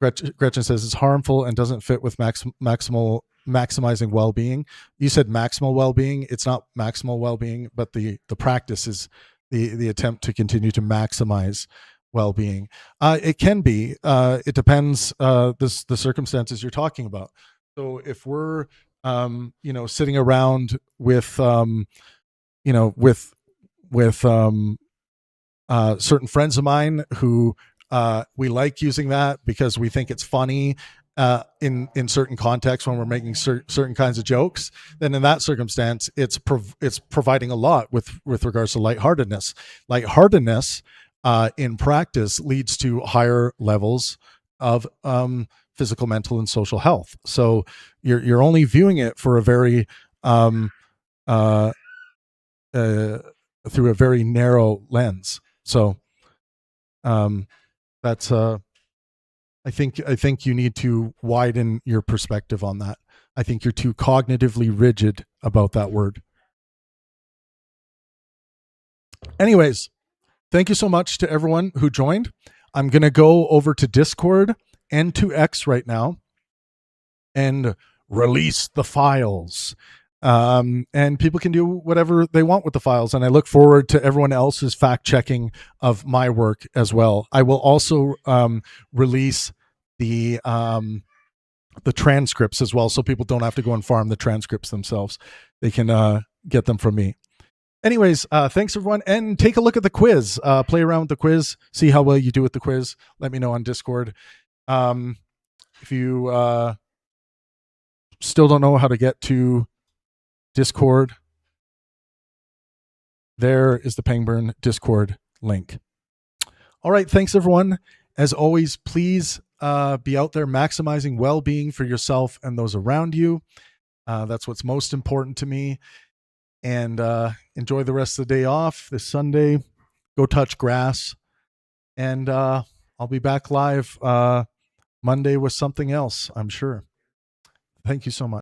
Gretchen says it's harmful and doesn't fit with maximizing well-being. You said maximal well-being. It's not maximal well-being, but the practice is the attempt to continue to maximize well-being. It can be. It depends the circumstances you're talking about. So if we're sitting around with with certain friends of mine who we like using that because we think it's funny in certain contexts when we're making certain kinds of jokes, then in that circumstance, it's providing a lot with regards to lightheartedness. Lightheartedness in practice leads to higher levels of physical, mental, and social health. So you're only viewing it for a very through a very narrow lens. So that's I think you need to widen your perspective on that. I think you're too cognitively rigid about that word. Anyways, thank you so much to everyone who joined. I'm going to go over to Discord and to X right now and release the files. And people can do whatever they want with the files. And I look forward to everyone else's fact checking of my work as well. I will also release the transcripts as well, so people don't have to go and farm the transcripts themselves. They can get them from me. Anyways, thanks everyone, and take a look at the quiz. Play around with the quiz, see how well you do with the quiz. Let me know on Discord. If you still don't know how to get to Discord, there is the Pangburn Discord link. All right, thanks everyone. As always, please be out there maximizing well-being for yourself and those around you. That's what's most important to me. And enjoy the rest of the day off this Sunday. Go touch grass. And I'll be back live Monday with something else, I'm sure. Thank you so much.